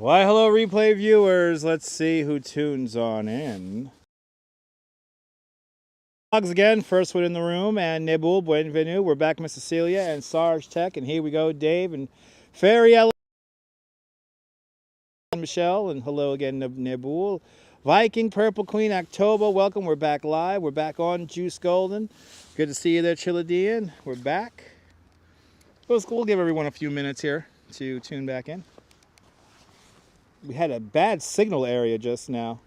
Why, hello, replay viewers. Let's see who tunes on in. Logs again, first one in the room, and Nebul, Buenvenu. We're back, Miss Cecilia, and Sarge Tech, and here we go, Dave, and Fairy Ella, and Michelle, and hello again, Nebul. Viking, Purple Queen, October, welcome. We're back live. We're back on Juice Golden. Good to see you there, Chiladian. We're back. We'll give everyone a few minutes here to tune back in. We had a bad signal area just now.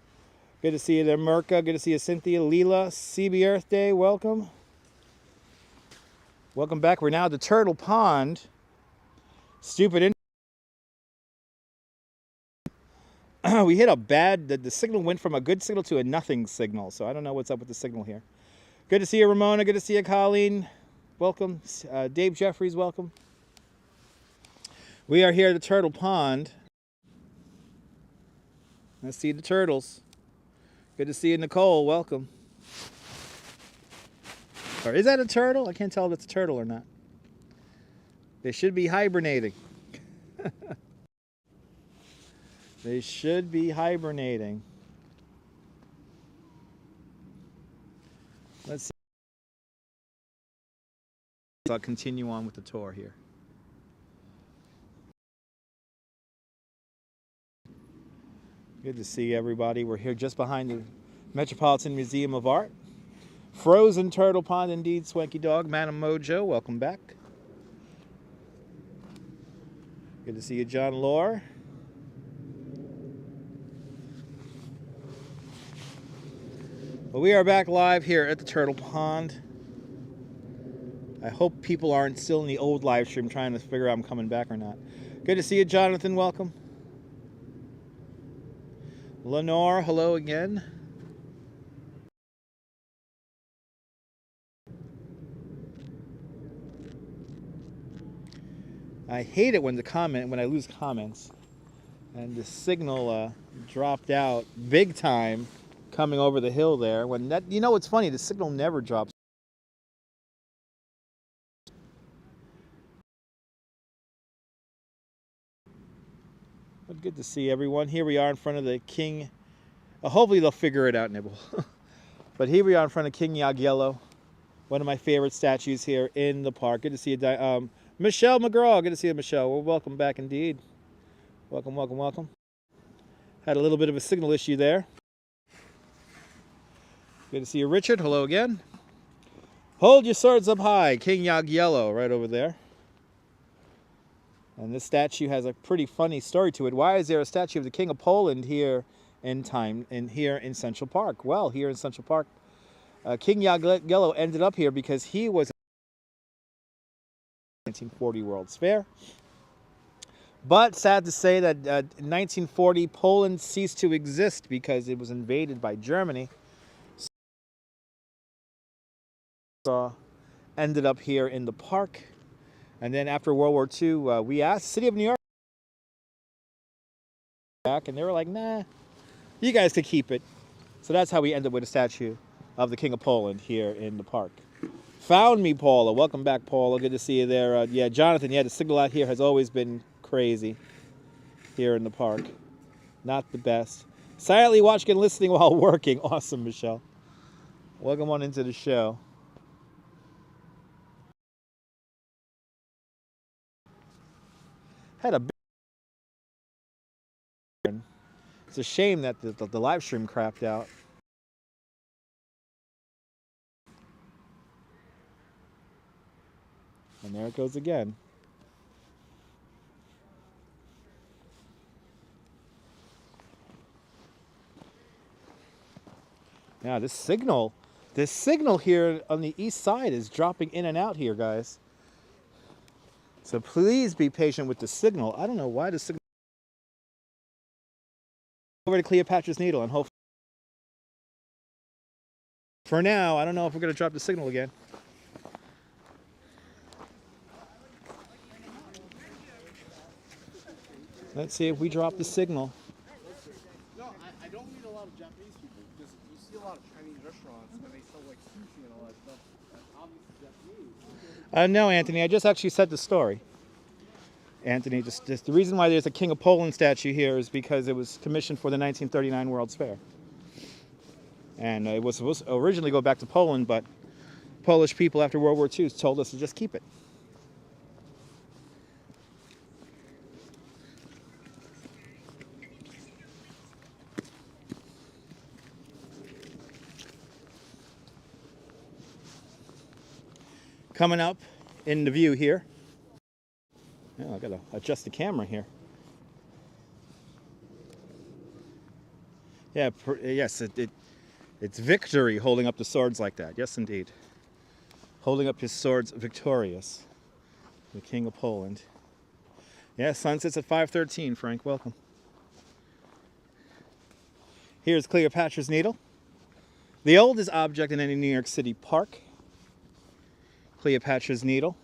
Good to see you there, Merca. Good to see you, Cynthia, Leela, CB Earth Day. Welcome. Welcome back. We're now at the Turtle Pond. Stupid. We hit a bad, the signal went from a good signal to a nothing signal. So I don't know what's up with the signal here. Good to see you, Ramona. Good to see you, Colleen. Welcome. Dave Jeffries, welcome. We are here at the Turtle Pond. Let's see the turtles. Good to see you, Nicole. Welcome. Or is that a turtle? I can't tell if it's a turtle or not. They should be hibernating. They should be hibernating. Let's see. I'll continue on with the tour here. Good to see everybody. We're here just behind the Metropolitan Museum of Art. Frozen Turtle Pond, indeed. Swanky Dog, Madam Mojo, welcome back. Good to see you, John Lore. Well, we are back live here at the Turtle Pond. I hope people aren't still in the old live stream trying to figure out I'm coming back or not. Good to see you, Jonathan. Welcome. Lenore, hello again. I hate it when I lose comments, and the signal dropped out big time coming over the hill there. When that, you know, what's funny? The signal never drops. But good to see everyone. Here we are in front of the King. Hopefully they'll figure it out, Nibble. But here we are in front of King Jagiello, one of my favorite statues here in the park. Good to see you, Michelle McGraw. Good to see you, Michelle. Well, welcome back indeed. Welcome, welcome, welcome. Had a little bit of a signal issue there. Good to see you, Richard. Hello again. Hold your swords up high. King Jagiello right over there. And this statue has a pretty funny story to it. Why is there a statue of the King of Poland here in Central Park? Well, here in Central Park, King Jagiello ended up here because he was 1940 World's Fair. But sad to say that in 1940, Poland ceased to exist because it was invaded by Germany. So ended up here in the park. And then after World War II, we asked the city of New York back, and they were like, nah, you guys could keep it. So that's how we ended up with a statue of the King of Poland here in the park. Found me, Paula. Welcome back, Paula. Good to see you there. Yeah, Jonathan, yeah, the signal out here has always been crazy here in the park. Not the best. Silently watching and listening while working. Awesome, Michelle. Welcome on into the show. Had a big... It's a shame that the live stream crapped out. And there it goes again. Now this signal here on the east side is dropping in and out here, guys. So please be patient with the signal. I don't know why the signal. Over to Cleopatra's Needle and hopefully. For now, I don't know if we're going to drop the signal again. Let's see if we drop the signal. No, I don't meet a lot of Japanese people because you see a lot of Chinese restaurants and they sell like sushi and all that stuff. That's obviously Japanese. No, Anthony, I just actually said the story. Anthony, just the reason why there's a King of Poland statue here is because it was commissioned for the 1939 World's Fair. And it was supposed to originally go back to Poland, but Polish people after World War II told us to just keep it. Coming up in the view here. Oh, I gotta adjust the camera here. Yeah, yes, it's victory holding up the swords like that. Yes, indeed. Holding up his swords victorious. The King of Poland. Yeah, sunsets at 5:13, Frank. Welcome. Here's Cleopatra's Needle. The oldest object in any New York City park. Cleopatra's Needle.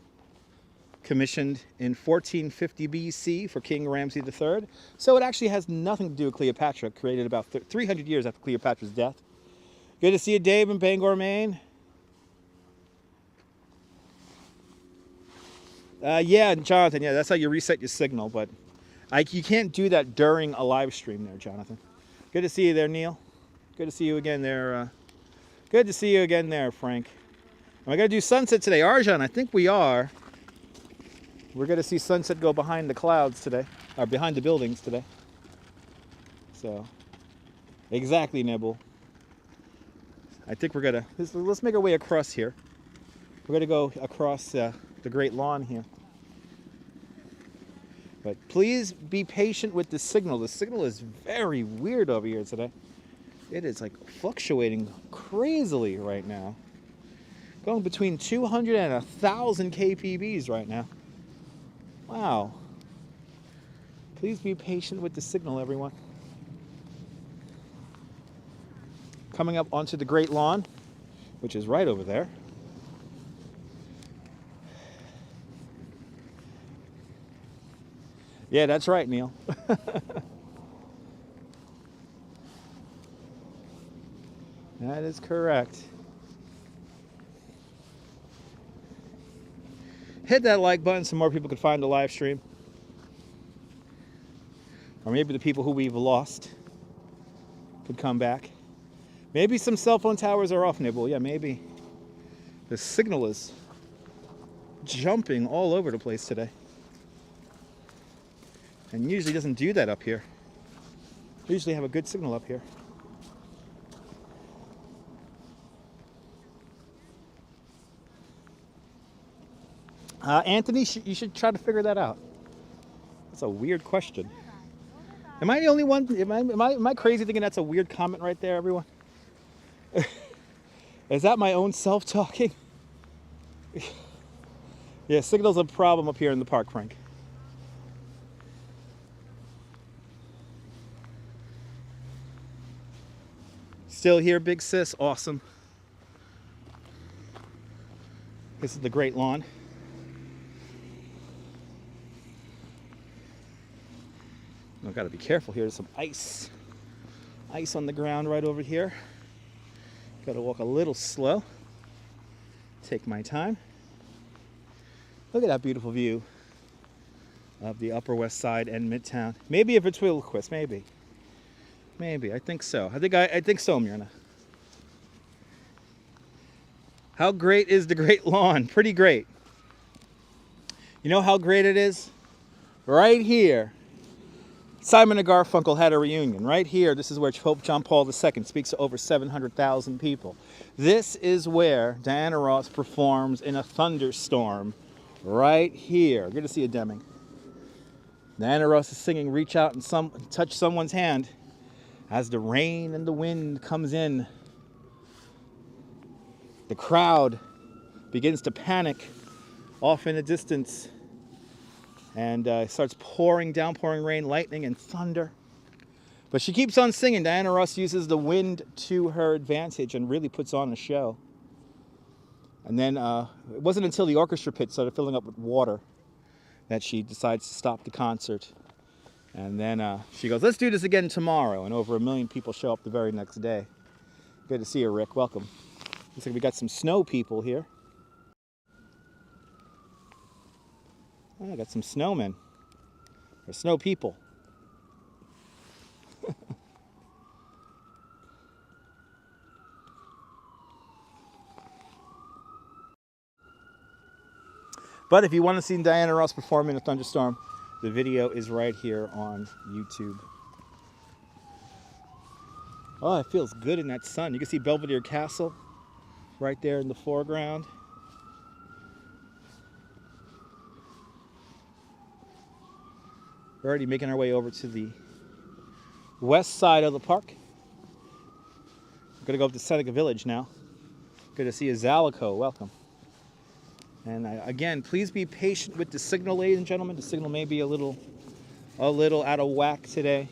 Commissioned in 1450 BC for King Ramses III. So it actually has nothing to do with Cleopatra, created about 300 years after Cleopatra's death. Good to see you, Dave, in Bangor, Maine. Yeah, Jonathan, yeah, that's how you reset your signal, but you can't do that during a live stream there, Jonathan. Good to see you there, Neil. Good to see you again there. Good to see you again there, Frank. Am I going to do sunset today? Arjan, I think we are. We're going to see sunset go behind the clouds today, or behind the buildings today. So, exactly, Nibble. I think we're going to, let's make our way across here. We're going to go across the Great Lawn here. But please be patient with the signal. The signal is very weird over here today. It is like fluctuating crazily right now. Going between 200 and 1,000 kpbs right now. Wow. Please be patient with the signal, everyone. Coming up onto the Great Lawn, which is right over there. Yeah, that's right, Neil. That is correct. Hit that like button so more people can find the live stream. Or maybe the people who we've lost could come back. Maybe some cell phone towers are off, Nibble. Yeah, maybe. The signal is jumping all over the place today. And usually doesn't do that up here. Usually have a good signal up here. Anthony, you should try to figure that out. That's a weird question. Am I the only one? Am I crazy thinking that's a weird comment right there, everyone? Is that my own self talking? Yeah, signal's a problem up here in the park, Frank. Still here, big sis. Awesome. This is the Great Lawn. I've got to be careful here. There's some ice on the ground right over here. Got to walk a little slow. Take my time. Look at that beautiful view of the Upper West Side and Midtown. Maybe if it's Wilquist, maybe. Maybe, I think so. I think so, Myrna. How great is the Great Lawn? Pretty great. You know how great it is? Right here. Simon and Garfunkel had a reunion. Right here, this is where Pope John Paul II speaks to over 700,000 people. This is where Diana Ross performs in a thunderstorm. Right here. Good to see you, Deming. Diana Ross is singing Reach Out and Touch Someone's Hand as the rain and the wind comes in. The crowd begins to panic off in the distance. And starts downpouring rain, lightning, and thunder. But she keeps on singing. Diana Ross uses the wind to her advantage and really puts on a show. And then it wasn't until the orchestra pit started filling up with water that she decides to stop the concert. And then she goes, let's do this again tomorrow. And over 1 million people show up the very next day. Good to see you, Rick. Welcome. Looks like we got some snow people here. Oh, I got some snowmen. Or snow people. But if you want to see Diana Ross perform in a thunderstorm, the video is right here on YouTube. Oh, it feels good in that sun. You can see Belvedere Castle right there in the foreground. We're already making our way over to the west side of the park. We're going to go up to Seneca Village now. Good to see you, Zalico. Welcome. And again, please be patient with the signal, ladies and gentlemen. The signal may be a little out of whack today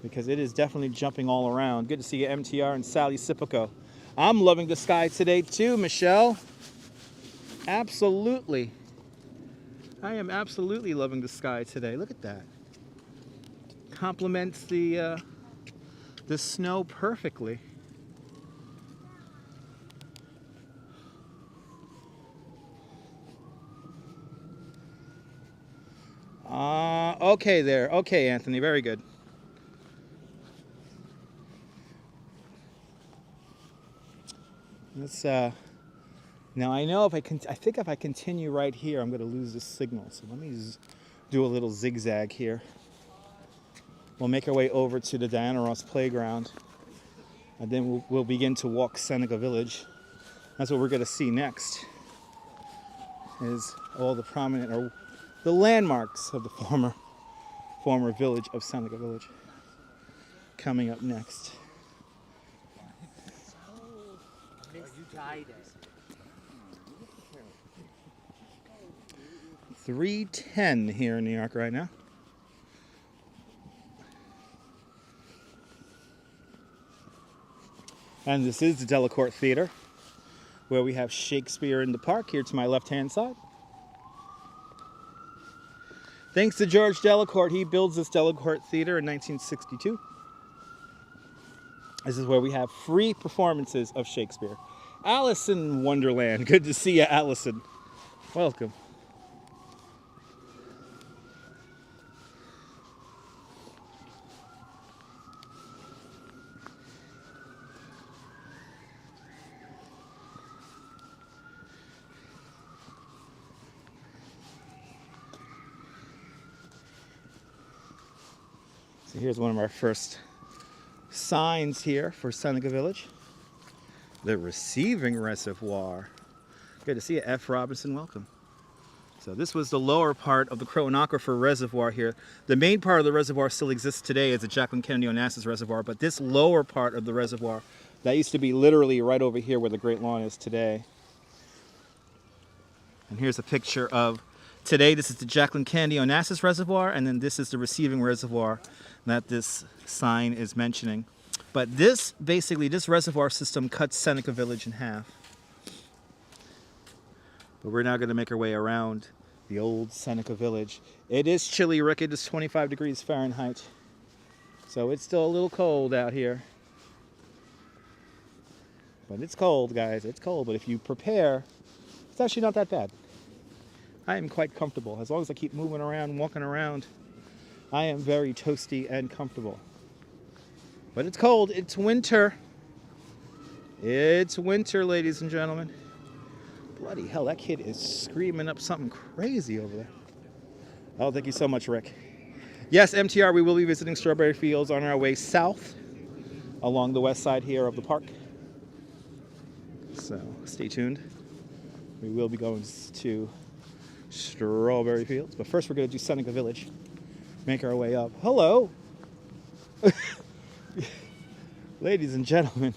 because it is definitely jumping all around. Good to see you, MTR and Sally Sipico. I'm loving the sky today too, Michelle. Absolutely. I am absolutely loving the sky today. Look at that. Complements the snow perfectly. Okay there. Okay, Anthony. Very good. Let's now I know I think if I continue right here, I'm going to lose the signal. So let me just do a little zigzag here. We'll make our way over to the Diana Ross Playground, and then we'll begin to walk Seneca Village. That's what we're going to see next. Is all the prominent or the landmarks of the former village of Seneca Village. Coming up next. 3:10 here in New York right now. And this is the Delacorte Theater, where we have Shakespeare in the park here to my left-hand side. Thanks to George Delacorte, he builds this Delacorte Theater in 1962. This is where we have free performances of Shakespeare. Alice in Wonderland. Good to see you, Allison. Welcome. So here's one of our first signs here for Seneca Village. The receiving reservoir. Good to see you, F. Robinson. Welcome. So this was the lower part of the Croton Aquifer Reservoir here. The main part of the reservoir still exists today as the Jacqueline Kennedy Onassis Reservoir, but this lower part of the reservoir, that used to be literally right over here where the Great Lawn is today. And here's a picture of today. This is the Jacqueline Kennedy Onassis Reservoir, and then this is the receiving reservoir that this sign is mentioning. But this reservoir system cuts Seneca Village in half. But we're now going to make our way around the old Seneca Village. It is chilly, Rick. It is 25 degrees Fahrenheit. So it's still a little cold out here. But it's cold, guys. It's cold. But if you prepare, it's actually not that bad. I am quite comfortable. As long as I keep moving around, walking around, I am very toasty and comfortable. But it's cold. It's winter. It's winter, ladies and gentlemen. Bloody hell, that kid is screaming up something crazy over there. Oh, thank you so much, Rick. Yes, MTR, we will be visiting strawberry fields on our way south along the west side here of the park. So stay tuned. We will be going to strawberry fields. But first we're going to do Seneca Village. Make our way up. Hello. Ladies and gentlemen,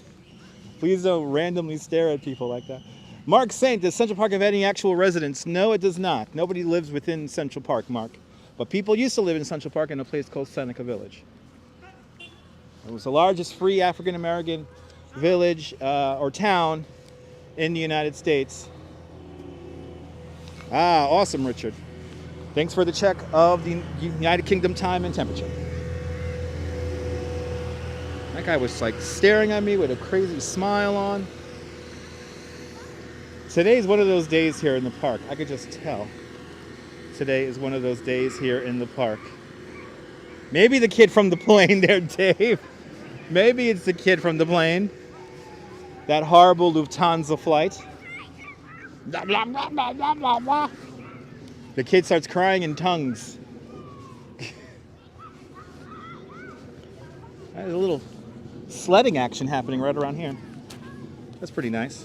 please don't randomly stare at people like that. Mark Saint, does Central Park have any actual residents? No, it does not. Nobody lives within Central Park, Mark. But people used to live in Central Park in a place called Seneca Village. It was the largest free African-American village or town in the United States. Ah, awesome, Richard. Thanks for the check of the United Kingdom time and temperature. That guy was like staring at me with a crazy smile on. Today's one of those days here in the park. I could just tell. today is one of those days here in the park. Maybe the kid from the plane there, Dave. Maybe it's the kid from the plane. That horrible Lufthansa flight. Blah, blah, blah, blah, blah, blah, blah. The kid starts crying in tongues. There's a little sledding action happening right around here. That's pretty nice.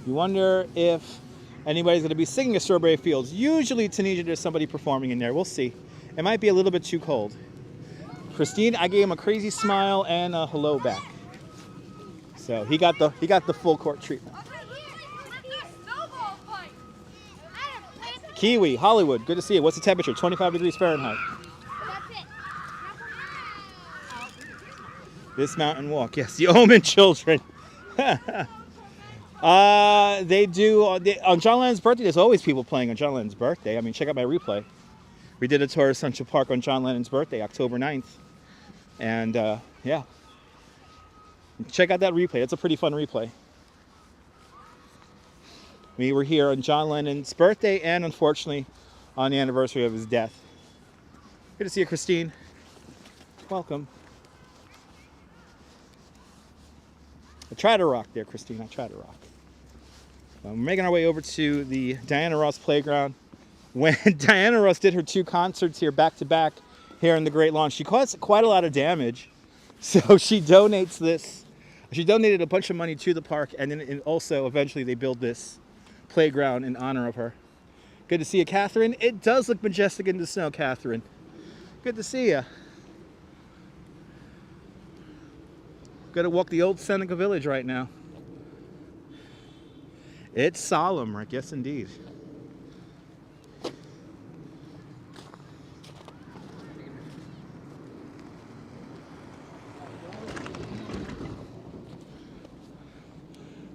You wonder if anybody's going to be singing at Strawberry Fields. Usually, Tunisia, there's somebody performing in there. We'll see. It might be a little bit too cold. Christine, I gave him a crazy smile and a hello back. So he got the full court treatment. Kiwi, Hollywood, good to see you. What's the temperature? 25 degrees Fahrenheit. This mountain walk, yes, the Omen children. They do on John Lennon's birthday. There's always people playing on John Lennon's birthday. I mean, check out my replay. We did a tour of Central Park on John Lennon's birthday, October 9th. And yeah, check out that replay. It's a pretty fun replay. We were here on John Lennon's birthday and, unfortunately, on the anniversary of his death. Good to see you, Christine. Welcome. I try to rock there, Christine. I try to rock. We're making our way over to the Diana Ross Playground. When Diana Ross did her 2 concerts here back to back here in the Great Lawn, she caused quite a lot of damage. So she donates this. She donated a bunch of money to the park, and then also eventually they build this playground in honor of her. Good to see you, Catherine. It does look majestic in the snow, Catherine. Good to see you. Got to walk the old Seneca Village right now. It's solemn, Rick. Yes, indeed.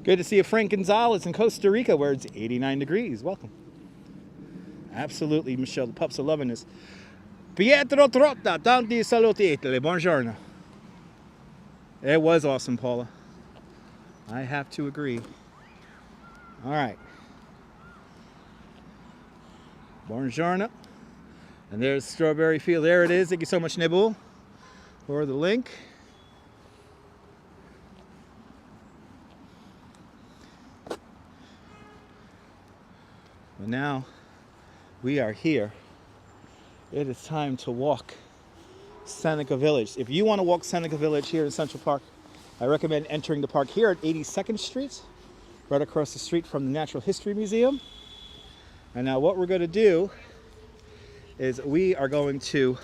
Good to see you, Frank Gonzalez in Costa Rica, where it's 89 degrees. Welcome. Absolutely, Michelle. The pups are loving this. Pietro Trotta, tanti saluti, buongiorno. It was awesome, Paula. I have to agree. All right. Buongiorno. And there's Strawberry Field. There it is. Thank you so much, Nebul, for the link. But now we are here. It is time to walk Seneca Village. If you want to walk Seneca Village here in Central Park, I recommend entering the park here at 82nd Street, right across the street from the Natural History Museum. And now what we're going to do is we are going to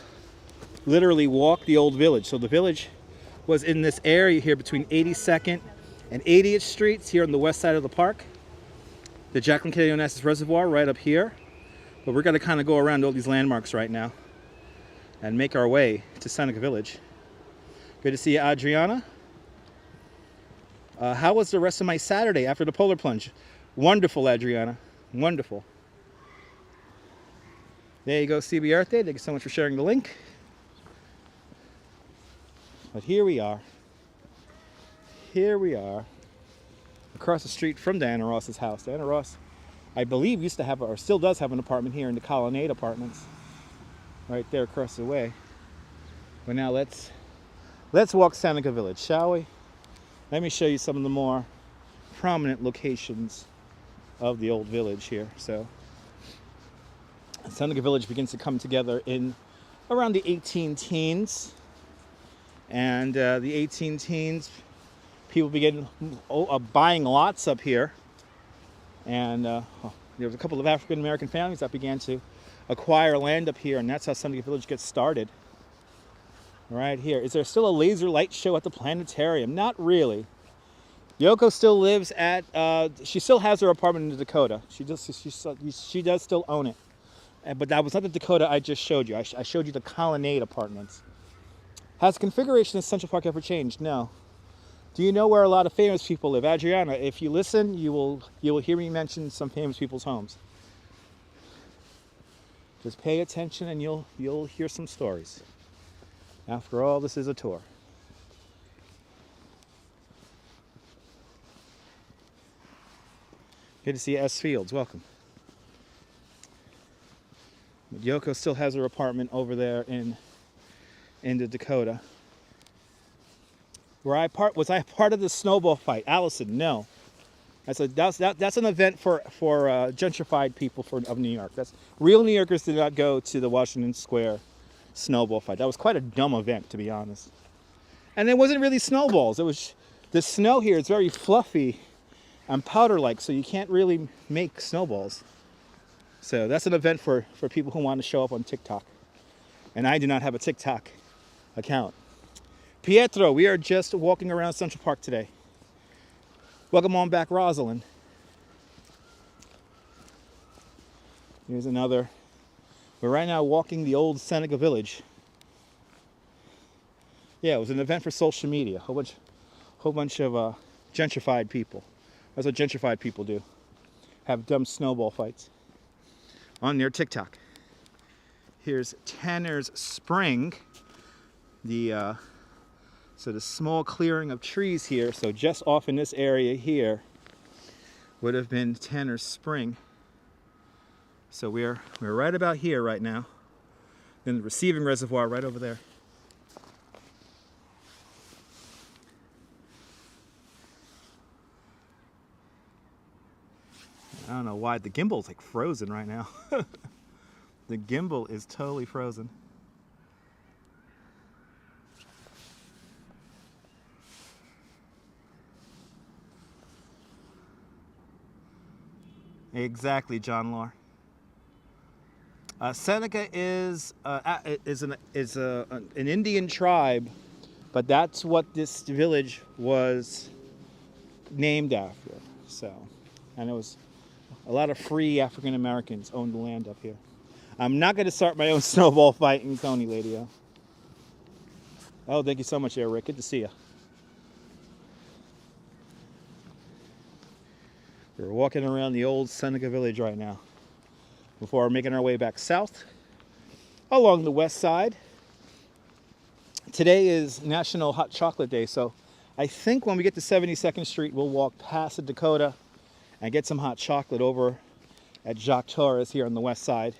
literally walk the old village. So the village was in this area here between 82nd and 80th Streets here on the west side of the park. The Jacqueline Kennedy Onassis Reservoir right up here. But we're going to kind of go around all these landmarks right now and make our way to Seneca Village. Good to see you, Adriana. How was the rest of my Saturday after the polar plunge? Wonderful, Adriana. Wonderful. There you go, CB Earth Day. Thank you so much for sharing the link. But here we are. Here we are. Across the street from Diana Ross's house. Diana Ross, I believe, used to have, or still does have, an apartment here in the Colonnade Apartments. Right there across the way. But now let's walk Seneca Village, shall we? Let me show you some of the more prominent locations of the old village here. So Seneca Village begins to come together in around the 18 teens. And the 18 teens, people begin buying lots up here. And there was a couple of African American families that began to acquire land up here, and that's how Seneca Village gets started. Right here. Is there still a laser light show at the planetarium? Not really. Yoko still lives at, she still has her apartment in the Dakota. She does still own it. But that was not the Dakota I just showed you. I showed you the Colonnade Apartments. Has configuration in Central Park ever changed? No. Do you know where a lot of famous people live? Adriana, if you listen, you will hear me mention some famous people's homes. Just pay attention and you'll hear some stories. After all, this is a tour. Good to see you, S. Fields. Welcome. Yoko still has her apartment over there in the Dakota. Was I part of the snowball fight? Allison, no. That's an event for gentrified people of New York. That's real New Yorkers did not go to the Washington Square snowball fight. That was quite a dumb event, to be honest. And it wasn't really snowballs. It was the snow here is very fluffy and powder-like, so you can't really make snowballs. So that's an event for people who want to show up on TikTok. And I do not have a TikTok account. Pietro, we are just walking around Central Park today. Welcome on back, Rosalind. Here's another. We're right now walking the old Seneca Village. Yeah, it was an event for social media. Whole bunch of gentrified people. That's what gentrified people do. Have dumb snowball fights on their TikTok. Here's Tanner's Spring. So the small clearing of trees here, so just off in this area here would have been Tanner's Spring. So we're right about here right now. Then the receiving reservoir right over there. I don't know why the gimbal's like frozen right now. The gimbal is totally frozen. Exactly, John Law. Seneca is an Indian tribe, but that's what this village was named after. So, and it was a lot of free African Americans owned the land up here. I'm not going to start my own snowball fight in Coney, Lady. Oh, thank you so much, Eric. Good to see you. We're walking around the old Seneca Village right now before making our way back south along the west side. Today is National Hot Chocolate Day, so I think when we get to 72nd Street, we'll walk past the Dakota and get some hot chocolate over at Jacques Torres here on the west side.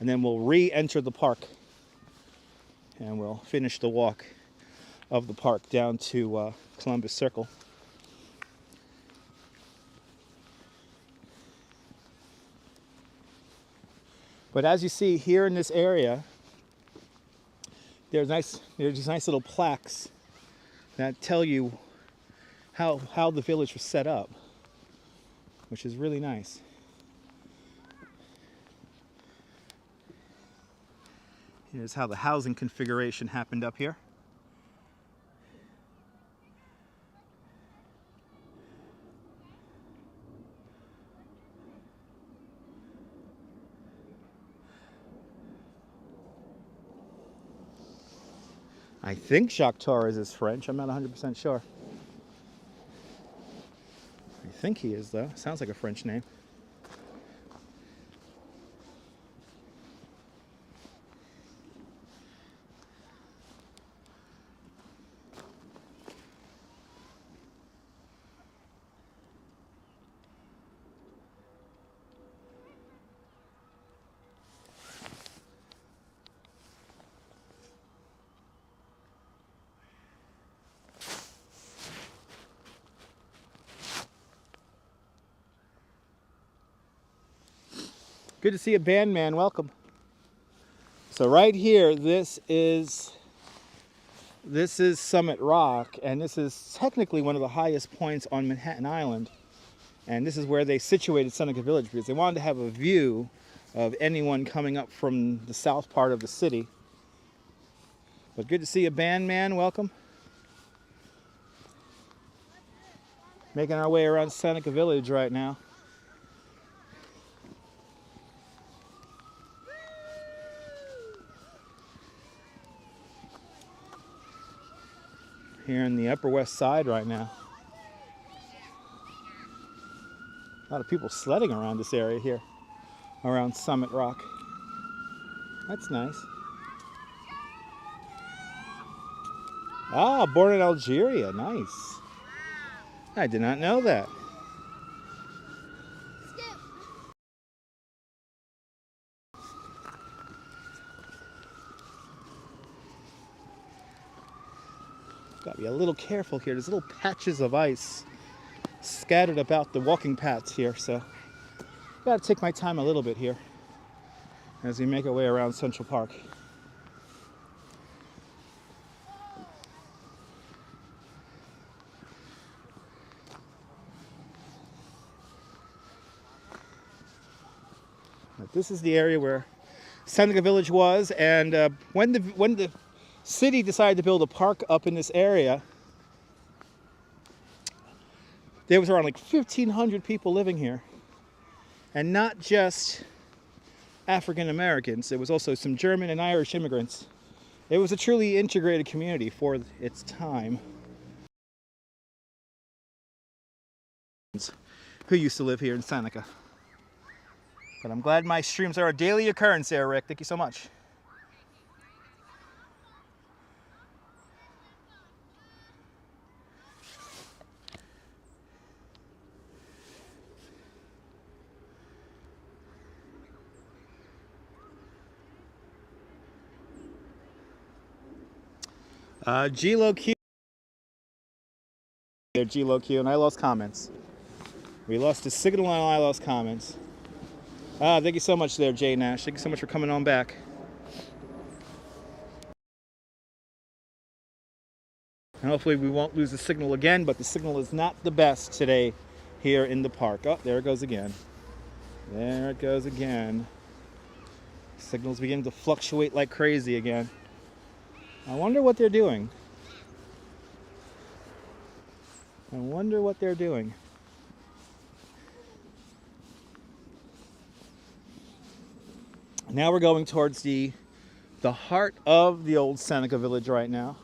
And then we'll re-enter the park and we'll finish the walk of the park down to Columbus Circle. But as you see here in this area, there's these nice little plaques that tell you how the village was set up, which is really nice. Here's how the housing configuration happened up here. I think Jacques Torres is French. I'm not 100% sure. I think he is, though. Sounds like a French name. Good to see you, Bandman. Welcome. So right here, this is Summit Rock, and this is technically one of the highest points on Manhattan Island. And this is where they situated Seneca Village because they wanted to have a view of anyone coming up from the south part of the city. But good to see you, Bandman. Welcome. Making our way around Seneca Village right now. Here in the Upper West Side right now. A lot of people sledding around this area here, around Summit Rock. That's nice. Ah, born in Algeria. Nice. I did not know that. Gotta be a little careful here. There's little patches of ice scattered about the walking paths here, so gotta take my time a little bit here as we make our way around Central Park. But this is the area where Seneca Village was, and when the city decided to build a park up in this area, there was around like 1,500 people living here, and not just African Americans. There was also some German and Irish immigrants. It was a truly integrated community for its time. Who used to live here in Seneca. But I'm glad my streams are a daily occurrence there, Rick. Thank you so much. G-Lo Q. There, G-Lo Q, and I lost comments. We lost the signal and I lost comments. Thank you so much there, Jay Nash. Thank you so much for coming on back. And hopefully we won't lose the signal again, but the signal is not the best today here in the park. Oh, there it goes again. There it goes again. Signals beginning to fluctuate like crazy again. I wonder what they're doing. I wonder what they're doing. Now we're going towards the heart of the old Seneca Village right now.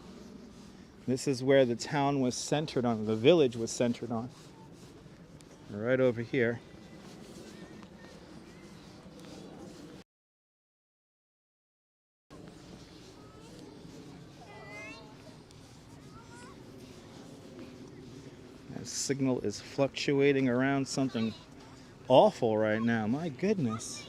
This is where the town was centered on, the village was centered on. Right over here. The signal is fluctuating around something awful right now. My goodness.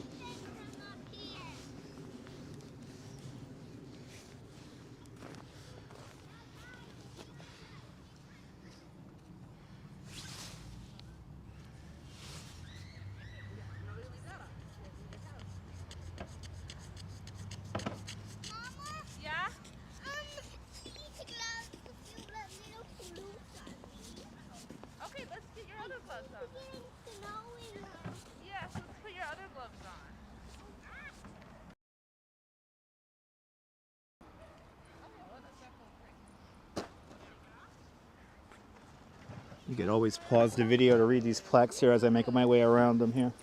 You could always pause the video to read these plaques here as I make my way around them here.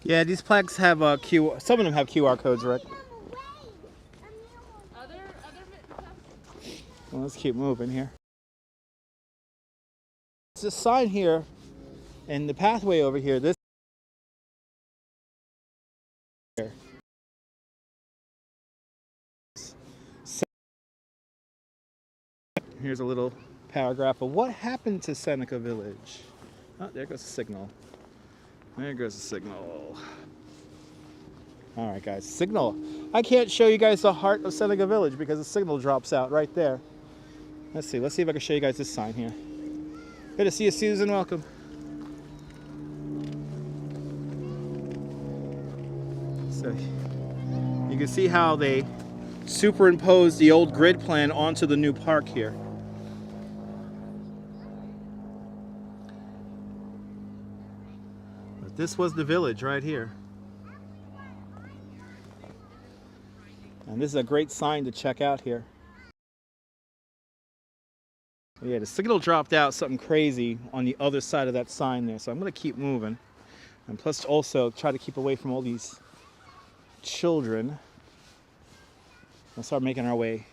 Yeah, these plaques have some of them have QR codes, right? Well, let's keep moving here. There's a sign here, and the pathway over here. This here. Here's a little paragraph of what happened to Seneca Village. Oh, there goes the signal. There goes the signal. All right, guys, signal. I can't show you guys the heart of Seneca Village because the signal drops out right there. Let's see if I can show you guys this sign here. Good to see you, Susan. Welcome. So you can see how they superimposed the old grid plan onto the new park here. But this was the village right here. And this is a great sign to check out here. Yeah, the signal dropped out something crazy on the other side of that sign there, so I'm going to keep moving. And plus also try to keep away from all these children. We'll start making our way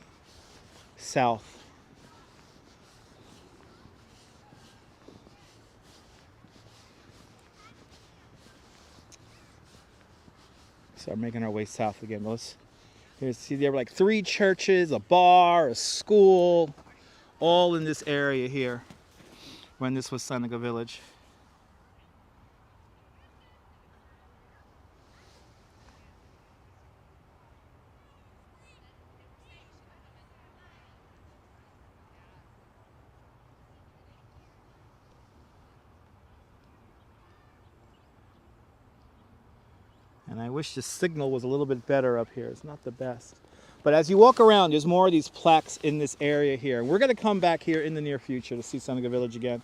south. Start making our way south again. See, there were like 3 churches, a bar, a school, all in this area here when this was Seneca Village. And I wish the signal was a little bit better up here. It's not the best. But as you walk around, there's more of these plaques in this area here. We're going to come back here in the near future to see Seneca Village again.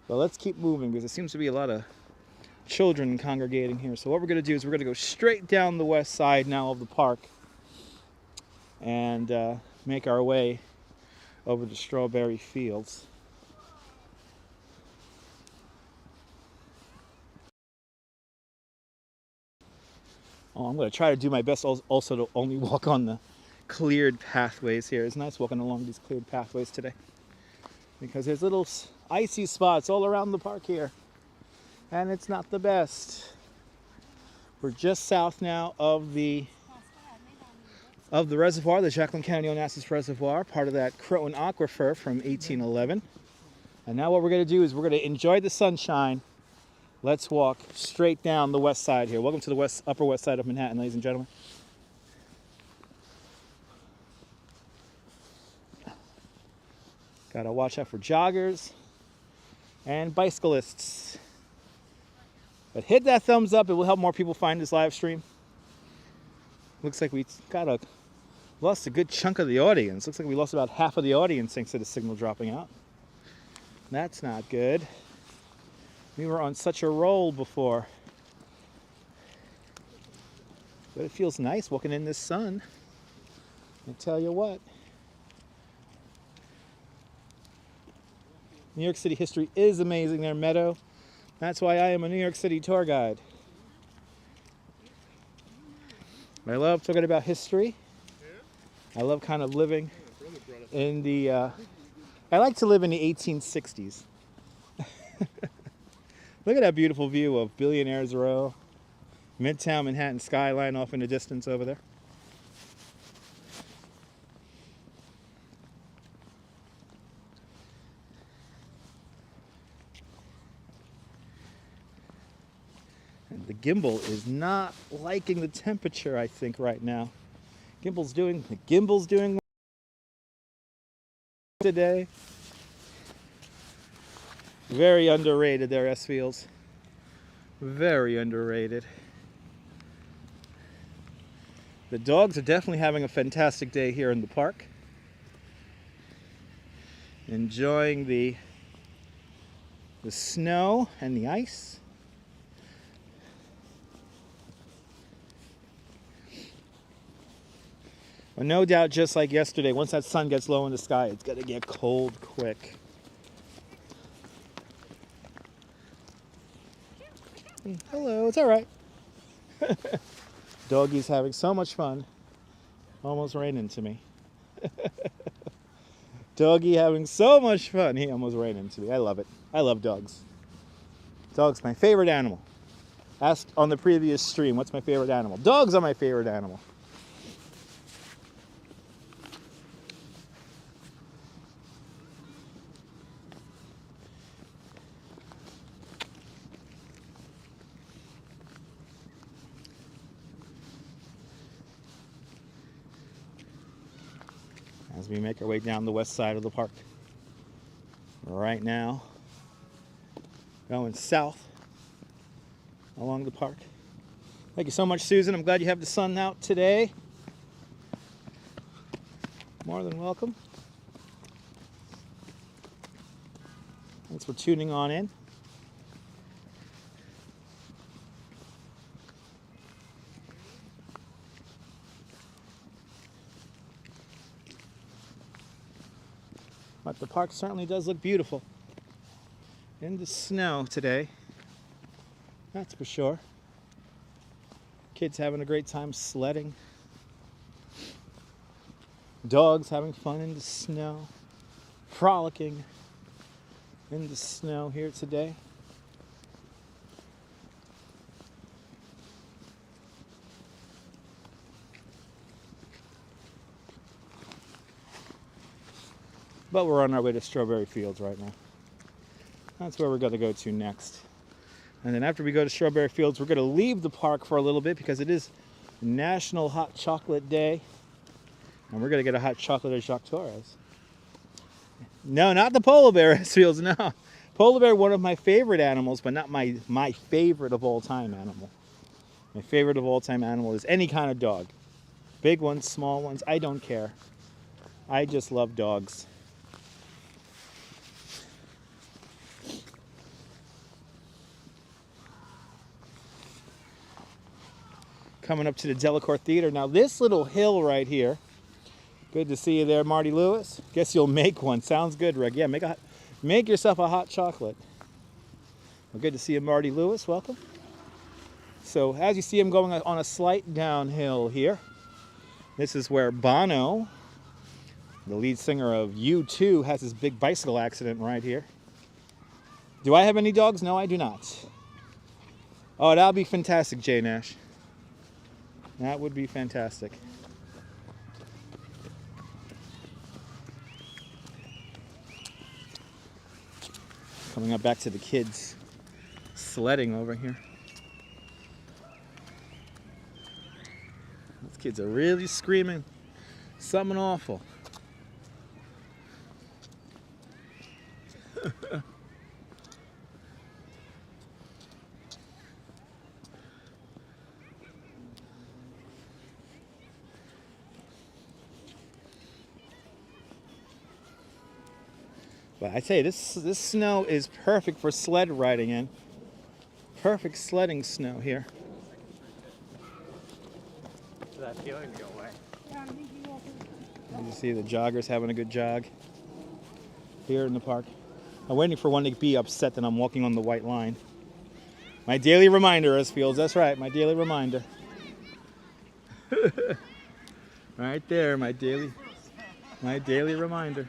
But let's keep moving because there seems to be a lot of children congregating here. So what we're going to do is we're going to go straight down the west side now of the park and make our way over to Strawberry Fields. Oh, I'm going to try to do my best also to only walk on the cleared pathways here. It's nice walking along these cleared pathways today because there's little icy spots all around the park here and it's not the best. We're just south now of the reservoir, the Jacqueline County Onassis Reservoir, part of that Croton Aquifer from 1811. And now what we're going to do is we're going to enjoy the sunshine. Let's walk straight down the west side here. Welcome to the upper west side of Manhattan, ladies and gentlemen. Gotta watch out for joggers and bicyclists. But hit that thumbs up, it will help more people find this live stream. Looks like we lost a good chunk of the audience. Looks like we lost about half of the audience thanks to the signal dropping out. That's not good. We were on such a roll before. But it feels nice walking in this sun. I tell you what. New York City history is amazing there, Meadow. That's why I am a New York City tour guide. I love talking about history. I love kind of living in the... I like to live in the 1860s. Look at that beautiful view of Billionaires Row. Midtown Manhattan skyline off in the distance over there. And the Gimble is not liking the temperature, I think, right now. Gimble's doing today. Very underrated there, S Fields. Very underrated. The dogs are definitely having a fantastic day here in the park. Enjoying the snow and the ice. Well, no doubt, just like yesterday, once that sun gets low in the sky, it's going to get cold quick. Hello, it's all right. Doggy's having so much fun. Almost ran into me. Doggy having so much fun. He almost ran into me. I love it. I love dogs. Dog's my favorite animal. Asked on the previous stream, what's my favorite animal? Dogs are my favorite animal. As we make our way down the west side of the park. Right now, going south along the park. Thank you so much, Susan. I'm glad you have the sun out today. More than welcome. Thanks for tuning on in. But the park certainly does look beautiful in the snow today. That's for sure. Kids having a great time sledding. Dogs having fun in the snow. Frolicking in the snow here today. But we're on our way to Strawberry Fields right now. That's where we're going to go to next. And then after we go to Strawberry Fields, we're going to leave the park for a little bit because it is National Hot Chocolate Day. And we're going to get a hot chocolate at Jacques Torres. No, not the polar bear, Fields, no. Polar bear, one of my favorite animals, but not my favorite of all time animal. My favorite of all time animal is any kind of dog. Big ones, small ones, I don't care. I just love dogs. Coming up to the Delacorte Theater. Now this little hill right here, good to see you there, Marty Lewis. Guess you'll make one. Sounds good, Rick. Yeah, make yourself a hot chocolate. Well, good to see you, Marty Lewis. Welcome. So as you see, I'm going on a slight downhill here. This is where Bono, the lead singer of U2, has his big bicycle accident right here. Do I have any dogs? No, I do not. Oh, that'll be fantastic, Jay Nash. That would be fantastic. Coming up back to the kids sledding over here. Those kids are really screaming something awful. But I tell you, this snow is perfect for sled riding in. Perfect sledding snow here. For that feeling to go away. You see the joggers having a good jog here in the park. I'm waiting for one to be upset that I'm walking on the white line. My daily reminder, as Fields. That's right, my daily reminder. Right there, my daily reminder.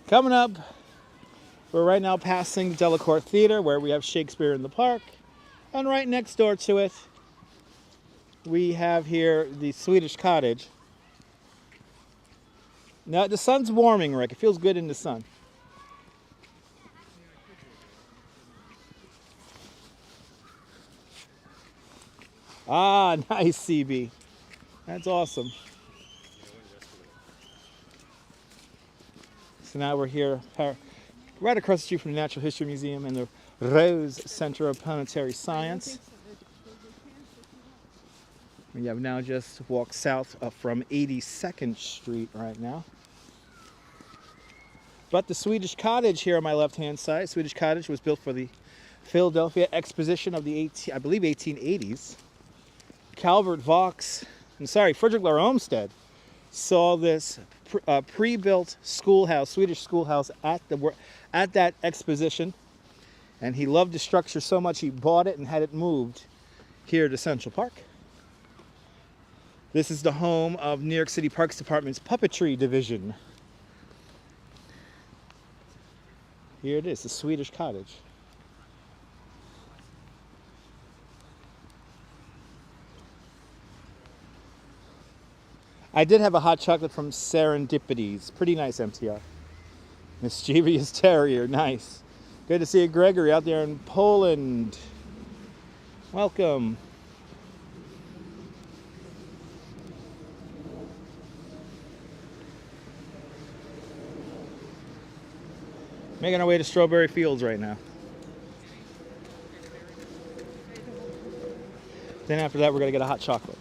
Coming up, we're right now passing the Delacorte Theater where we have Shakespeare in the Park. And right next door to it, we have here the Swedish Cottage. Now, the sun's warming, Rick. It feels good in the sun. Ah, nice, CB. That's awesome. So now we're here right across the street from the Natural History Museum and the Rose Center of Planetary Science. We have now just walked south from 82nd Street right now. But the Swedish Cottage here on my left-hand side, Swedish Cottage was built for the Philadelphia Exposition of the, I believe, 1880s. Frederick Lahr Olmsted saw this pre-built schoolhouse, Swedish schoolhouse at that exposition, and he loved the structure so much he bought it and had it moved here to Central Park. This is the home of New York City Parks Department's puppetry division. Here it is, the Swedish Cottage. I did have a hot chocolate from Serendipities. Pretty nice, MTR. Mischievous Terrier, nice. Good to see you, Gregory, out there in Poland. Welcome. Making our way to Strawberry Fields right now. Then after that, we're gonna get a hot chocolate.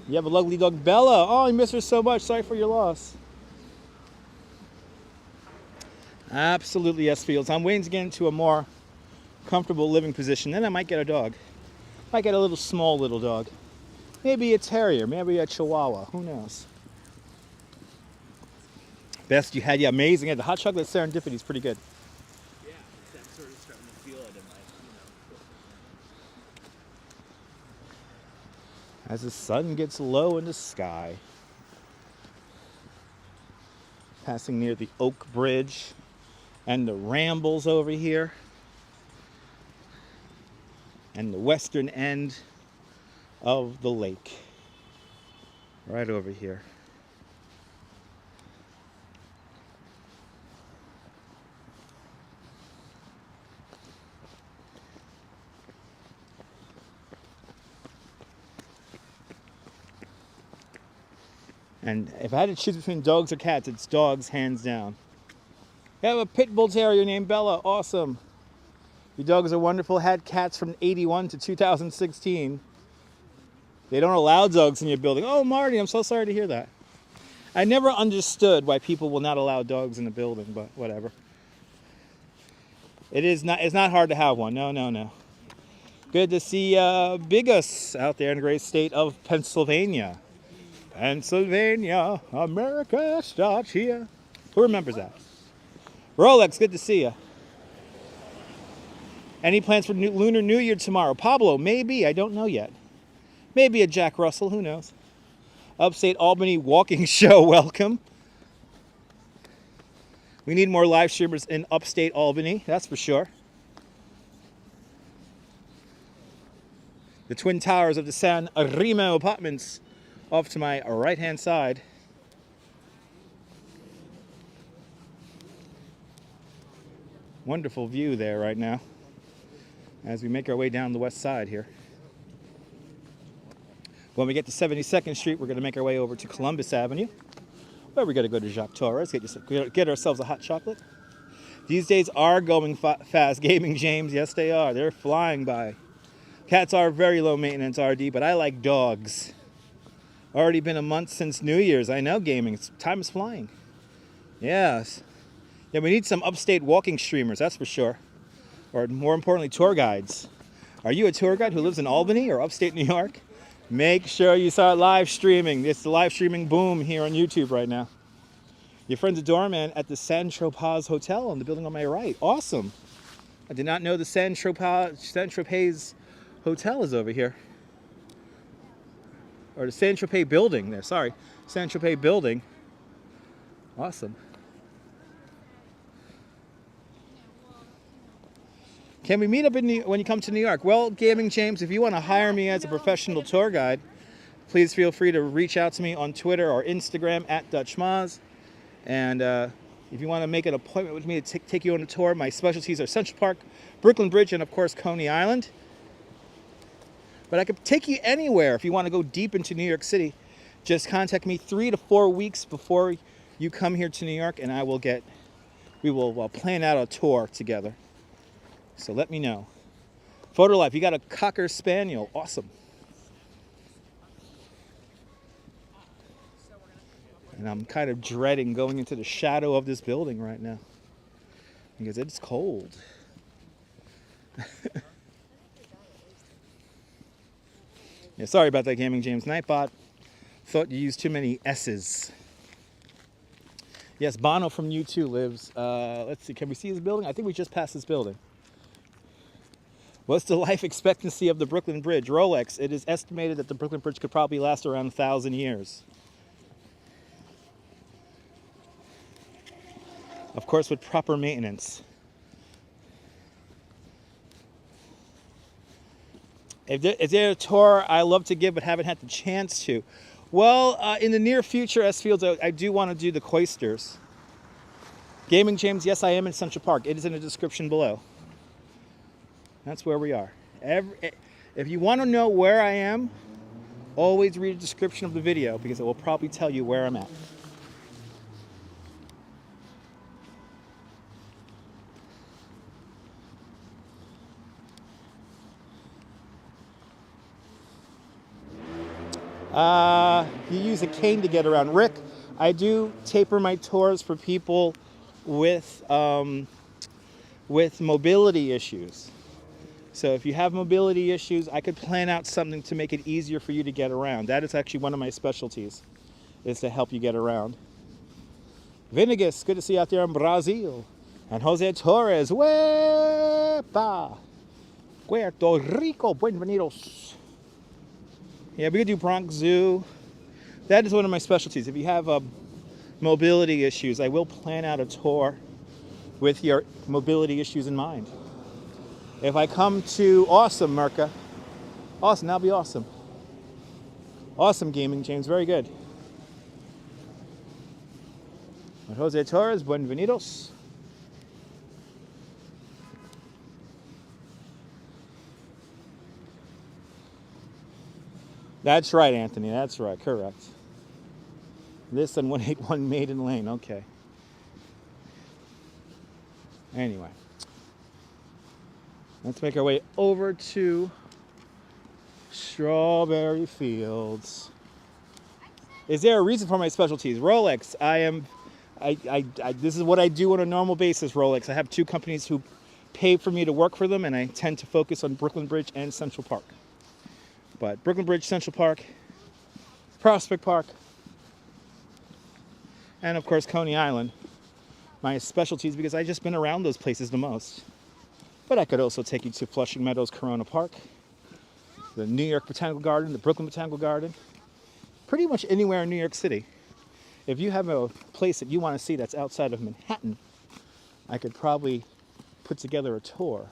You have a lovely dog, Bella. Oh, I miss her so much. Sorry for your loss. Absolutely, yes, Fields. I'm waiting to get into a more comfortable living position. Then I might get a dog. Might get a small little dog. Maybe a terrier, maybe a chihuahua, who knows? Best you had, yeah, amazing. Yeah, the hot chocolate serendipity is pretty good. Yeah, I'm sort of starting to feel it in my, As the sun gets low in the sky. Passing near the Oak Bridge and the Rambles over here. And the western end of the lake. Right over here. And if I had to choose between dogs or cats, it's dogs, hands down. I have a pit bull terrier named Bella. Awesome. Your dogs are wonderful. Had cats from 81 to 2016. They don't allow dogs in your building. Oh, Marty, I'm so sorry to hear that. I never understood why people will not allow dogs in the building, but whatever. It's not hard to have one. No. Good to see Bigus out there in the great state of Pennsylvania. Pennsylvania, America starts here. Who remembers that? Rolex, good to see you. Any plans for Lunar New Year tomorrow? Pablo, maybe. I don't know yet. Maybe a Jack Russell, who knows? Upstate Albany walking show, welcome. We need more live streamers in upstate Albany, that's for sure. The Twin Towers of the San Remo Apartments off to my right-hand side. Wonderful view there right now as we make our way down the west side here. When we get to 72nd Street, we're going to make our way over to Columbus Avenue, where we're going to go to Jacques Torres, get ourselves a hot chocolate. These days are going fast. Gaming James, yes they are. They're flying by. Cats are very low maintenance, RD, but I like dogs. Already been a month since New Year's. I know, gaming. Time is flying. Yes. Yeah, we need some upstate walking streamers, that's for sure. Or more importantly, tour guides. Are you a tour guide who lives in Albany or upstate New York? Make sure you start live streaming. It's the live streaming boom here on YouTube right now. Your friend's a doorman at the San Tropez Hotel in the building on my right. Awesome. I did not know the San Tropez Hotel is over here. Or the San Tropez building there, sorry. San Tropez building. Awesome. Can we meet up when you come to New York? Well, Gaming James, if you want to hire me as a professional tour guide, please feel free to reach out to me on Twitter or Instagram at DutchMoz. And if you want to make an appointment with me to take you on a tour, my specialties are Central Park, Brooklyn Bridge, and of course Coney Island. But I could take you anywhere if you want to go deep into New York City. Just contact me 3 to 4 weeks before you come here to New York, and we will plan out a tour together. So let me know. Photo Life, you got a Cocker Spaniel. Awesome. And I'm kind of dreading going into the shadow of this building right now because it's cold. Yeah, sorry about that, Gaming James. Nightbot thought you used too many S's. Yes, Bono from U2 lives. Let's see, can we see his building? I think we just passed his building. What's the life expectancy of the Brooklyn Bridge? Rolex, it is estimated that the Brooklyn Bridge could probably last around 1,000 years. Of course, with proper maintenance. Is there a tour I love to give but haven't had the chance to? Well, in the near future, S-Fields, I do want to do the Cloisters. Gaming James, yes, I am in Central Park. It is in the description below. That's where we are. If you want to know where I am, always read the description of the video because it will probably tell you where I'm at. You use a cane to get around. Rick, I do taper my tours for people with mobility issues. So if you have mobility issues, I could plan out something to make it easier for you to get around. That is actually one of my specialties, is to help you get around. Venegas, good to see you out there in Brazil. And Jose Torres, Wepa, Puerto Rico, bienvenidos. Yeah, we could do Bronx Zoo. That is one of my specialties. If you have mobility issues, I will plan out a tour with your mobility issues in mind. If I come to awesome, Merca. Awesome, that'll be awesome. Awesome gaming, James, very good. Jose Torres, bienvenidos. That's right, Anthony, that's right, correct. This and 181 Maiden Lane, okay. Anyway. Let's make our way over to Strawberry Fields. Is there a reason for my specialties? Rolex. This is what I do on a normal basis, Rolex. I have two companies who pay for me to work for them, and I tend to focus on Brooklyn Bridge and Central Park. But Brooklyn Bridge, Central Park, Prospect Park, and of course Coney Island. My specialties, because I've just been around those places the most. But I could also take you to Flushing Meadows, Corona Park, the New York Botanical Garden, the Brooklyn Botanical Garden, pretty much anywhere in New York City. If you have a place that you want to see that's outside of Manhattan, I could probably put together a tour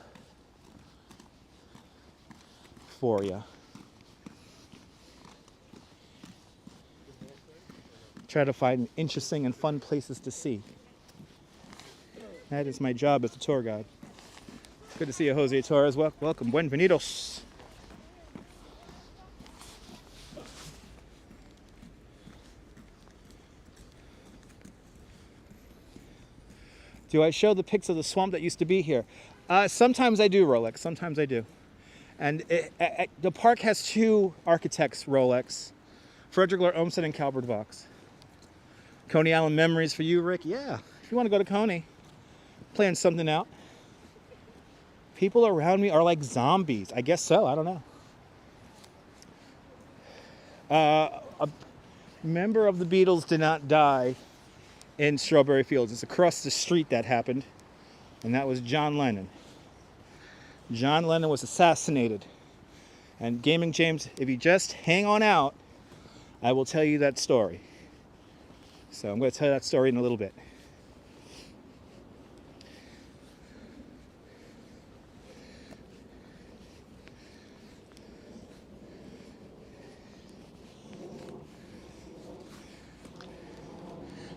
for you. Try to find interesting and fun places to see. That is my job as a tour guide. Good to see you, Jose Torres. Welcome. Buenvenidos. Do I show the pics of the swamp that used to be here? Sometimes I do, Rolex. Sometimes I do. And the park has two architects, Rolex. Frederick Lahr Olmsted and Calvert Vaux. Coney Island memories for you, Rick? Yeah. If you want to go to Coney, plan something out. People around me are like zombies. I guess so. I don't know. A member of the Beatles did not die in Strawberry Fields. It's across the street that happened, and that was John Lennon. John Lennon was assassinated. And Gaming James, if you just hang on out, I will tell you that story. So I'm going to tell you that story in a little bit.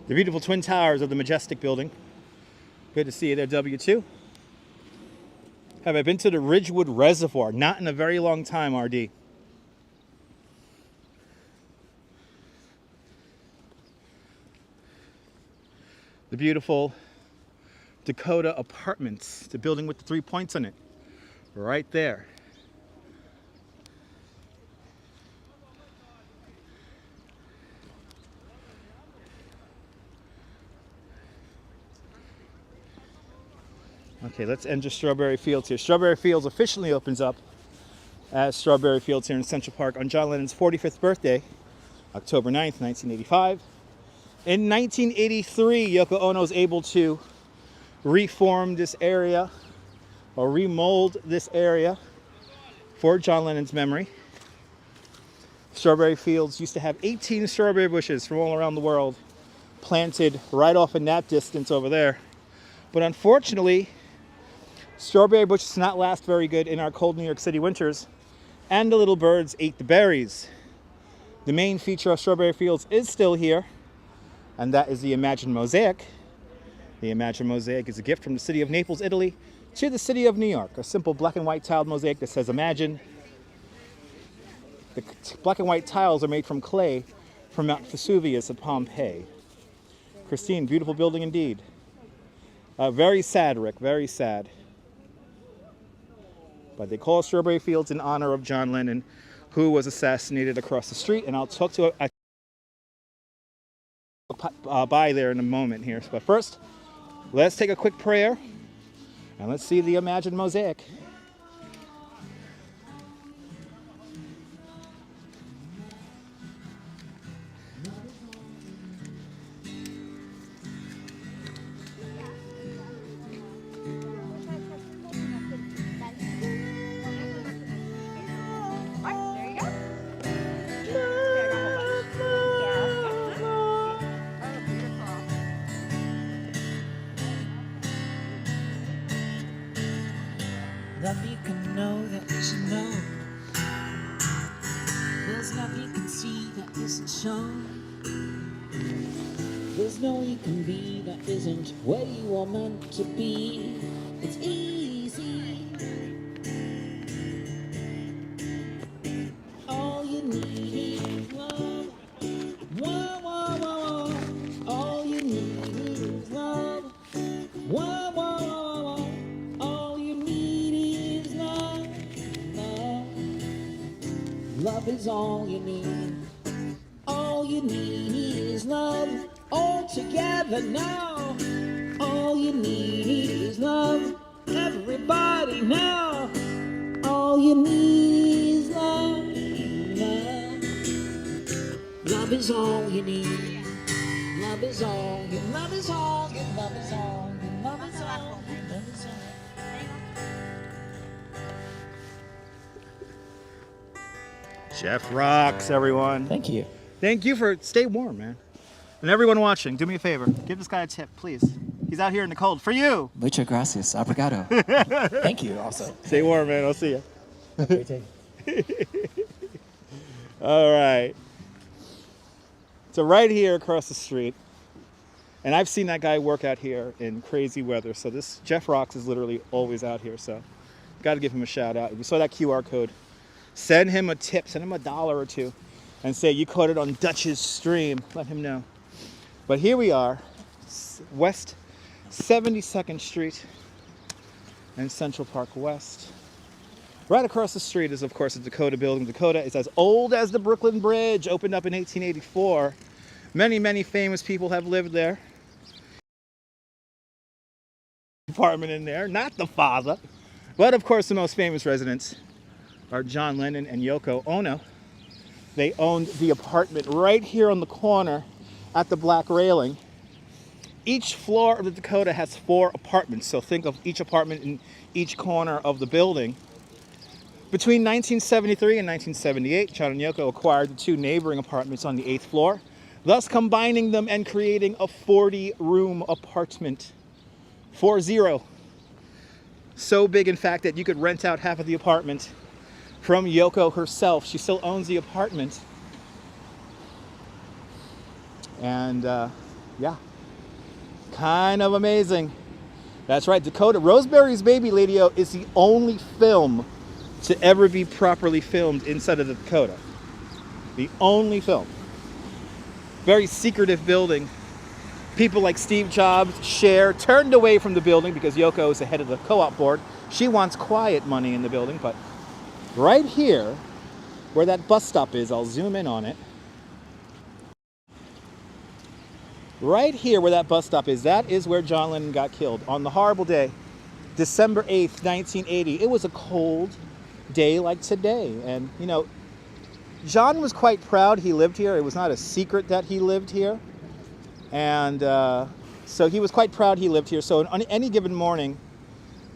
The beautiful twin towers of the Majestic building. Good to see you there, W2. Have I been to the Ridgewood Reservoir? Not in a very long time, RD. The beautiful Dakota Apartments, the building with the 3 points on it, right there. Okay, let's enter Strawberry Fields here. Strawberry Fields officially opens up as Strawberry Fields here in Central Park on John Lennon's 45th birthday, October 9th, 1985. In 1983, Yoko Ono was able to reform this area or remold this area for John Lennon's memory. Strawberry Fields used to have 18 strawberry bushes from all around the world planted right off in that distance over there. But unfortunately, strawberry bushes do not last very good in our cold New York City winters, and the little birds ate the berries. The main feature of Strawberry Fields is still here, and that is the Imagine Mosaic. The Imagine Mosaic is a gift from the city of Naples, Italy, to the city of New York. A simple black and white tiled mosaic that says Imagine. The black and white tiles are made from clay from Mount Vesuvius at Pompeii. Christine, beautiful building indeed. Very sad, Rick, very sad. But they call Strawberry Fields in honor of John Lennon, who was assassinated across the street. And I'll talk to by there in a moment here. But first, let's take a quick prayer and let's see the Imagine Mosaic. shown. There's no you can be that isn't where you are meant to be. It's easy. All you need is love. Whoa, whoa, whoa, whoa. All you need is love. Whoa, whoa, whoa, whoa. All you need is love. Love. Love is all you need. All you need is love. All together now. All you need is love. Everybody now. All you need is love. Love. Love is all you need. Love is all. Your love is all. Your love is all. Your love is all. Your love is all. Jeff rocks, everyone. Thank you. Thank you for stay warm, man. And everyone watching, do me a favor. Give this guy a tip, please. He's out here in the cold. For you. Muchas gracias. Obrigado. Thank you also. Stay warm, man. I'll see you. Great day. All right. So right here across the street, and I've seen that guy work out here in crazy weather. So this Jeff Rocks is literally always out here. So got to give him a shout out. If you saw that QR code, send him a tip. Send him $1 or $2, and say you caught it on Dutch's stream. Let him know. But here we are, West 72nd Street and Central Park West. Right across the street is, of course, the Dakota building. Dakota is as old as the Brooklyn Bridge, opened up in 1884. Many, many famous people have lived there. Apartment in there, not the father. But, of course, the most famous residents are John Lennon and Yoko Ono. They owned the apartment right here on the corner at the black railing. Each floor of the Dakota has 4 apartments, so think of each apartment in each corner of the building. Between 1973 and 1978, John and Yoko acquired the 2 neighboring apartments on the 8th floor, thus combining them and creating a 40-room apartment. 40. So big, in fact, that you could rent out half of the apartment from Yoko herself. She still owns the apartment. And yeah, kind of amazing. That's right, Dakota. Rosemary's Baby Radio is the only film to ever be properly filmed inside of the Dakota. The only film. Very secretive building. People like Steve Jobs, Cher, turned away from the building because Yoko is the head of the co-op board. She wants quiet money in the building, but right here, where that bus stop is, I'll zoom in on it. Right here where that bus stop is, that is where John Lennon got killed on the horrible day, December 8th, 1980. It was a cold day like today. And, you know, John was quite proud he lived here. It was not a secret that he lived here. And so he was quite proud he lived here. So on any given morning,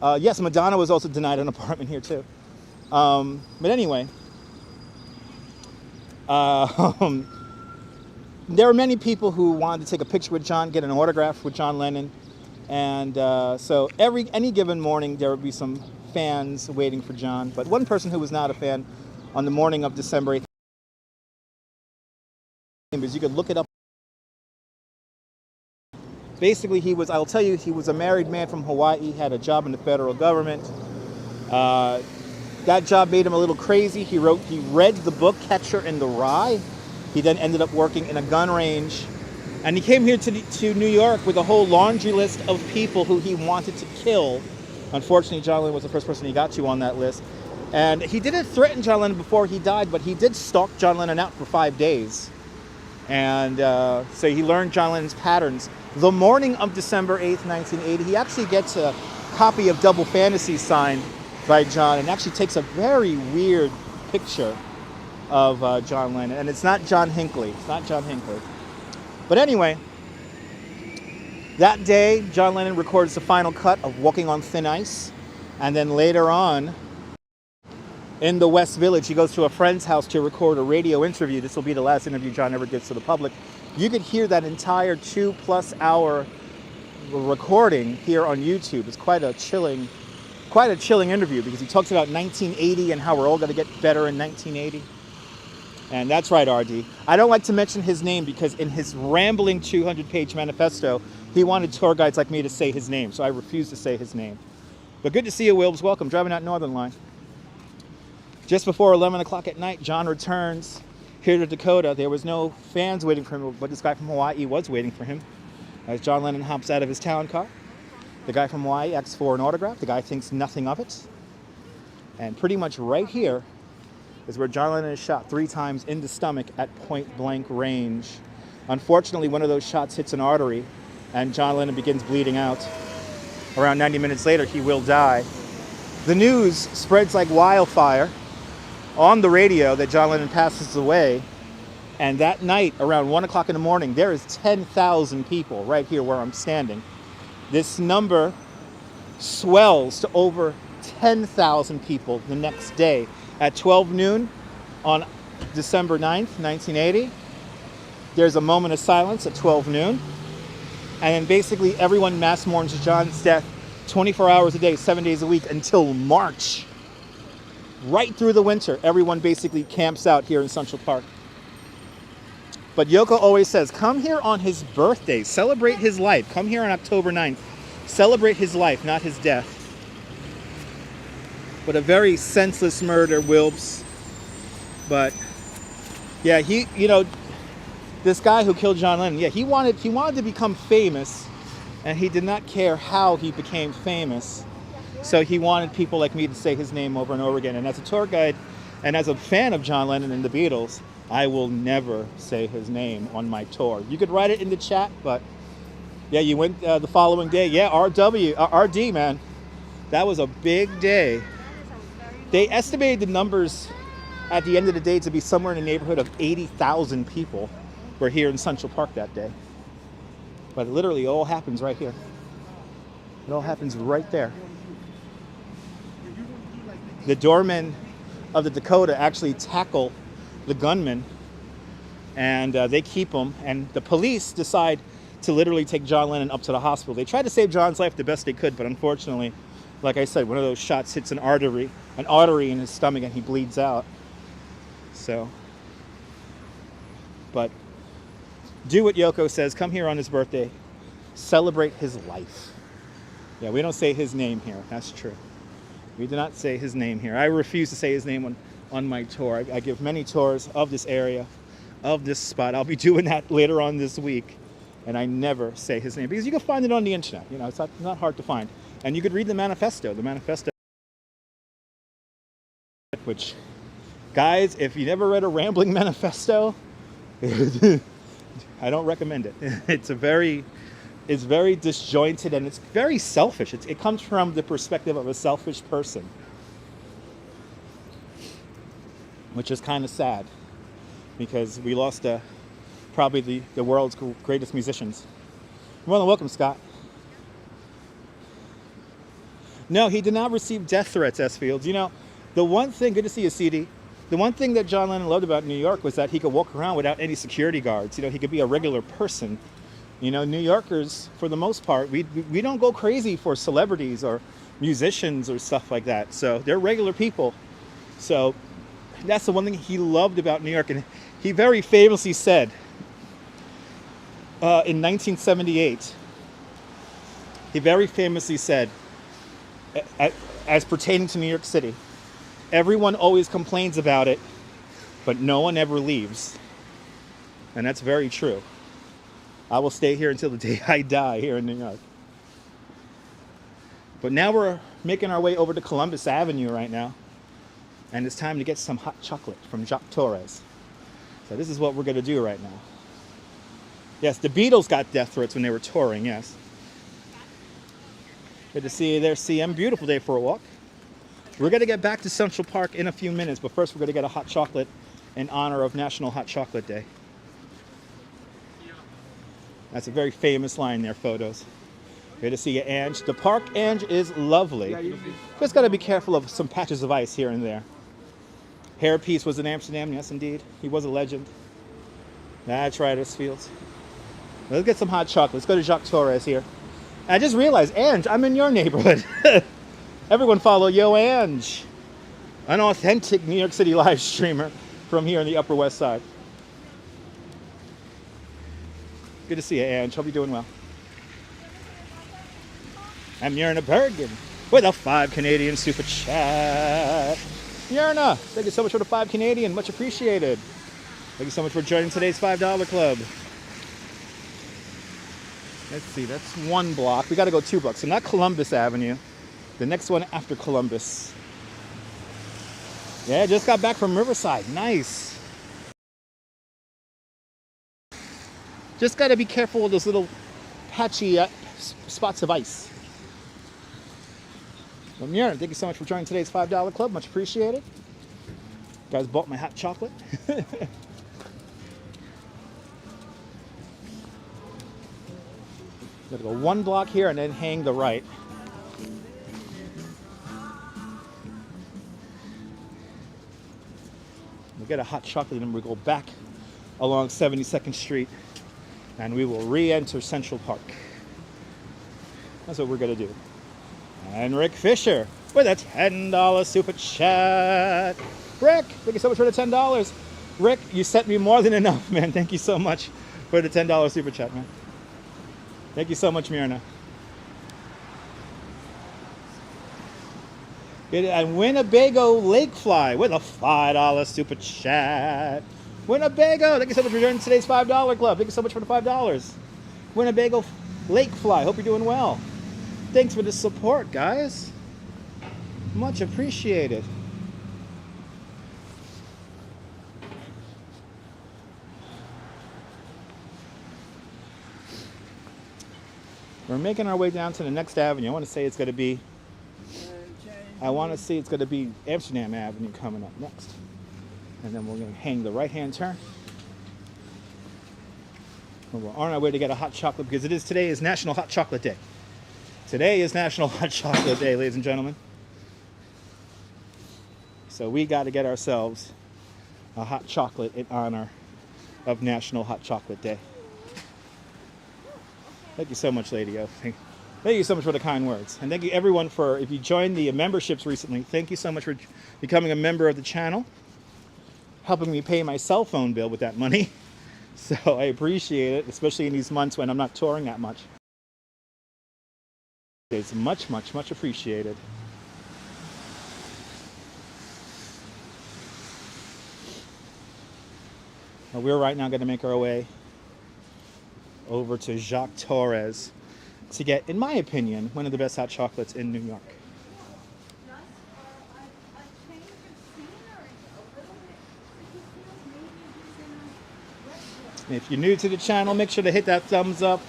yes, Madonna was also denied an apartment here too. But anyway, there were many people who wanted to take a picture with John, get an autograph with John Lennon. And so any given morning, there would be some fans waiting for John. But one person who was not a fan on the morning of December 8th, because you could look it up. Basically, I'll tell you, he was a married man from Hawaii. He had a job in the federal government. That job made him a little crazy. He read the book Catcher in the Rye. He then ended up working in a gun range. And he came here to New York with a whole laundry list of people who he wanted to kill. Unfortunately, John Lennon was the first person he got to on that list. And he didn't threaten John Lennon before he died, but he did stalk John Lennon out for 5 days. And so he learned John Lennon's patterns. The morning of December 8th, 1980, he actually gets a copy of Double Fantasy signed by John and actually takes a very weird picture of John Lennon. And it's not John Hinckley. It's not John Hinckley. But anyway, that day, John Lennon records the final cut of Walking on Thin Ice. And then later on, in the West Village, he goes to a friend's house to record a radio interview. This will be the last interview John ever gives to the public. You could hear that entire 2+ hour recording here on YouTube. It's quite a chilling interview because he talks about 1980 and how we're all going to get better in 1980. And that's right, RD. I don't like to mention his name because in his rambling 200-page manifesto, he wanted tour guides like me to say his name, so I refuse to say his name. But good to see you, Wilbs. Welcome. Driving out Northern Line. Just before 11 o'clock at night, John returns here to Dakota. There was no fans waiting for him, but this guy from Hawaii was waiting for him. As John Lennon hops out of his town car, the guy from Hawaii asks for an autograph. The guy thinks nothing of it. And pretty much right here is where John Lennon is shot 3 times in the stomach at point-blank range. Unfortunately, one of those shots hits an artery, and John Lennon begins bleeding out. Around 90 minutes later, he will die. The news spreads like wildfire on the radio that John Lennon passes away. And that night, around 1 o'clock in the morning, there is 10,000 people right here where I'm standing. This number swells to over 10,000 people the next day. At 12 noon on December 9th, 1980, there's a moment of silence at 12 noon. And then basically everyone mass mourns John's death 24 hours a day, 7 days a week until March. Right through the winter, everyone basically camps out here in Central Park. But Yoko always says, come here on his birthday, celebrate his life. Come here on October 9th, celebrate his life, not his death. But a very senseless murder, Wilbs. But yeah, this guy who killed John Lennon, yeah, he wanted to become famous, and he did not care how he became famous. So he wanted people like me to say his name over and over again. And as a tour guide and as a fan of John Lennon and the Beatles, I will never say his name on my tour. You could write it in the chat, but yeah, you went the following day. Yeah, RD, man. That was a big day. They estimated the numbers at the end of the day to be somewhere in the neighborhood of 80,000 people were here in Central Park that day. But it literally all happens right here. It all happens right there. The doormen of the Dakota actually tackle the gunman, and they keep him. And the police decide to literally take John Lennon up to the hospital. They tried to save John's life the best they could, but unfortunately, like I said, one of those shots hits an artery in his stomach, and he bleeds out. So, but do what Yoko says. Come here on his birthday. Celebrate his life. Yeah, we don't say his name here. That's true. We do not say his name here. I refuse to say his name on my tour. I give many tours of this area, of this spot. I'll be doing that later on this week. And I never say his name because you can find it on the internet. You know, it's not hard to find. And you could read the manifesto. Which, guys, if you never read a rambling manifesto, I don't recommend it. It's very disjointed, and it's very selfish. It comes from the perspective of a selfish person, which is kind of sad because we lost probably the world's greatest musicians. Well, welcome, Scott. No, he did not receive death threats, S. Fields. You know, the one thing, good to see you, CD. The one thing that John Lennon loved about New York was that he could walk around without any security guards. You know, he could be a regular person. You know, New Yorkers, for the most part, we don't go crazy for celebrities or musicians or stuff like that. So they're regular people. So that's the one thing he loved about New York. And he very famously said in 1978, he very famously said, as pertaining to New York City, everyone always complains about it, but no one ever leaves. And that's very true. I will stay here until the day I die here in New York. But now we're making our way over to Columbus Avenue right now. And it's time to get some hot chocolate from Jacques Torres. So this is what we're going to do right now. Yes, the Beatles got death threats when they were touring, yes. Good to see you there, CM. Beautiful day for a walk. We're going to get back to Central Park in a few minutes, but first we're going to get a hot chocolate in honor of National Hot Chocolate Day. That's a very famous line there, photos. Good to see you, Ange. The park, Ange, is lovely. Just got to be careful of some patches of ice here and there. Hairpiece was in Amsterdam, yes indeed. He was a legend. That's right, S. Fields. Let's get some hot chocolate. Let's go to Jacques Torres here. I just realized, Ange, I'm in your neighborhood. Everyone follow Yo Ange, an authentic New York City live streamer. from here in the Upper West Side. Good to see you, Ange. Hope you're doing well. I'm Myrna Bergen with a 5 Canadian super chat. Myrna, thank you so much for the 5 Canadian. Much appreciated. Thank you so much for joining today's $5 club. Let's see, that's 1 block. We got to go 2 blocks. So not Columbus Avenue. The next one after Columbus. Yeah, just got back from Riverside. Nice. Just got to be careful with those little patchy spots of ice. Well, Mira, thank you so much for joining today's $5 club. Much appreciated. You guys bought my hot chocolate. Gotta go 1 block here and then hang the right. We'll get a hot chocolate and we'll go back along 72nd Street and we will re-enter Central Park. That's what we're gonna do. And Rick Fisher with a $10 super chat. Rick, thank you so much for the $10. Rick, you sent me more than enough, man. Thank you so much for the $10 super chat, man. Thank you so much, Myrna. And Winnebago Lakefly with a $5 super chat. Winnebago, thank you so much for joining today's $5 club. Thank you so much for the $5. Winnebago Lakefly, hope you're doing well. Thanks for the support, guys. Much appreciated. We're making our way down to the next avenue. I want to say it's going to be Amsterdam Avenue coming up next. And then we're going to hang the right-hand turn. And we're on our way to get a hot chocolate because today is National Hot Chocolate Day. Today is National Hot Chocolate Day, ladies and gentlemen. So we got to get ourselves a hot chocolate in honor of National Hot Chocolate Day. Thank you so much, Lady O. Thank you so much for the kind words. And thank you everyone if you joined the memberships recently, thank you so much for becoming a member of the channel, helping me pay my cell phone bill with that money. So I appreciate it, especially in these months when I'm not touring that much. It's much, much, much appreciated. Well, we're right now going to make our way over to Jacques Torres to get, in my opinion, one of the best hot chocolates in New York. And if you're new to the channel, make sure to hit that thumbs up.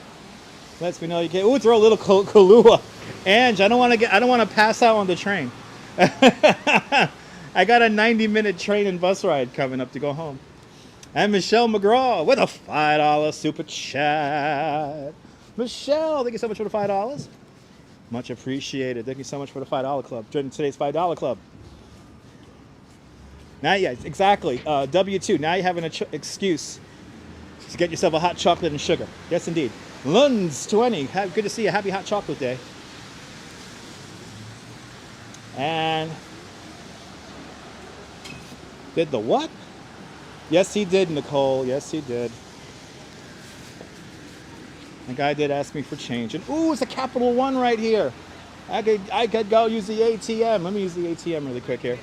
Lets me know you can. Ooh, throw a little Kahlua. Ange, I don't want to pass out on the train. I got a 90-minute train and bus ride coming up to go home. And Michelle McGraw with a $5 super chat. Michelle, thank you so much for the $5. Much appreciated. Thank you so much for the $5 club. Joining today's $5 club. Now, yeah, exactly. W2. Now you have an excuse to get yourself a hot chocolate and sugar. Yes, indeed. Lunds 20. Good to see you. Happy Hot Chocolate Day. And did the what? Yes, he did, Nicole. Yes, he did. The guy did ask me for change. And ooh, it's a Capital One right here. I could go use the ATM. Let me use the ATM really quick here.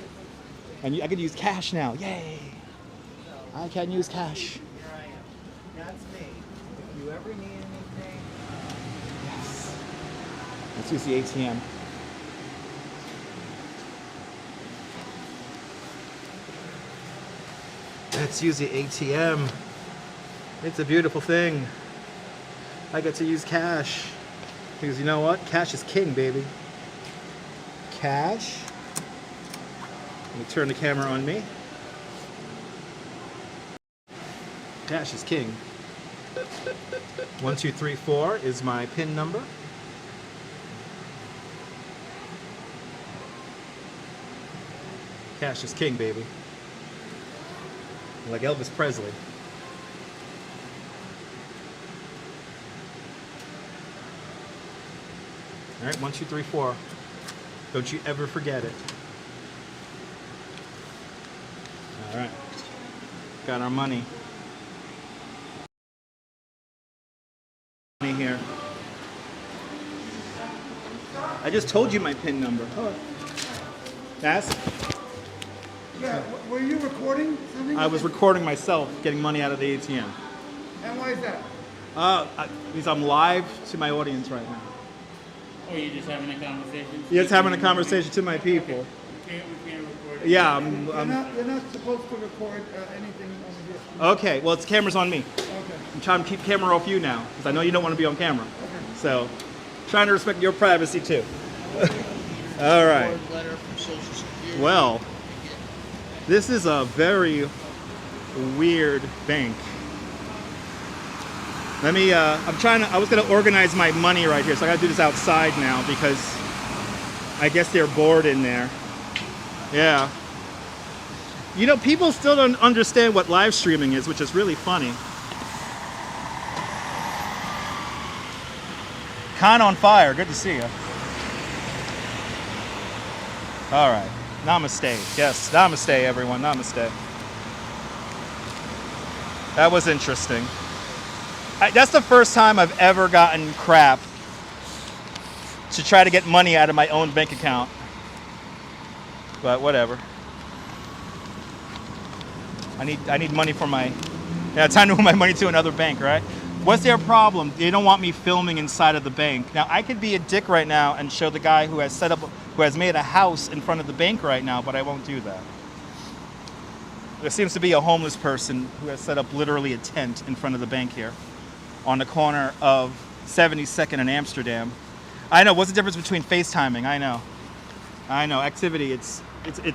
And I could use cash now. Yay. I can use cash. Here I am. That's me. If you ever need anything. Yes. Let's use the ATM. Let's use the ATM. It's a beautiful thing. I get to use cash. Because you know what? Cash is king, baby. Cash. Let me turn the camera on me. Cash is king. 1234 is my PIN number. Cash is king, baby. Like Elvis Presley. All right, 1, 2, 3, 4. Don't you ever forget it. All right. Got our money. Here. I just told you my PIN number. Yes? Yeah, were you recording something? I was recording myself getting money out of the ATM. And why is that? Because I'm live to my audience right now. Oh, you're just having a conversation? Just having a conversation to my people. We can't record. Yeah, You're not supposed to record anything over here. okay. Well, it's cameras on me. Okay. I'm trying to keep camera off you now because I know you don't want to be on camera. So, trying to respect your privacy too. All right. Letter from Social Security. Well, this is a very weird bank. Let me, I was going to organize my money right here, so I got to do this outside now because I guess they're bored in there. Yeah. You know, people still don't understand what live streaming is, which is really funny. Con on fire, good to see you. All right, namaste. Yes, namaste, everyone, namaste. That was interesting. That's the first time I've ever gotten crap to try to get money out of my own bank account. But whatever. I need money for my, time to move my money to another bank, right? What's their problem? They don't want me filming inside of the bank. Now I could be a dick right now and show the guy who has made a house in front of the bank right now, but I won't do that. There seems to be a homeless person who has set up literally a tent in front of the bank here on the corner of 72nd and Amsterdam. I know, what's the difference between FaceTiming? I know, activity, it's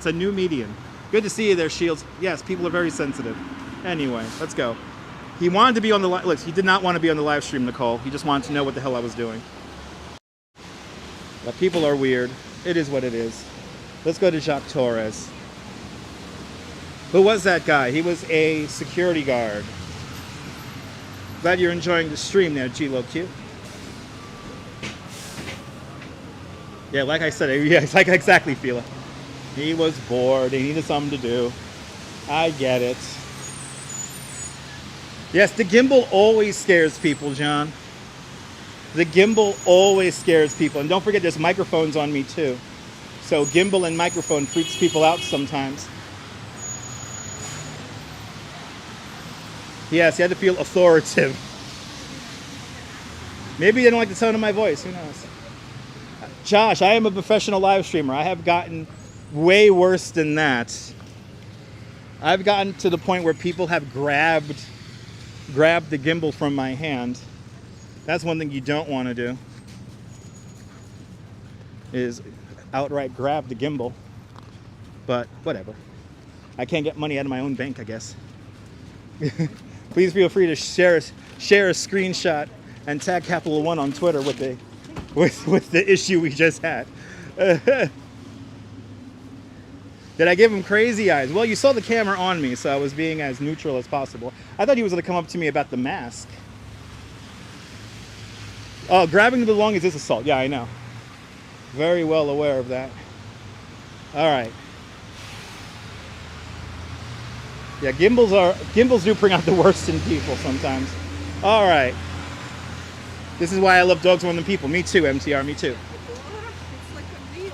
a new medium. Good to see you there, Shields. Yes, people are very sensitive. Anyway, let's go. He wanted to be on the look, he did not want to be on the live stream, Nicole. He just wanted to know what the hell I was doing. But people are weird. It is what it is. Let's go to Jacques Torres. Who was that guy? He was a security guard. Glad you're enjoying the stream there, G-Lo Q. Yeah, like I said, yeah, it's like exactly, Fila. He was bored, he needed something to do. I get it. Yes, the gimbal always scares people, John. The gimbal always scares people. And don't forget, there's microphones on me too. So gimbal and microphone freaks people out sometimes. Yes, you had to feel authoritative. Maybe they don't like the tone of my voice, who knows? Josh, I am a professional live streamer. I have gotten way worse than that. I've gotten to the point where people have grabbed the gimbal from my hand. That's one thing you don't want to do, is outright grab the gimbal. But whatever. I can't get money out of my own bank, I guess. Please feel free to share a screenshot and tag Capital One on Twitter with the issue we just had. Did I give him crazy eyes? Well, you saw the camera on me, so I was being as neutral as possible. I thought he was going to come up to me about the mask. Oh, grabbing the belongings is assault. Yeah, I know. Very well aware of that. All right. Yeah, gimbals do bring out the worst in people sometimes. All right. This is why I love dogs more than people. Me too, MTR, me too. It's like a meal.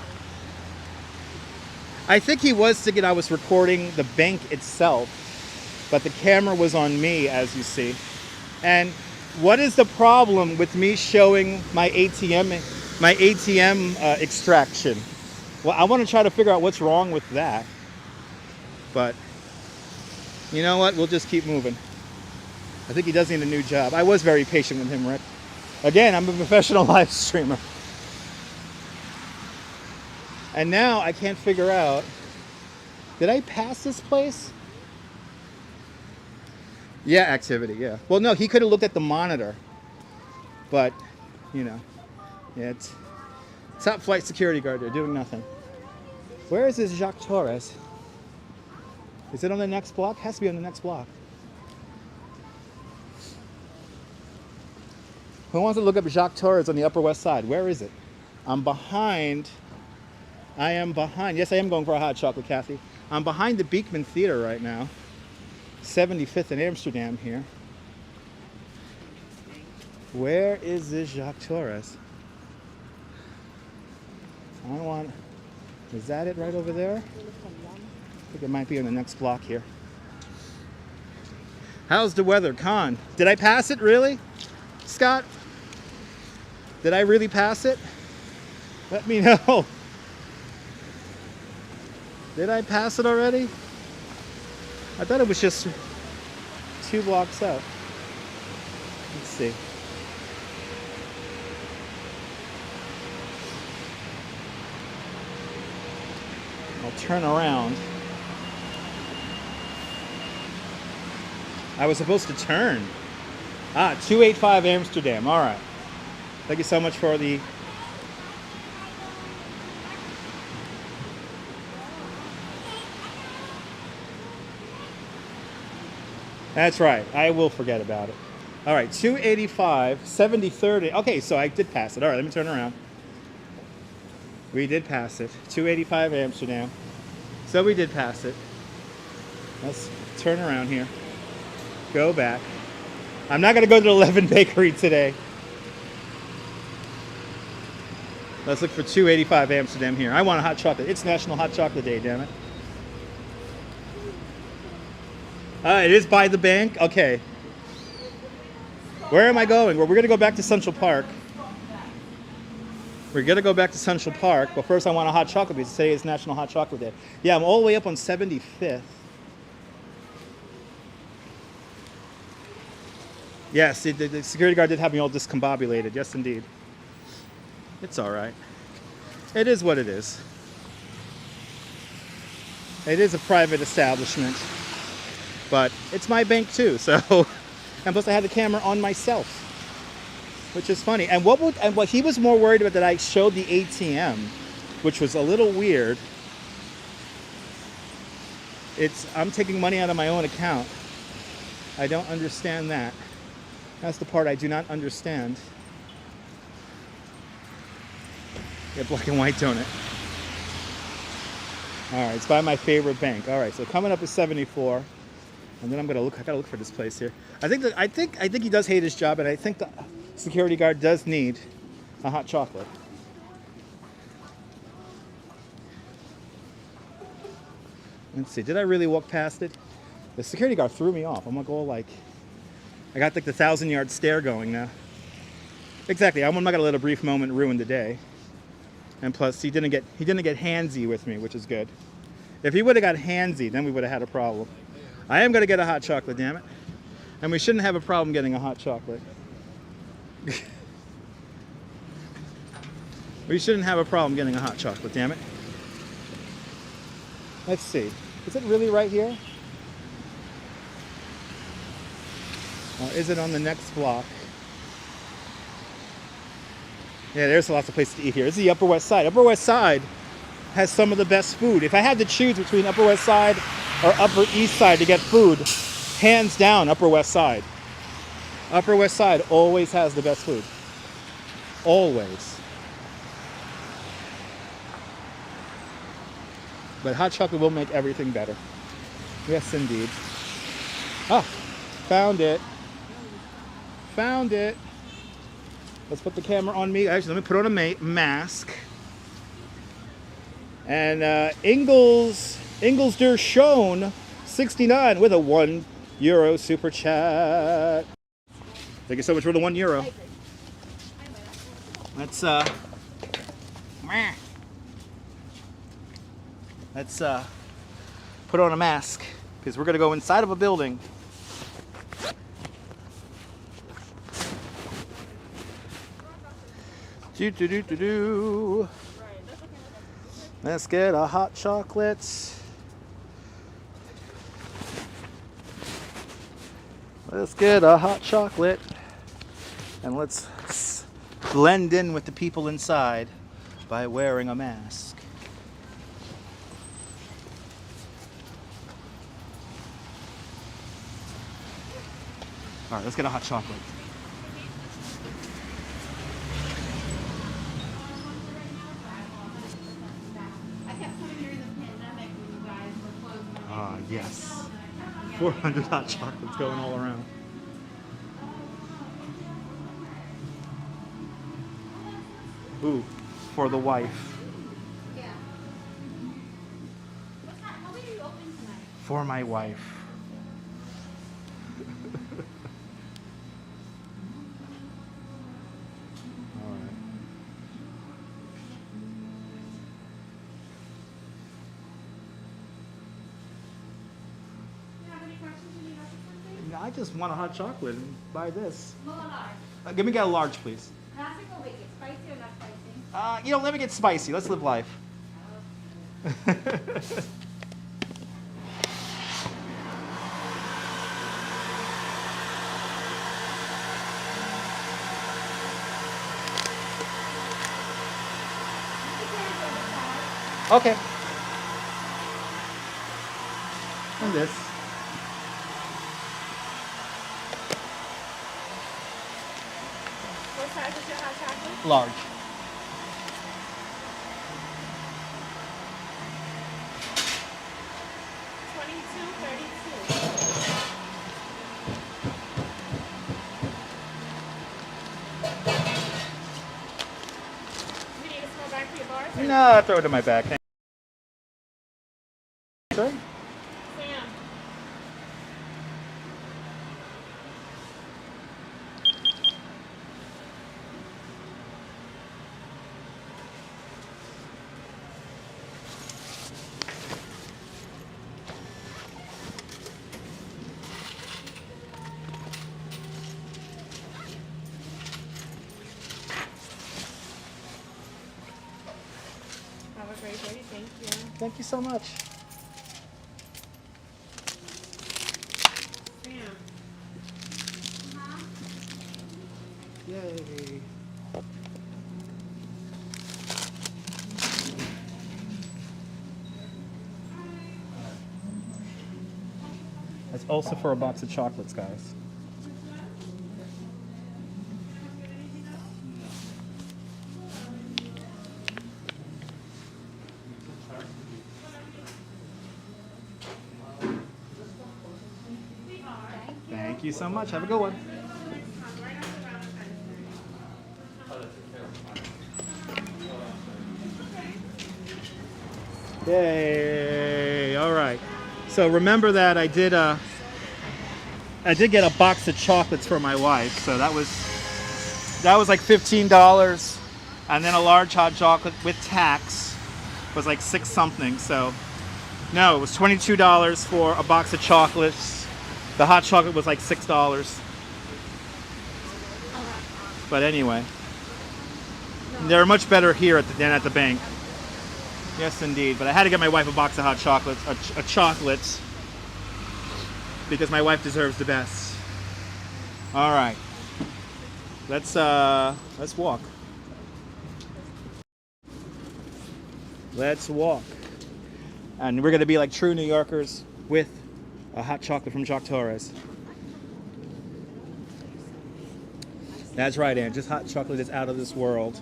I think he was thinking I was recording the bank itself, but the camera was on me, as you see. And what is the problem with me showing my ATM extraction? Well, I want to try to figure out what's wrong with that. But you know what? We'll just keep moving. I think he does need a new job. I was very patient with him, Rick. Again, I'm a professional live streamer. And now I can't figure out, did I pass this place? Yeah, activity, yeah. Well, no, he could have looked at the monitor. But, you know, yeah, it's top flight security guard there doing nothing. Where is this Jacques Torres? Is it on the next block? Has to be on the next block. Who wants to look up Jacques Torres on the Upper West Side? Where is it? I'm behind. I am behind. Yes, I am going for a hot chocolate, Kathy. I'm behind the Beekman Theater right now. 75th in Amsterdam here. Where is this Jacques Torres? I don't want... Is that it right over there? I think it might be on the next block here. How's the weather, Con? Did I pass it, really? Scott? Did I really pass it? Let me know. Did I pass it already? I thought it was just 2 blocks out. Let's see. I'll turn around. I was supposed to turn. 285 Amsterdam. All right. Thank you so much for the... That's right. I will forget about it. All right, 285, 7030. Okay, so I did pass it. All right, let me turn around. We did pass it. 285 Amsterdam. So we did pass it. Let's turn around here. Go back. I'm not going to go to the 11 Bakery today. Let's look for 285 Amsterdam here. I want a hot chocolate. It's National Hot Chocolate Day, damn it. It is by the bank? Okay. Where am I going? Well, we're going to go back to Central Park. We're going to go back to Central Park, but first I want a hot chocolate because today is National Hot Chocolate Day. Yeah, I'm all the way up on 75th. Yes, the security guard did have me all discombobulated. Yes, indeed. It's all right. It is what it is. It is a private establishment. But it's my bank too, so and plus I had the camera on myself, which is funny. And what he was more worried about that I showed the ATM, which was a little weird. I'm taking money out of my own account. I don't understand that. That's the part I do not understand. Yeah, black and white donut. All right, it's by my favorite bank. All right, so coming up is 74. And then I gotta look for this place here. I think he does hate his job, and I think the security guard does need a hot chocolate. Let's see, did I really walk past it? The security guard threw me off. I'm gonna go like, I got like the 1,000-yard stare going now. Exactly, I'm not gonna let a brief moment ruin the day. And plus, he didn't get handsy with me, which is good. If he would have got handsy, then we would have had a problem. I am going to get a hot chocolate, damn it. And we shouldn't have a problem getting a hot chocolate. We shouldn't have a problem getting a hot chocolate, damn it. Let's see. Is it really right here? Or is it on the next block? Yeah, there's lots of places to eat here. This is the Upper West Side. Upper West Side has some of the best food. If I had to choose between Upper West Side or Upper East Side to get food, hands down Upper West Side. Upper West Side always has the best food. Always. But hot chocolate will make everything better. Yes, indeed. Ah, found it. Found it. Let's put the camera on me. Actually, let me put on a mask. And Ingles der Schoen 69 with a €1 super chat. Thank you so much for the €1. Let's put on a mask because we're gonna go inside of a building. Do. Let's get a hot chocolate. Let's get a hot chocolate. And let's blend in with the people inside by wearing a mask. All right, let's get a hot chocolate. Yes. 400 hot chocolates going all around. Ooh, for the wife. Yeah. What are you open tonight? For my wife. All right. You have any questions? You need help with something? No, I just want a hot chocolate and buy this. Small or large? Give me a large, please. Classic or wicked? Spicy or not spicy? You know, let me get spicy. Let's live life. Okay. And this. What size is your hot chocolate? Large. You need a small bag for your bars? or- No, throw it in my bag. Sorry? Sam. Have a great day. Thank you. Thank you so much. Sam. Yay. That's also for a box of chocolates, guys. Thank you so much. Have a good one. Yay! All right. So remember that I did get a box of chocolates for my wife. So that was like $15, and then a large hot chocolate with tax was like $6 something. So no, it was $22 for a box of chocolates. The hot chocolate was like $6. But anyway, they're much better here than at the bank. Yes, indeed. But I had to get my wife a box of hot chocolates, a chocolates, because my wife deserves the best. All right, let's walk. Let's walk, and we're gonna be like true New Yorkers with a hot chocolate from Jock Torres. That's right, Ann. Just hot chocolate is out of this world.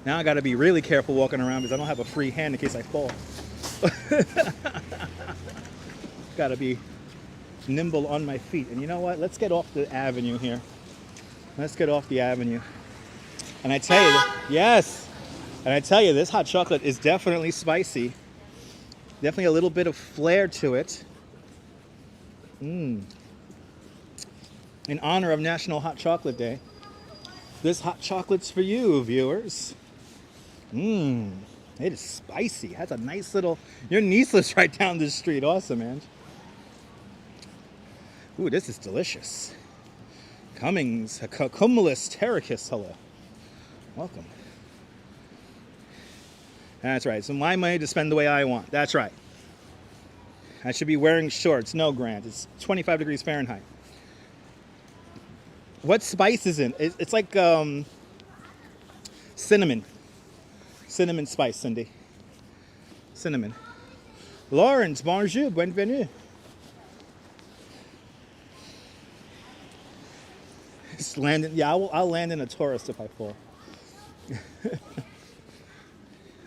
Now I got to be really careful walking around because I don't have a free hand in case I fall. Got to be nimble on my feet. And you know what? Let's get off the avenue here. Let's get off the avenue. And I tell you, yes. And I tell you, this hot chocolate is definitely spicy. Definitely a little bit of flair to it. In honor of National Hot Chocolate Day, this hot chocolate's for you, viewers. It is spicy. It has a nice little... Your niece lives right down the street. Awesome, man. Ooh, this is delicious. Cummings, Cumulus Terracus. Hello. Welcome. That's right. So my money to spend the way I want. That's right. I should be wearing shorts. No, Grant. It's 25 degrees Fahrenheit. What spice is in? It's like cinnamon. Cinnamon spice, Cindy. Cinnamon. Lawrence, bonjour, bienvenue. Just landing. Yeah, I'll land in a tourist if I fall.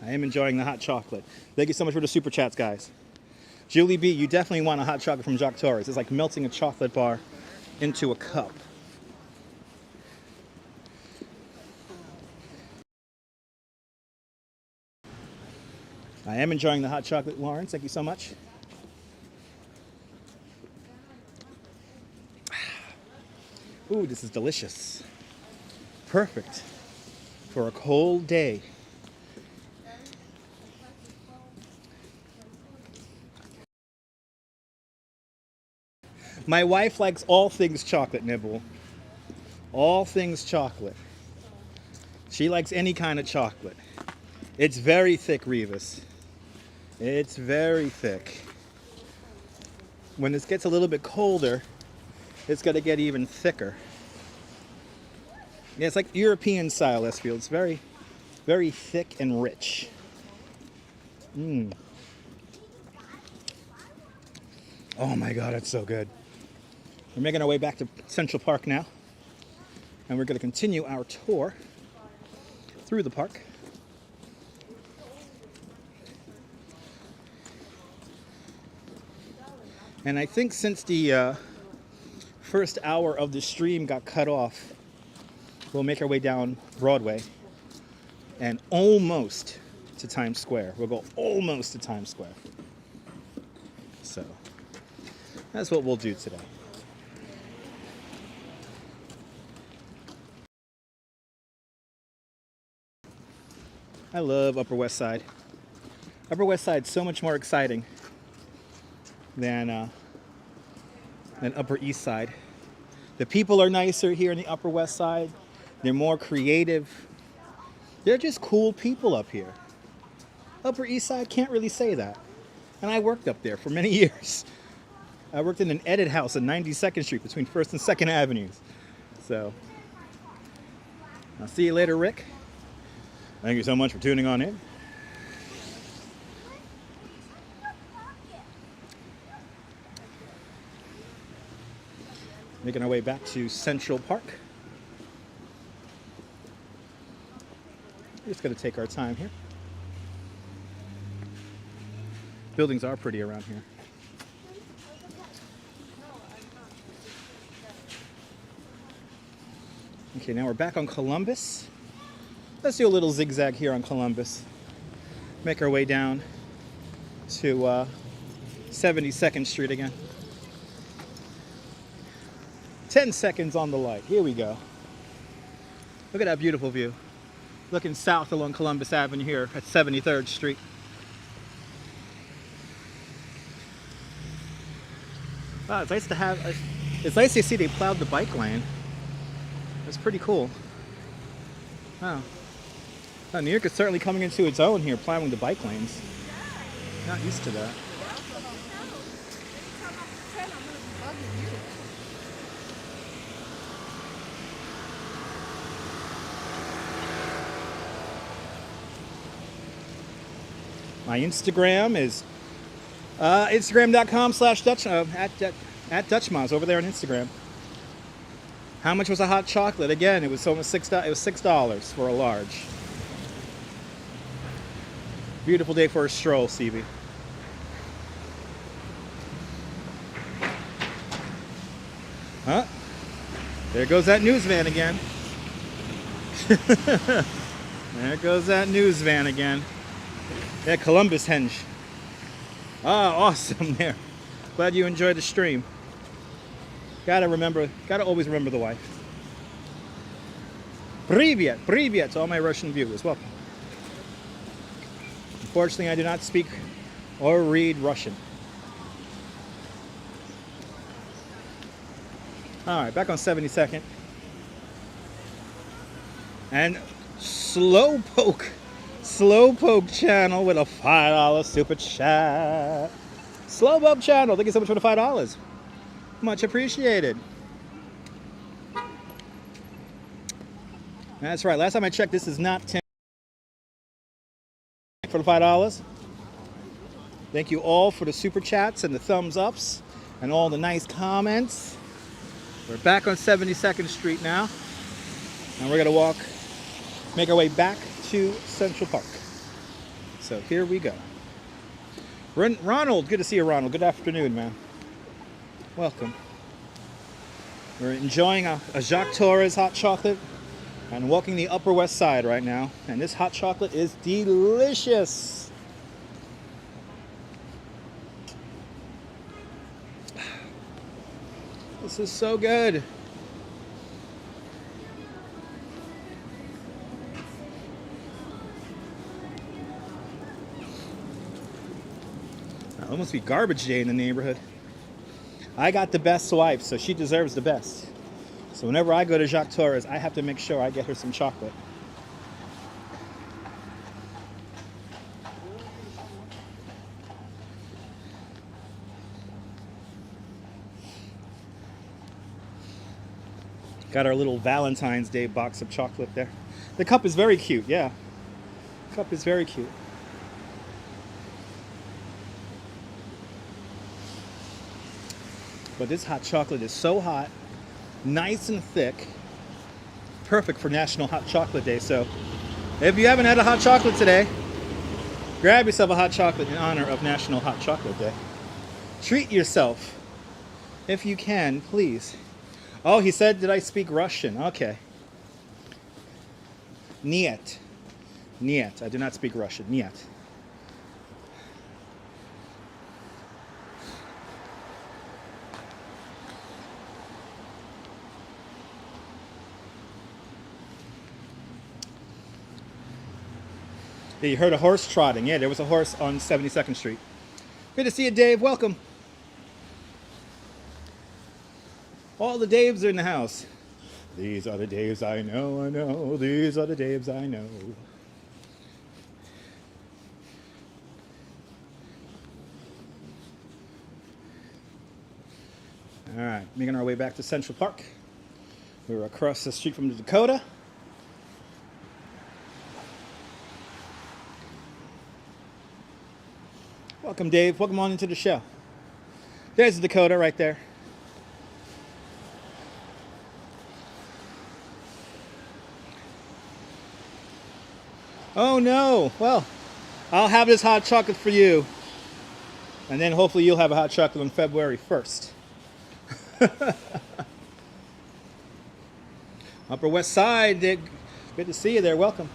I am enjoying the hot chocolate. Thank you so much for the super chats, guys. Julie B, you definitely want a hot chocolate from Jacques Torres. It's like melting a chocolate bar into a cup. I am enjoying the hot chocolate, Lawrence. Thank you so much. Ooh, this is delicious. Perfect for a cold day. My wife likes all things chocolate, Nibble. All things chocolate. She likes any kind of chocolate. It's very thick, Revis. It's very thick. When this gets a little bit colder, it's going to get even thicker. Yeah, it's like European style, Esfield. It's very, very thick and rich. Oh my God, it's so good. We're making our way back to Central Park now. And we're going to continue our tour through the park. And I think since the first hour of the stream got cut off, we'll make our way down Broadway and almost to Times Square. We'll go almost to Times Square. So that's what we'll do today. I love Upper West Side. Upper West Side's so much more exciting than Upper East Side. The people are nicer here in the Upper West Side. They're more creative. They're just cool people up here. Upper East Side can't really say that. And I worked up there for many years. I worked in an edit house on 92nd Street between 1st and 2nd Avenues. So, I'll see you later, Rick. Thank you so much for tuning on in. Making our way back to Central Park. We're just going to take our time here. Buildings are pretty around here. Okay, now we're back on Columbus. Let's do a little zigzag here on Columbus. Make our way down to 72nd Street again. 10 seconds on the light. Here we go. Look at that beautiful view. Looking south along Columbus Avenue here at 73rd Street. Wow, it's nice to have. It's nice to see they plowed the bike lane. That's pretty cool. Wow. Wow, New York is certainly coming into its own here, plowing the bike lanes. Not used to that. My Instagram is Instagram.com/Dutch at Dutchmaz over there on Instagram. How much was a hot chocolate? Again, it was almost $6. It was $6 for a large. Beautiful day for a stroll, CB. Huh? There goes that news van again. There goes that news van again. Yeah, Columbus Henge. Ah, awesome there. Glad you enjoyed the stream. Gotta always remember the wife. Privyet, privyet to all my Russian viewers. Welcome. Unfortunately, I do not speak or read Russian. All right, back on 72nd. And Slowpoke channel with a $5 super chat. Slowpoke channel, thank you so much for the $5. Much appreciated. That's right, last time I checked, this is not 10 for the $5. Thank you all for the super chats and the thumbs ups and all the nice comments. We're back on 72nd Street now. And we're gonna make our way back to Central Park. So here we go. Ronald, good to see you, Ronald. Good afternoon, man. Welcome. We're enjoying a Jacques Torres hot chocolate and walking the Upper West Side right now. And this hot chocolate is delicious. This is so good. It must be garbage day in the neighborhood. I got the best wife, so she deserves the best. So whenever I go to Jacques Torres, I have to make sure I get her some chocolate. Got our little Valentine's Day box of chocolate there. The cup is very cute, yeah. The cup is very cute. But this hot chocolate is so hot, nice and thick, perfect for National Hot Chocolate Day. So if you haven't had a hot chocolate today, grab yourself a hot chocolate in honor of National Hot Chocolate Day. Treat yourself if you can, please. Oh, he said, did I speak Russian? Okay. Niet. Niet. I do not speak Russian. Niet. Yeah, you heard a horse trotting. Yeah, there was a horse on 72nd Street. Good to see you, Dave. Welcome. All the Daves are in the house. These are the Daves I know, I know. These are the Daves I know. All right, making our way back to Central Park. We're across the street from the Dakota. Welcome, Dave. Welcome on into the show. There's the Dakota right there. Oh no! Well, I'll have this hot chocolate for you. And then hopefully you'll have a hot chocolate on February 1st. Upper West Side, good to see you there. Welcome.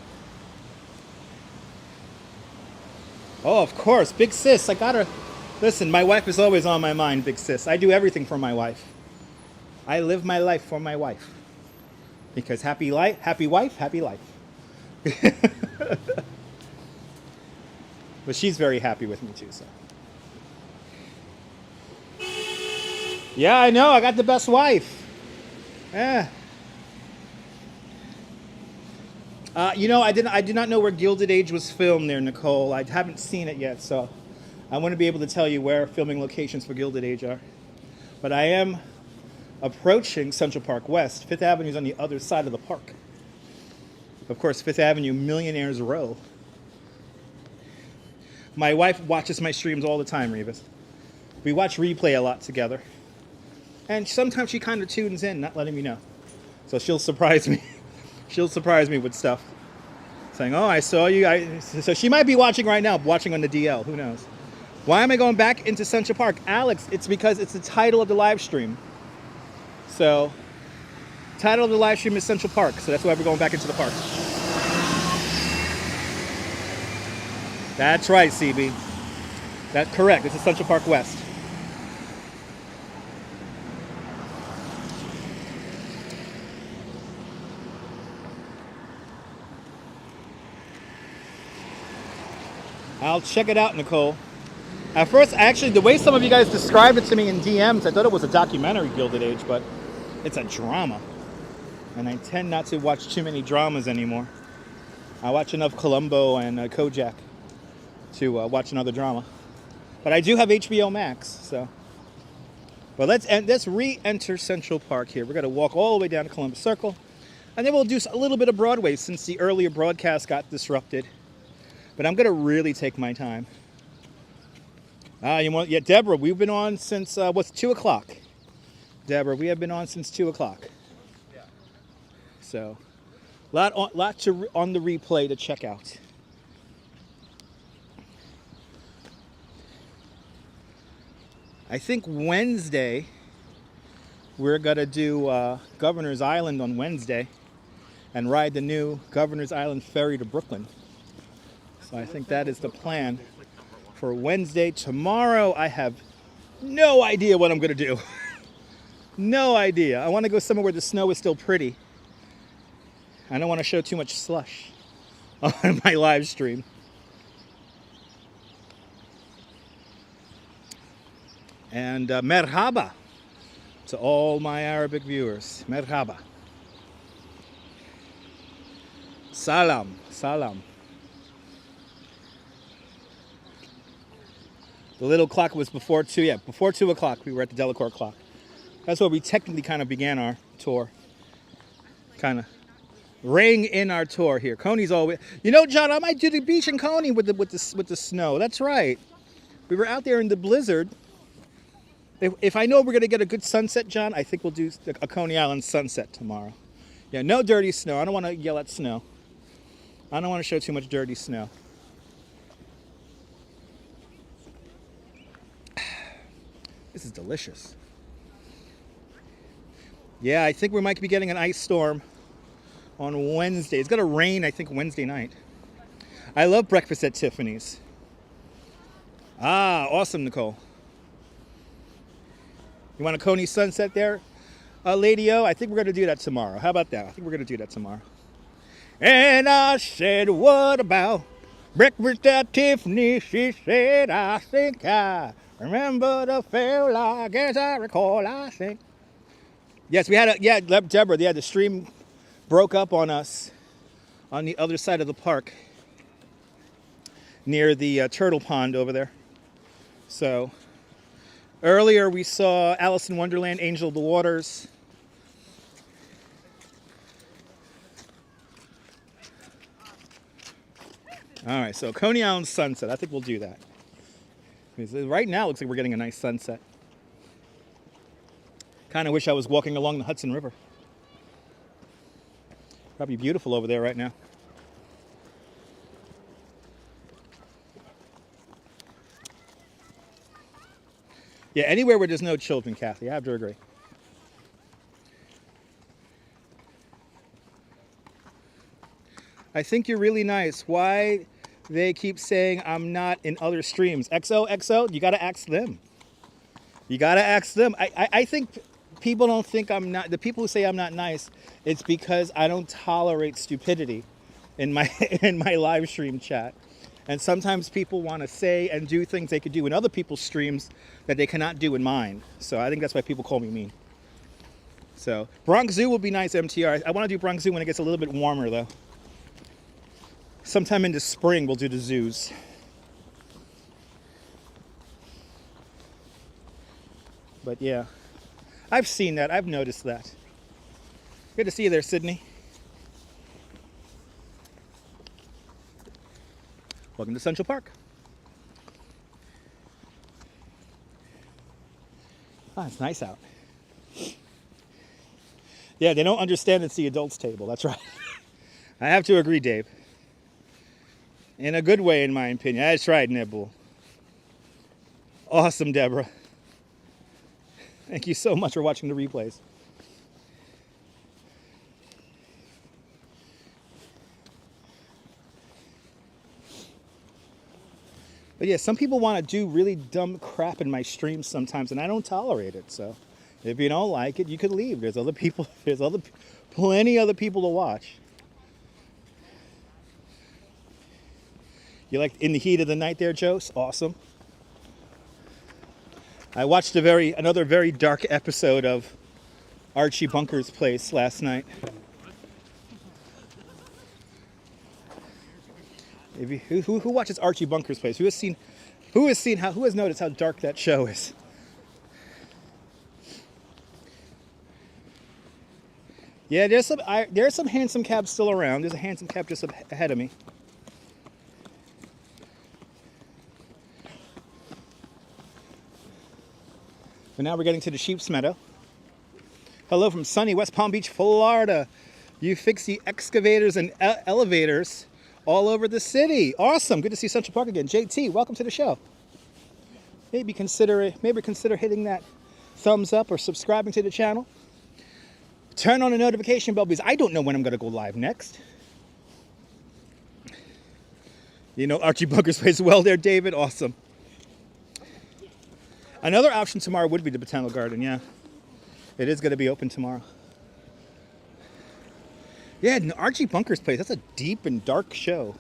Oh, of course, Big Sis. I got her. Listen, my wife is always on my mind, Big Sis. I do everything for my wife. I live my life for my wife. Because happy wife, happy life. But she's very happy with me too, so. Yeah, I know. I got the best wife. Yeah. You know, I did not know where Gilded Age was filmed there, Nicole. I haven't seen it yet, so I want to be able to tell you where filming locations for Gilded Age are. But I am approaching Central Park West. Fifth Avenue is on the other side of the park. Of course, Fifth Avenue, Millionaires Row. My wife watches my streams all the time, Revis. We watch replay a lot together. And sometimes she kind of tunes in, not letting me know. So she'll surprise me. She'll surprise me with stuff. Saying, oh, I saw you. So she might be watching right now, watching on the DL. Who knows? Why am I going back into Central Park? Alex, it's because it's the title of the live stream. So, title of the live stream is Central Park. So that's why we're going back into the park. That's right, CB. That's correct. This is Central Park West. I'll check it out, Nicole. At first, actually, the way some of you guys described it to me in DMs, I thought it was a documentary, Gilded Age, but it's a drama. And I tend not to watch too many dramas anymore. I watch enough Columbo and Kojak to watch another drama. But I do have HBO Max, so. But let's re-enter Central Park here. We're going to walk all the way down to Columbus Circle. And then we'll do a little bit of Broadway since the earlier broadcast got disrupted. But I'm going to really take my time. Yeah, Deborah, we've been on since, 2 o'clock? Deborah, we have been on since 2 o'clock. Yeah. So, lot on the replay to check out. I think Wednesday, we're going to do Governor's Island on Wednesday and ride the new Governor's Island ferry to Brooklyn. So I think that is the plan for Wednesday. Tomorrow, I have no idea what I'm going to do. No idea. I want to go somewhere where the snow is still pretty. I don't want to show too much slush on my live stream. And merhaba to all my Arabic viewers. Merhaba. Salam. Salam. The little clock was before 2. Yeah, before 2 o'clock we were at the Delacorte clock. That's where we technically kind of began our tour. Kind of rang in our tour here. Coney's always... You know, John, I might do the beach in Coney with the snow. That's right. We were out there in the blizzard. If I know we're going to get a good sunset, John, I think we'll do a Coney Island sunset tomorrow. Yeah, no dirty snow. I don't want to yell at snow. I don't want to show too much dirty snow. This is delicious. Yeah, I think we might be getting an ice storm on Wednesday. It's going to rain, I think, Wednesday night. I love breakfast at Tiffany's. Ah, awesome, Nicole. You want a Coney sunset there, Lady O? I think we're going to do that tomorrow. How about that? I think we're going to do that tomorrow. And I said, what about breakfast at Tiffany? She said, I think I remember the feel like as I recall, I think. Yes, we had Deborah, the stream broke up on us on the other side of the park near the turtle pond over there. So earlier we saw Alice in Wonderland, Angel of the Waters. All right, so Coney Island sunset. I think we'll do that. Because right now it looks like we're getting a nice sunset. Kind of wish I was walking along the Hudson River. Probably beautiful over there right now. Yeah, anywhere where there's no children, Kathy. I have to agree. I think you're really nice. Why they keep saying I'm not in other streams? XOXO, you got to ask them. You got to ask them. I think people don't think I'm not, the people who say I'm not nice, it's because I don't tolerate stupidity in my live stream chat. And sometimes people want to say and do things they could do in other people's streams that they cannot do in mine. So I think that's why people call me mean. So Bronx Zoo will be nice, MTR. I want to do Bronx Zoo when it gets a little bit warmer though. Sometime in the spring we'll do the zoos. But yeah, I've seen that. I've noticed that. Good to see you there, Sydney. Welcome to Central Park. Ah, it's nice out. Yeah, they don't understand it's the adults table. That's right. I have to agree, Dave. In a good way, in my opinion. That's right, Nibble. Awesome, Deborah. Thank you so much for watching the replays. But yeah, some people want to do really dumb crap in my streams sometimes, and I don't tolerate it. So if you don't like it, you could leave. There's other people. There's plenty other people to watch. You like In the Heat of the Night there, Jose? Awesome. I watched another very dark episode of Archie Bunker's Place last night. Who watches Archie Bunker's Place? Who has noticed how dark that show is? Yeah, there's some handsome cabs still around. There's a handsome cab just ahead of me. But now we're getting to the Sheep's Meadow. Hello from sunny West Palm Beach, Florida. You fix the excavators and elevators all over the city. Awesome. Good to see Central Park again. JT, welcome to the show. maybe consider hitting that thumbs up or subscribing to the channel. Turn on the notification bell because I don't know when I'm going to go live next. You know, Archie Bunker's place. Well there, David. Awesome. Another option tomorrow would be the Botanical Garden. Yeah, it is going to be open tomorrow. Yeah, Archie Bunker's place. That's a deep and dark show.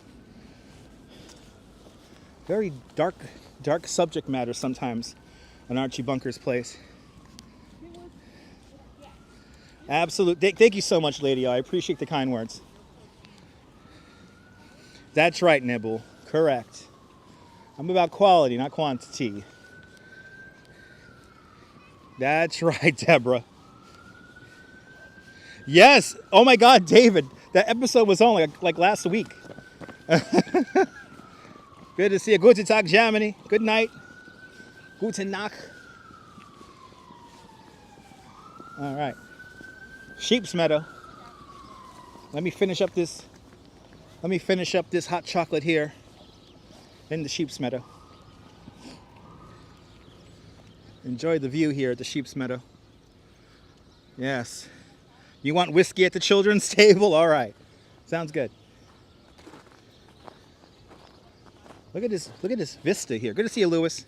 Very dark subject matter sometimes on Archie Bunker's place. Absolutely. Thank you so much, Lady. I appreciate the kind words. That's right, Nibble. Correct. I'm about quality, not quantity. That's right, Deborah. Yes. Oh my God, David. That episode was on like last week. Good to see you. Guten Tag, Germany. Good night. Guten Nacht. All right. Sheep's Meadow. Let me finish up this hot chocolate here in the Sheep's Meadow. Enjoy the view here at the Sheep's Meadow. Yes. You want whiskey at the children's table? All right. Sounds good. Look at this vista here. Good to see you, Lewis.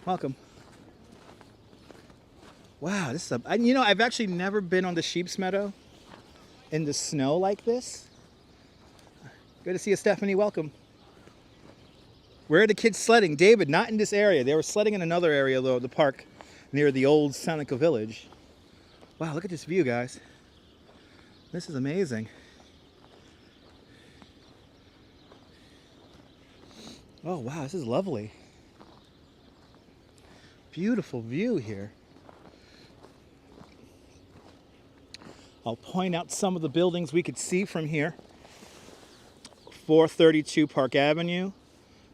Welcome. Wow, this is I've actually never been on the Sheep's Meadow in the snow like this. Good to see you, Stephanie. Welcome. Where are the kids sledding? David, not in this area. They were sledding in another area, though, the park near the old Seneca Village. Wow, look at this view, guys. This is amazing. Oh, wow, this is lovely. Beautiful view here. I'll point out some of the buildings we could see from here. 432 Park Avenue,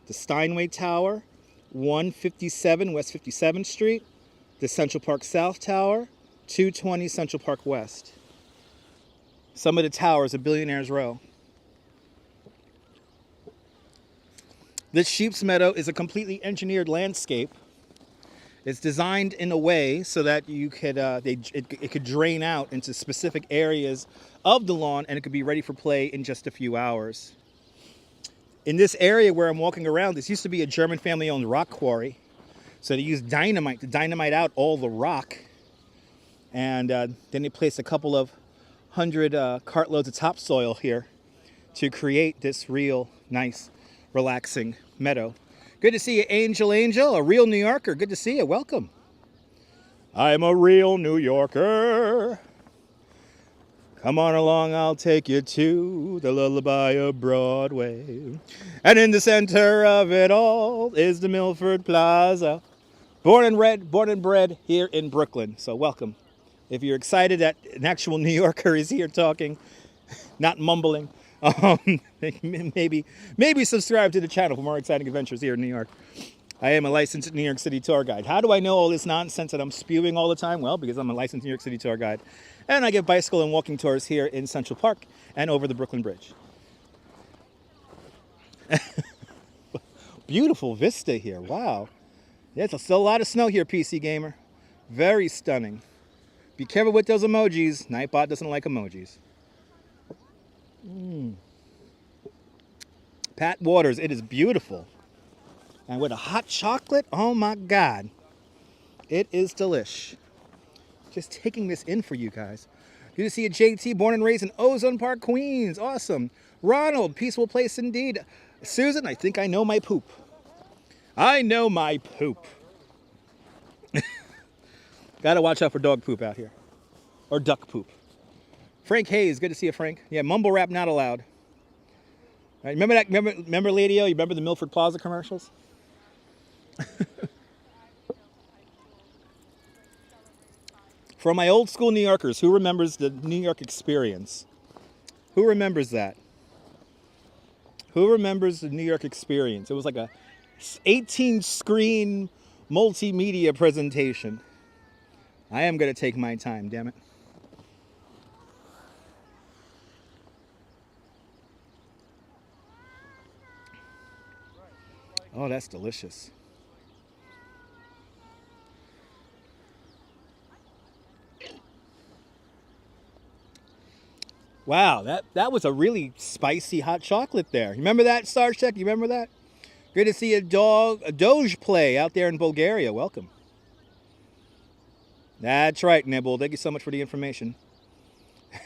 the Steinway Tower, 157 West 57th Street, the Central Park South Tower, 220 Central Park West. Some of the towers of Billionaire's Row. This Sheep's Meadow is a completely engineered landscape. It's designed in a way so that you could it could drain out into specific areas of the lawn, and it could be ready for play in just a few hours. In this area where I'm walking around, this used to be a German family-owned rock quarry. So they used dynamite to dynamite out all the rock, and then they placed a couple of 100 cartloads of topsoil here to create this real nice, relaxing meadow. Good to see you, Angel, a real New Yorker. Good to see you. Welcome. I'm a real New Yorker. Come on along, I'll take you to the lullaby of Broadway. And in the center of it all is the Milford Plaza. Born and bred here in Brooklyn. So welcome. If you're excited that an actual New Yorker is here talking, not mumbling, maybe subscribe to the channel for more exciting adventures here in New York. I am a licensed New York City tour guide. How do I know all this nonsense that I'm spewing all the time? Well, because I'm a licensed New York City tour guide. And I give bicycle and walking tours here in Central Park and over the Brooklyn Bridge. Beautiful vista here. Wow. Yeah, it's still a lot of snow here, PC Gamer. Very stunning. Be careful with those emojis. Nightbot doesn't like emojis. Pat Waters, it is beautiful. And with a hot chocolate, oh my God. It is delish. Just taking this in for you guys. Good to see you, JT, born and raised in Ozone Park, Queens. Awesome. Ronald, peaceful place indeed. Susan, I think I know my poop. I know my poop. Gotta watch out for dog poop out here. Or duck poop. Frank Hayes, good to see you, Frank. Yeah, mumble rap not allowed. All right, remember that? Remember Lady O? You remember the Milford Plaza commercials? For my old school New Yorkers, who remembers the New York experience? Who remembers that? Who remembers the New York experience? It was like a 18-screen multimedia presentation. I am going to take my time, damn it. Oh, that's delicious. Wow, that was a really spicy hot chocolate there. You remember that, Star Trek? You remember that? Great to see a Doge play out there in Bulgaria. Welcome. That's right, Nibble. Thank you so much for the information.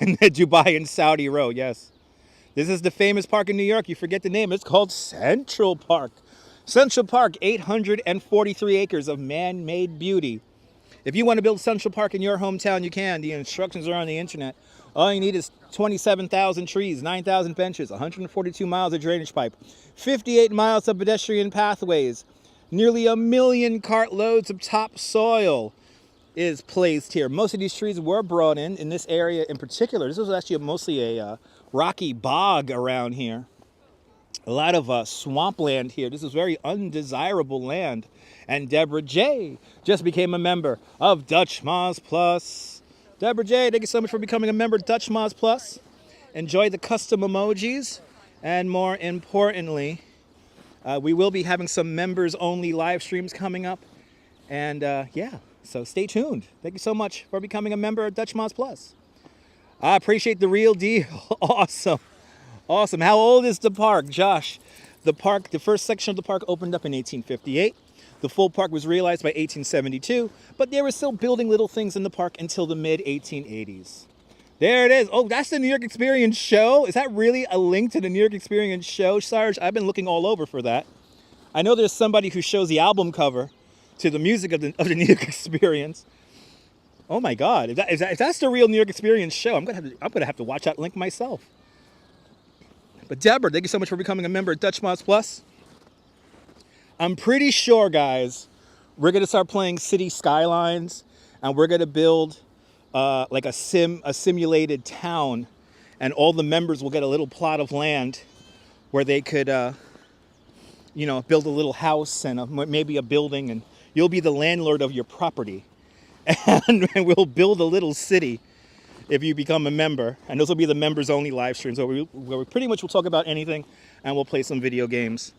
And Dubai and Saudi Row, yes. This is the famous park in New York. You forget the name. It's called Central Park. Central Park, 843 acres of man-made beauty. If you want to build Central Park in your hometown, you can. The instructions are on the internet. All you need is 27,000 trees, 9,000 benches, 142 miles of drainage pipe, 58 miles of pedestrian pathways, nearly 1 million cartloads of topsoil is placed here. Most of these trees were brought in this area in particular. This was actually mostly a rocky bog around here. A lot of swampland here. This is very undesirable land. And Deborah J just became a member of Dutch Moz Plus. Deborah J, thank you so much for becoming a member of Dutch Moz Plus. Enjoy the custom emojis. And more importantly, we will be having some members-only live streams coming up. And yeah, so stay tuned. Thank you so much for becoming a member of Dutch Moz Plus. I appreciate the real deal. Awesome. Awesome. How old is the park, Josh? The first section of the park opened up in 1858. The full park was realized by 1872, but they were still building little things in the park until the mid-1880s. There it is. Oh, that's the New York Experience show. Is that really a link to the New York Experience show, Sarge? I've been looking all over for that. I know there's somebody who shows the album cover to the music of the New York Experience. Oh my God! If that's the real New York Experience show, I'm gonna have to watch that link myself. But Deborah, thank you so much for becoming a member of Dutch Moz Plus. I'm pretty sure, guys, we're gonna start playing City Skylines, and we're gonna build like a simulated town, and all the members will get a little plot of land where they could, you know, build a little house and maybe a building, and you'll be the landlord of your property, and we'll build a little city if you become a member. And those will be the members-only live streams where we pretty much will talk about anything, and we'll play some video games.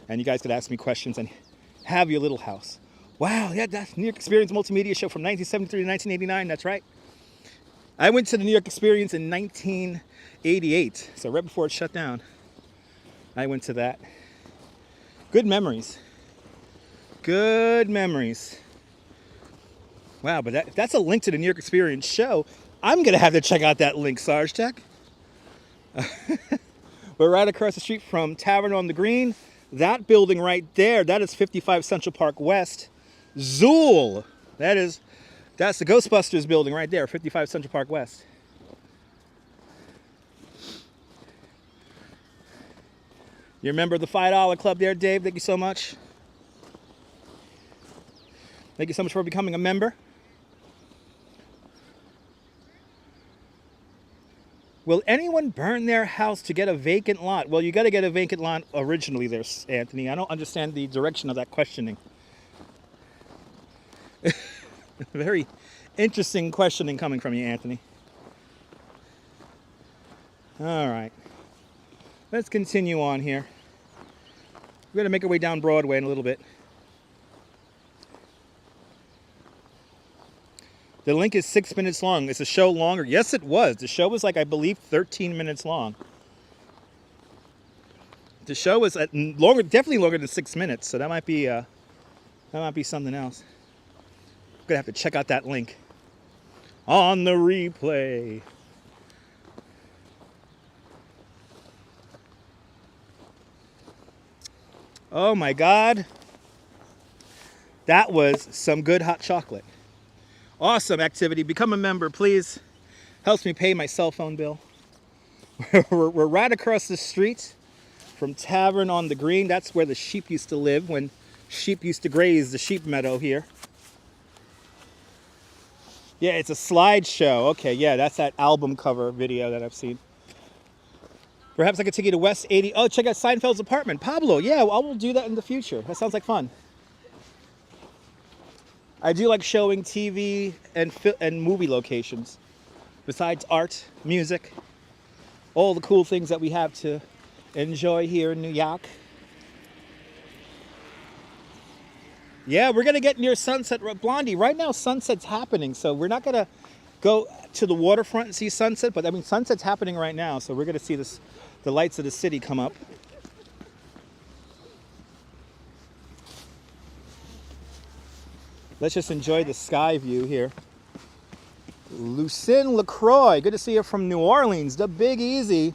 And you guys could ask me questions and have your little house. Wow, yeah, that's New York Experience Multimedia Show from 1973 to 1989. That's right. I went to the New York Experience in 1988, so right before it shut down. I went to that. Good memories. Good memories. Wow, but if that's a link to the New York Experience show, I'm going to have to check out that link, Sarge Tech. We're right across the street from Tavern on the Green. That building right there, that is 55 Central Park West. Zool! That's the Ghostbusters building right there, 55 Central Park West. You remember the $5 club there, Dave? Thank you so much. Thank you so much for becoming a member. Will anyone burn their house to get a vacant lot? Well, you got to get a vacant lot originally there, Anthony. I don't understand the direction of that questioning. Very interesting questioning coming from you, Anthony. All right. Let's continue on here. We're going to make our way down Broadway in a little bit. The link is 6 minutes long. Is the show longer? Yes, it was. The show was like, I believe, 13 minutes long. The show was longer, definitely longer than 6 minutes. So that might be something else. I'm gonna have to check out that link on the replay. Oh my God, that was some good hot chocolate. Awesome activity. Become a member, please. Helps me pay my cell phone bill. We're right across the street from Tavern on the Green. That's where the sheep used to live when sheep used to graze the sheep meadow here. Yeah, it's a slideshow. Okay, yeah, that's that album cover video that I've seen. Perhaps I could take you to West 80. Oh, check out Seinfeld's apartment. Pablo, yeah, I will do that in the future. That sounds like fun. I do like showing TV and movie locations. Besides art, music, all the cool things that we have to enjoy here in New York. Yeah, we're going to get near sunset. Blondie, right now sunset's happening, so we're not going to go to the waterfront and see sunset, but I mean, sunset's happening right now, so we're going to see this, the lights of the city come up. Let's just enjoy the sky view here. Lucille LaCroix, good to see you from New Orleans, the Big Easy.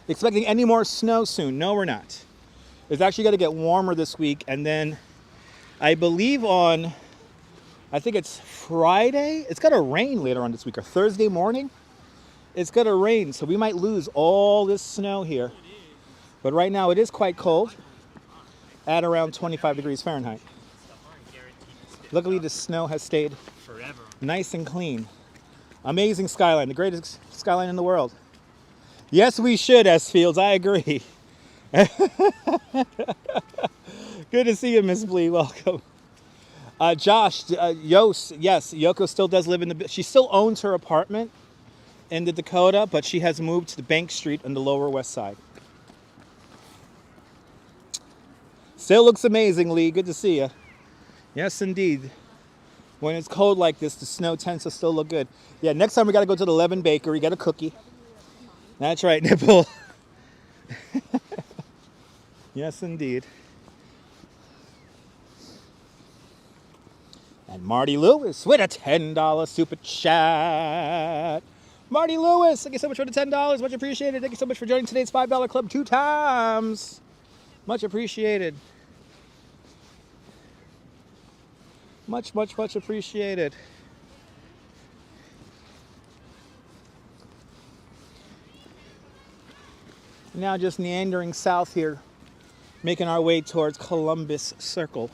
Expecting any more snow soon? No, we're not. It's actually going to get warmer this week, and then I believe on, I think it's Friday, it's going to rain later on this week, or Thursday morning. It's going to rain, so we might lose all this snow here. But right now it is quite cold, at around 25 degrees Fahrenheit. Luckily the snow has stayed nice and clean. Amazing skyline, the greatest skyline in the world. Yes, we should, S. Fields, I agree. Good to see you, Miss Blee, welcome. Josh, Yos, yes, Yoko still does live in the, she still owns her apartment in the Dakota, but she has moved to the Bank Street on the Lower West Side. Still looks amazing, Lee, good to see you. Yes, indeed. When it's cold like this, the snow tends to still look good. Yeah, next time we got to go to the Levin Bakery, get a cookie. That's right, Nipple. Yes, indeed. And Marty Lewis with a $10 super chat. Marty Lewis, thank you so much for the $10. Much appreciated. Thank you so much for joining today's $5 club 2 times. Much appreciated. Much, much, much appreciated. Now just meandering south here, making our way towards Columbus Circle.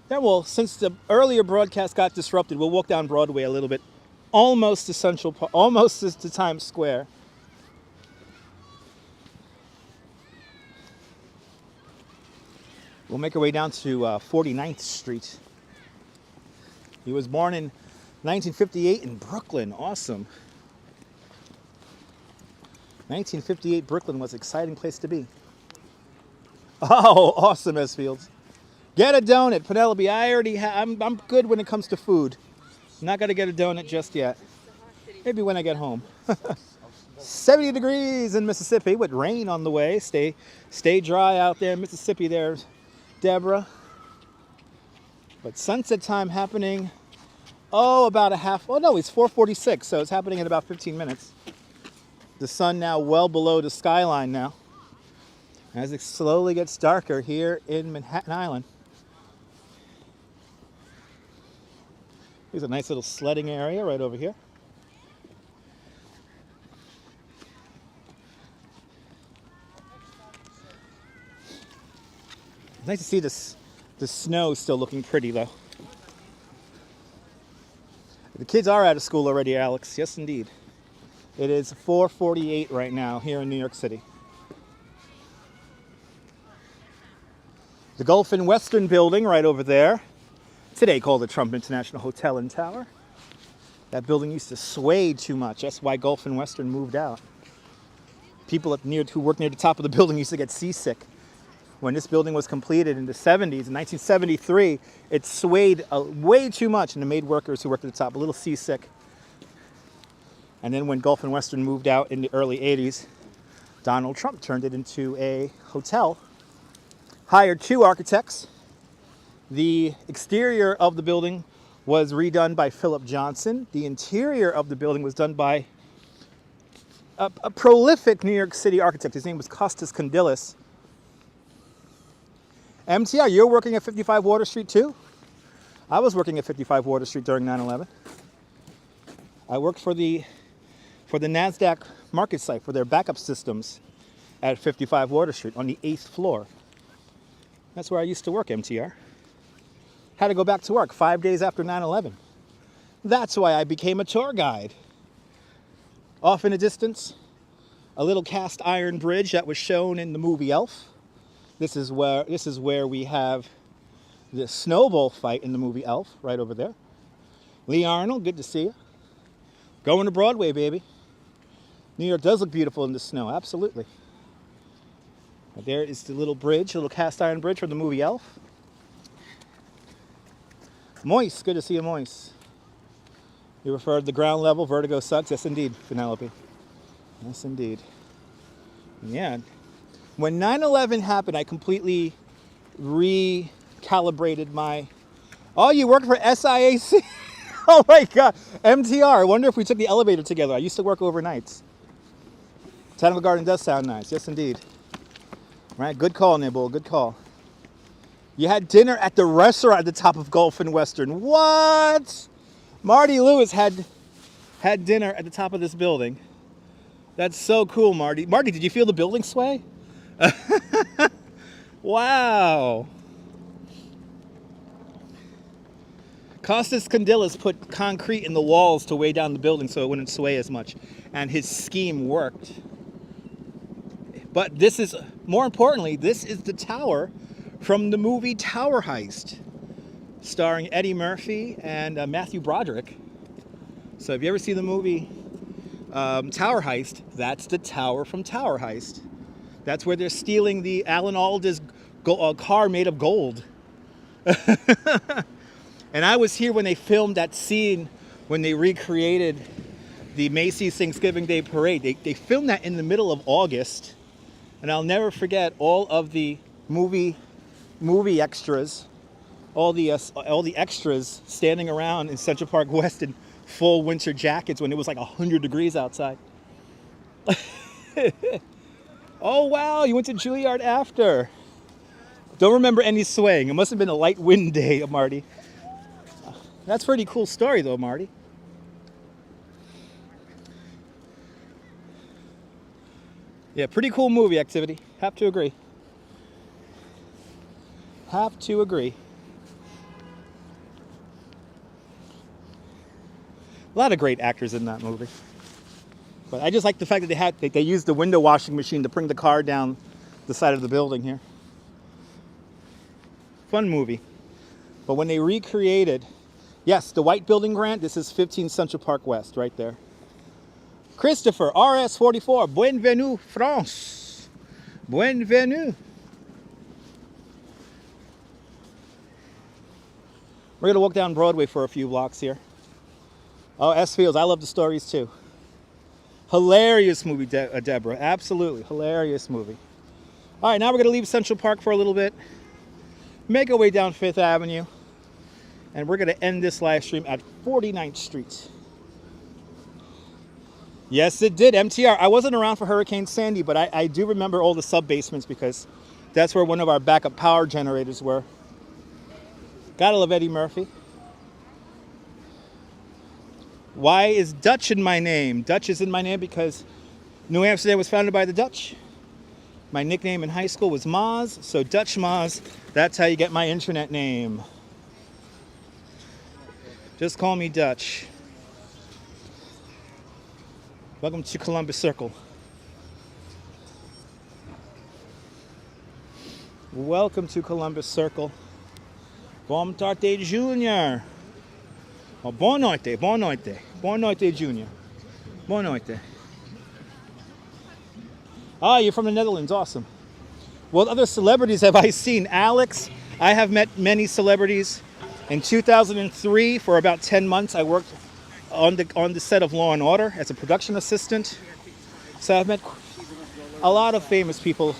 Then we'll, since the earlier broadcast got disrupted, we'll walk down Broadway a little bit, almost to Central Park, almost to Times Square. We'll make our way down to 49th Street. He was born in 1958 in Brooklyn. Awesome. 1958 Brooklyn was an exciting place to be. Oh, awesome, S. Fields. Get a donut, Penelope. I already have. I'm good when it comes to food. I'm not gonna get a donut just yet. Maybe when I get home. 70 degrees in Mississippi with rain on the way. Stay dry out there in Mississippi there, Deborah. But sunset time happening, about a half, no, it's 4:46, so it's happening in about 15 minutes. The sun now well below the skyline now, as it slowly gets darker here in Manhattan Island. Here's a nice little sledding area right over here. It's nice to see the snow still looking pretty though. The kids are out of school already, Alex. Yes, indeed. It is 4:48 right now here in New York City. The Gulf and Western building right over there, today called the Trump International Hotel and Tower. That building used to sway too much. That's why Gulf and Western moved out. People who worked near the top of the building used to get seasick. When this building was completed in the 70s, in 1973, it swayed way too much, and it made workers who worked at the top a little seasick. And then when Gulf and Western moved out in the early 80s, Donald Trump turned it into a hotel, hired 2 architects. The exterior of the building was redone by Philip Johnson. The interior of the building was done by a prolific New York City architect. His name was Costas Kondylis. MTR, you're working at 55 Water Street too? I was working at 55 Water Street during 9/11. I worked for the NASDAQ market site for their backup systems at 55 Water Street on the 8th floor. That's where I used to work, MTR. Had to go back to work 5 days after 9/11. That's why I became a tour guide. Off in the distance, a little cast iron bridge that was shown in the movie Elf. This is where we have the snowball fight in the movie Elf, right over there. Lee Arnold, good to see you. Going to Broadway, baby. New York does look beautiful in the snow, absolutely. But there is the little bridge, little cast iron bridge from the movie Elf. Moise, good to see you, Moise. You refer to the ground level, vertigo sucks. Yes, indeed, Penelope. Yes, indeed. Yeah. When 9/11 happened, I completely recalibrated my... Oh, you worked for SIAC? Oh my God. MTR. I wonder if we took the elevator together. I used to work overnights. Botanical Garden does sound nice. Yes, indeed. Right. Good call, Nibble. Good call. You had dinner at the restaurant at the top of Gulf and Western. What? Marty Lewis had dinner at the top of this building. That's so cool, Marty. Marty, did you feel the building sway? Wow. Costas Condylas put concrete in the walls to weigh down the building so it wouldn't sway as much. And his scheme worked. But this is, more importantly, this is the tower from the movie Tower Heist, starring Eddie Murphy and Matthew Broderick. So if you ever see the movie Tower Heist, that's the tower from Tower Heist. That's where they're stealing the Alan Alda's car made of gold. And I was here when they filmed that scene when they recreated the Macy's Thanksgiving Day Parade. They filmed that in the middle of August. And I'll never forget all of the movie extras, all the extras standing around in Central Park West in full winter jackets when it was like 100 degrees outside. Oh wow, you went to Juilliard after. Don't remember any swaying. It must have been a light wind day, Marty. That's a pretty cool story though, Marty. Yeah, pretty cool movie activity. Have to agree. Have to agree. A lot of great actors in that movie. But I just like the fact that they used the window washing machine to bring the car down the side of the building here. Fun movie. But when they recreated, yes, the white building grant, this is 15 Central Park West right there. Christopher, RS44, Bienvenue, France. Bienvenue. We're going to walk down Broadway for a few blocks here. Oh, S. Fields, I love the stories too. Hilarious movie, Deborah. Absolutely, hilarious movie. All right, now we're going to leave Central Park for a little bit. Make our way down 5th Avenue. And we're going to end this live stream at 49th Street. Yes, it did. MTR. I wasn't around for Hurricane Sandy, but I do remember all the sub-basements because that's where one of our backup power generators were. Gotta love Eddie Murphy. Why is Dutch in my name? Dutch is in my name because New Amsterdam was founded by the Dutch. My nickname in high school was Moz, so Dutch Moz, that's how you get my internet name. Just call me Dutch. Welcome to Columbus Circle. Welcome to Columbus Circle. Bom tarde, Junior. Oh, boa noite, boa noite. Boa noite, Junior. Boa noite. Ah, you're from the Netherlands, awesome. What other celebrities have I seen? Alex, I have met many celebrities. In 2003, for about 10 months, I worked on the set of Law & Order as a production assistant. So I've met a lot of famous people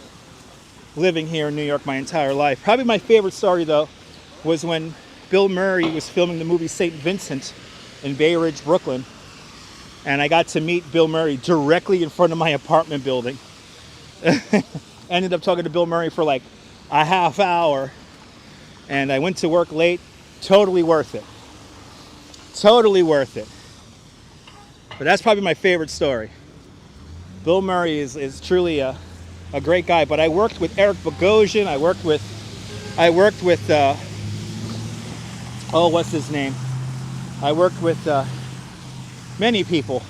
living here in New York my entire life. Probably my favorite story, though, was when Bill Murray was filming the movie St. Vincent in Bay Ridge, Brooklyn. And I got to meet Bill Murray directly in front of my apartment building. Ended up talking to Bill Murray for like a half hour. And I went to work late. Totally worth it. Totally worth it. But that's probably my favorite story. Bill Murray is truly a great guy. But I worked with Eric Bogosian. I worked with oh, what's his name? I worked with many people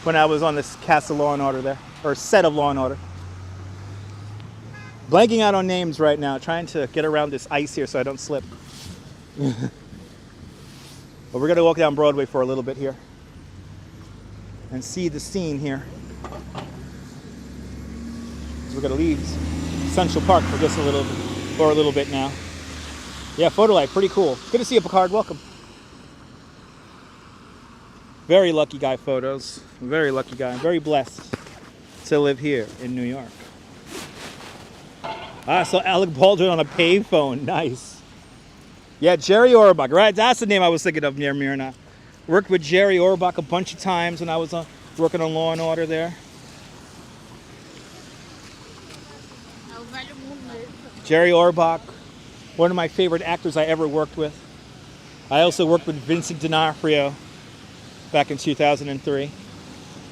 when I was on this cast of Law & Order there, or set of Law & Order. Blanking out on names right now, trying to get around this ice here so I don't slip. But we're going to walk down Broadway for a little bit here and see the scene here. So we're going to leave Central Park for just a little bit now. Yeah, photo light, pretty cool. Good to see you, Picard. Welcome. Very lucky guy photos. Very lucky guy. I'm very blessed to live here in New York. I saw Alec Baldwin on a payphone. Nice. Yeah, Jerry Orbach. Right, that's the name I was thinking of near Myrna. Worked with Jerry Orbach a bunch of times when I was working on Law and Order there. Jerry Orbach, one of my favorite actors I ever worked with. I also worked with Vincent D'Onofrio back in 2003.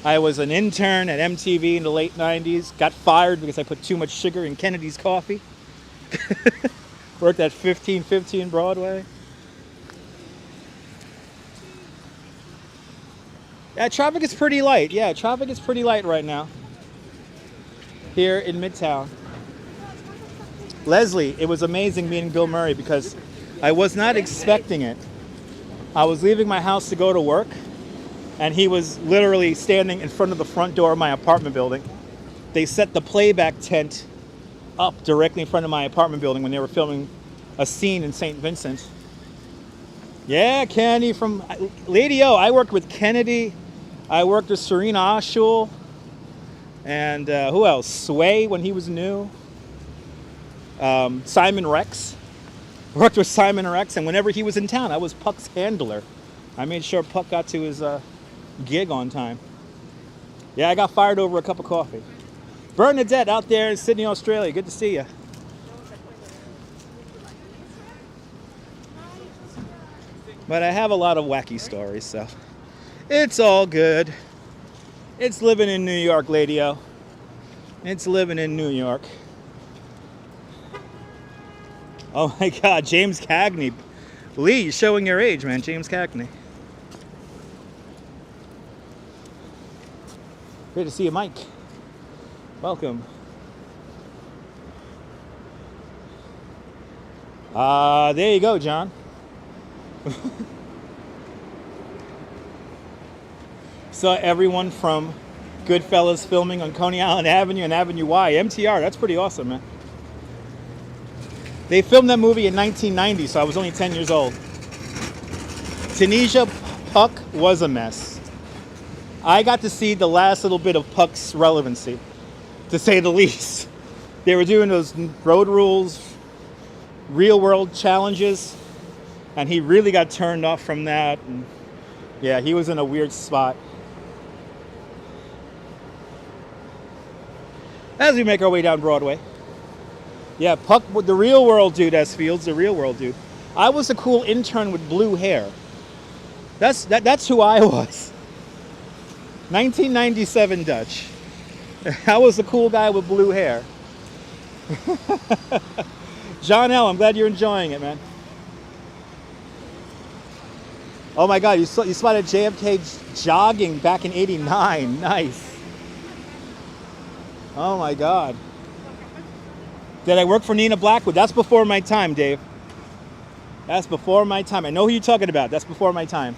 I was an intern at MTV in the late 90s. Got fired because I put too much sugar in Kennedy's coffee. Worked at 1515 Broadway. Yeah, traffic is pretty light. Yeah, traffic is pretty light right now here in Midtown. Leslie, it was amazing meeting Bill Murray because I was not expecting it. I was leaving my house to go to work, and he was literally standing in front of the front door of my apartment building. They set the playback tent up directly in front of my apartment building when they were filming a scene in St. Vincent. Yeah, Kennedy from Lady O. I worked with Kennedy. I worked with Serena Oshul. And who else? Sway when he was new. Simon Rex. Worked with Simon Rex, and whenever he was in town, I was Puck's handler. I made sure Puck got to his gig on time. Yeah, I got fired over a cup of coffee. Bernadette out there in Sydney, Australia. Good to see you. But I have a lot of wacky stories, so it's all good. It's living in New York, Lady-O. It's living in New York. Oh my God, James Cagney. Lee, you're showing your age, man. James Cagney. Great to see you, Mike. Welcome. There you go, John. Saw everyone from Goodfellas filming on Coney Island Avenue and Avenue Y. MTR, that's pretty awesome, man. They filmed that movie in 1990, so I was only 10 years old. Tunisia Puck was a mess. I got to see the last little bit of Puck's relevancy, to say the least. They were doing those road rules, real world challenges, and he really got turned off from that. And yeah, he was in a weird spot. As we make our way down Broadway. Yeah, Puck, the real world dude, S. Fields, the real world dude. I was a cool intern with blue hair. That's who I was. 1997 Dutch. I was the cool guy with blue hair. John L., I'm glad you're enjoying it, man. Oh my God, you spotted JFK jogging back in '89. Nice. Oh my God. Did I work for Nina Blackwood? That's before my time, Dave. That's before my time. I know who you're talking about. That's before my time.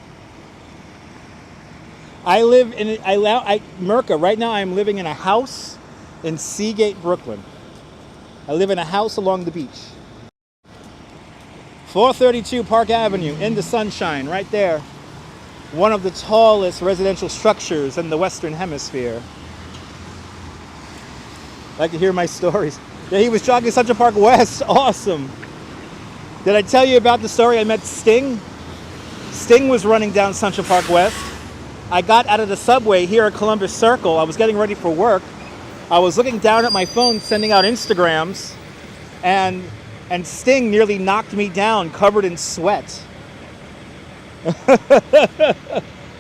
I live in Merca. Right now I am living in a house in Seagate, Brooklyn. I live in a house along the beach. 432 Park Avenue in the sunshine, right there. One of the tallest residential structures in the Western Hemisphere. Like to hear my stories. Yeah, he was jogging Central Park West. Awesome. Did I tell you about the story? I met Sting. Sting was running down Central Park West. I got out of the subway here at Columbus Circle. I was getting ready for work. I was looking down at my phone, sending out Instagrams, and Sting nearly knocked me down, covered in sweat.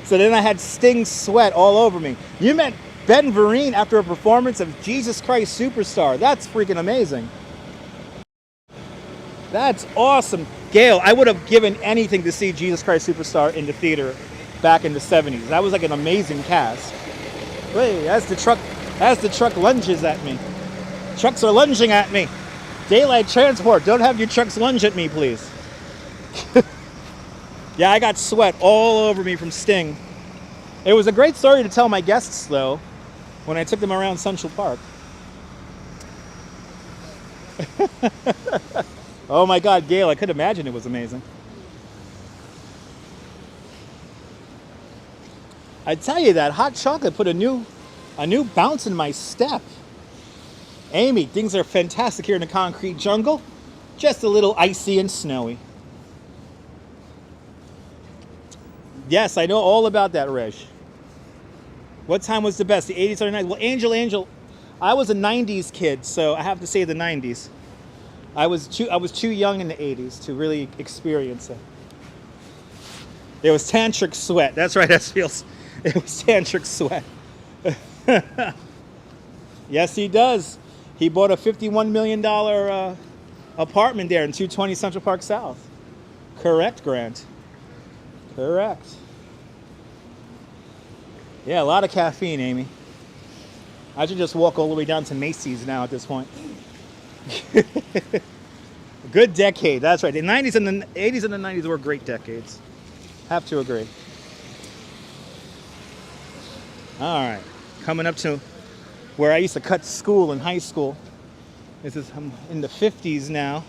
So then I had Sting sweat all over me. You met Ben Vereen after a performance of Jesus Christ Superstar. That's freaking amazing. That's awesome. Gail, I would have given anything to see Jesus Christ Superstar in the theater back in the 70s. That was like an amazing cast. Wait, as the truck lunges at me. Trucks are lunging at me. Daylight transport, don't have your trucks lunge at me, please. Yeah, I got sweat all over me from Sting. It was a great story to tell my guests, though, when I took them around Central Park. Oh my God, Gail, I could imagine it was amazing. I tell you, that hot chocolate put a new bounce in my step. Amy, things are fantastic here in the concrete jungle. Just a little icy and snowy. Yes, I know all about that, Reg. What time was the best? The 80s or 90s? Well, Angel, I was a 90s kid, so I have to say the 90s. I was too young in the 80s to really experience it. There was tantric sweat. That's right, that feels. It was tantric sweat. Yes, he does. He bought a $51 million apartment there in 220 Central Park South. Correct, Grant. Correct. Yeah, a lot of caffeine, Amy. I should just walk all the way down to Macy's now at this point. Good decade, that's right. The 90s and the 80s and the 90s were great decades. Have to agree. All right, coming up to where I used to cut school in high school. I'm in the 50s now,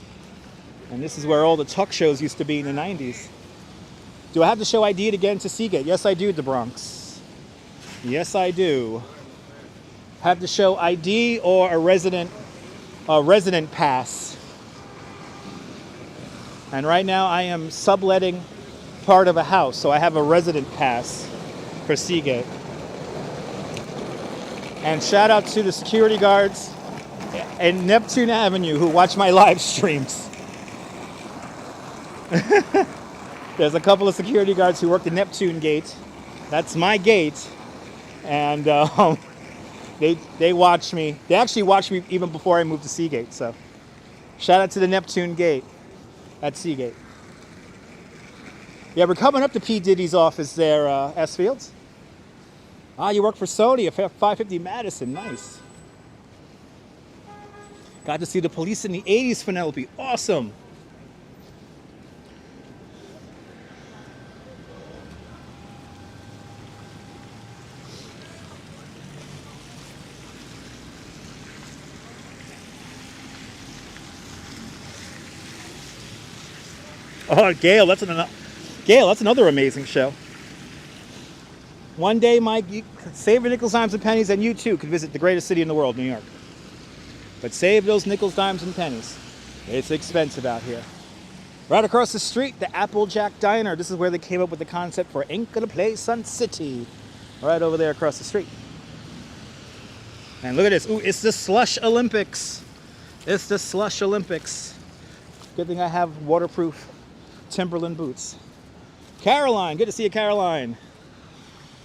and this is where all the talk shows used to be in the 90s. Do I have to show ID to get into Seagate? Yes, I do, the Bronx. Yes, I do. Have to show ID or a resident pass. And right now I am subletting part of a house, so I have a resident pass for Seagate. And shout out to the security guards in Neptune Avenue who watch my live streams. There's a couple of security guards who work the Neptune gate. That's my gate. And they watch me. They actually watched me even before I moved to Seagate. So shout out to the Neptune gate at Seagate. Yeah, we're coming up to P. Diddy's office there, S. Fields. Ah, you work for Sony at 550 Madison. Nice. Got to see the Police in the 80s, Penelope. Awesome. Oh, Gail, that's another amazing show. One day, Mike, save your nickels, dimes, and pennies, and you too could visit the greatest city in the world, New York. But save those nickels, dimes, and pennies. It's expensive out here. Right across the street, the Applejack Diner. This is where they came up with the concept for Ain't Gonna Play Sun City. Right over there across the street. And look at this. Ooh, it's the Slush Olympics. It's the Slush Olympics. Good thing I have waterproof Timberland boots. Caroline, good to see you, Caroline.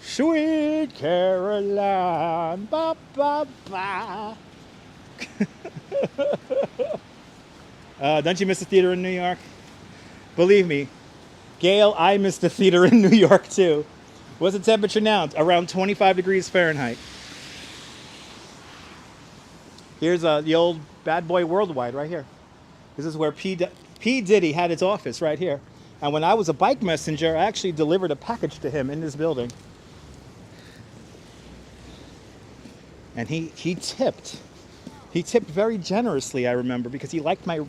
Sweet Caroline, ba ba ba. Don't you miss the theater in New York? Believe me, Gail, I miss the theater in New York too. What's the temperature now? Around 25 degrees Fahrenheit. Here's the old Bad Boy Worldwide right here. This is where P. Diddy had his office right here. And when I was a bike messenger, I actually delivered a package to him in this building. And he tipped. He tipped very generously, I remember, because he liked my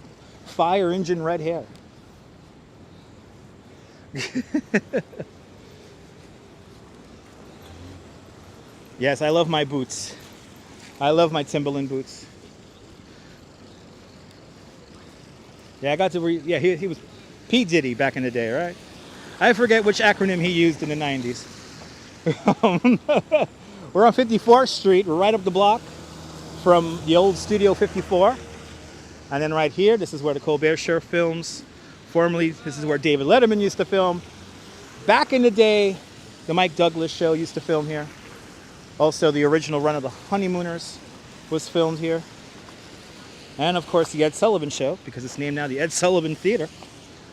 fire engine red hair. Yes, I love my boots. I love my Timberland boots. Yeah, I got to he was P. Diddy back in the day, right? I forget which acronym he used in the 90s. We're on 54th Street. We're right up the block from the old Studio 54. And then right here, this is where the Colbert Show films. Formerly, this is where David Letterman used to film. Back in the day, the Mike Douglas Show used to film here. Also, the original run of the Honeymooners was filmed here. And of course, the Ed Sullivan Show, because it's named now the Ed Sullivan Theater.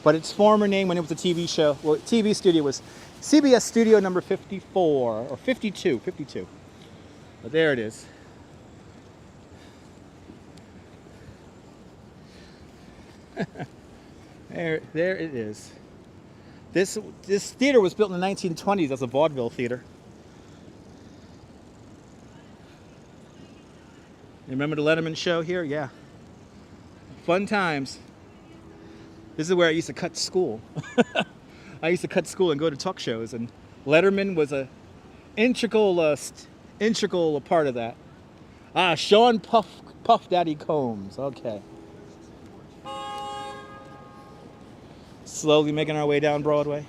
But its former name when it was a TV show, well, TV studio was CBS Studio number 54, or 52. But there it is. There it is. This theater was built in the 1920s as a vaudeville theater. You remember the Letterman Show here? Yeah. Fun times. This is where I used to cut school. I used to cut school and go to talk shows, and Letterman was a integral part of that. Ah, Sean Puff Daddy Combs. Okay. Slowly making our way down Broadway.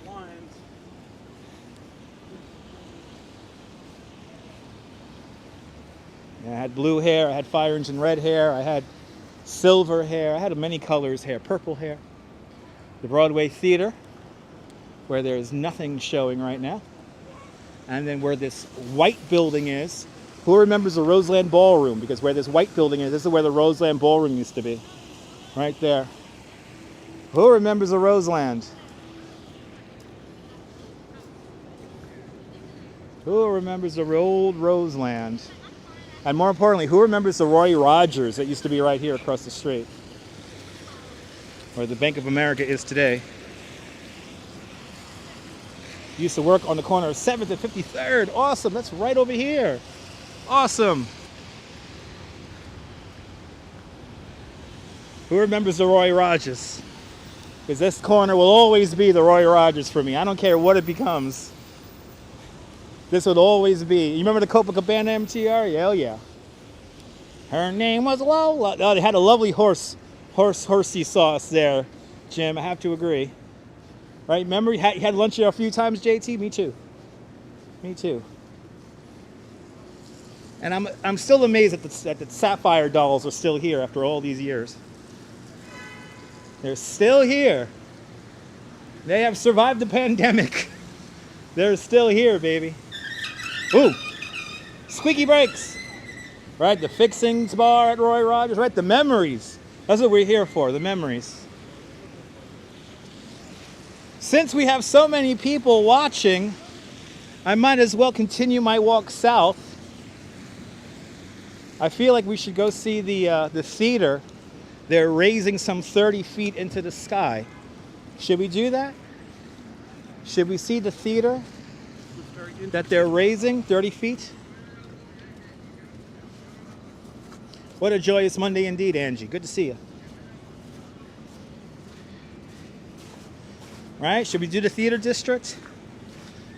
Yeah, I had blue hair, I had fire engine red hair, I had silver hair, I had many colors hair, purple hair. The Broadway Theater, where there's nothing showing right now. And then where this white building is. Who remembers the Roseland Ballroom? Because where this white building is, this is where the Roseland Ballroom used to be. Right there. Who remembers the Roseland? Who remembers the old Roseland? And more importantly, who remembers the Roy Rogers that used to be right here across the street? Where the Bank of America is today. Used to work on the corner of 7th and 53rd. Awesome, that's right over here. Awesome. Who remembers the Roy Rogers? Because this corner will always be the Roy Rogers for me. I don't care what it becomes. This would always be. You remember the Copacabana MTR? Hell yeah. Her name was Lola. Oh, they had a lovely horsey sauce there, Jim. I have to agree. Right? Remember you had lunch here a few times, JT? Me too. Me too. And I'm still amazed that the Sapphire dolls are still here after all these years. They're still here. They have survived the pandemic. They're still here, baby. Ooh, squeaky brakes. Right, the fixings bar at Roy Rogers. Right, the memories. That's what we're here for, the memories. Since we have so many people watching, I might as well continue my walk south. I feel like we should go see the theater. They're raising some 30 feet into the sky. Should we do that? Should we see the theater that they're raising 30 feet? What a joyous Monday indeed, Angie. Good to see you. Right? Should we do the theater district?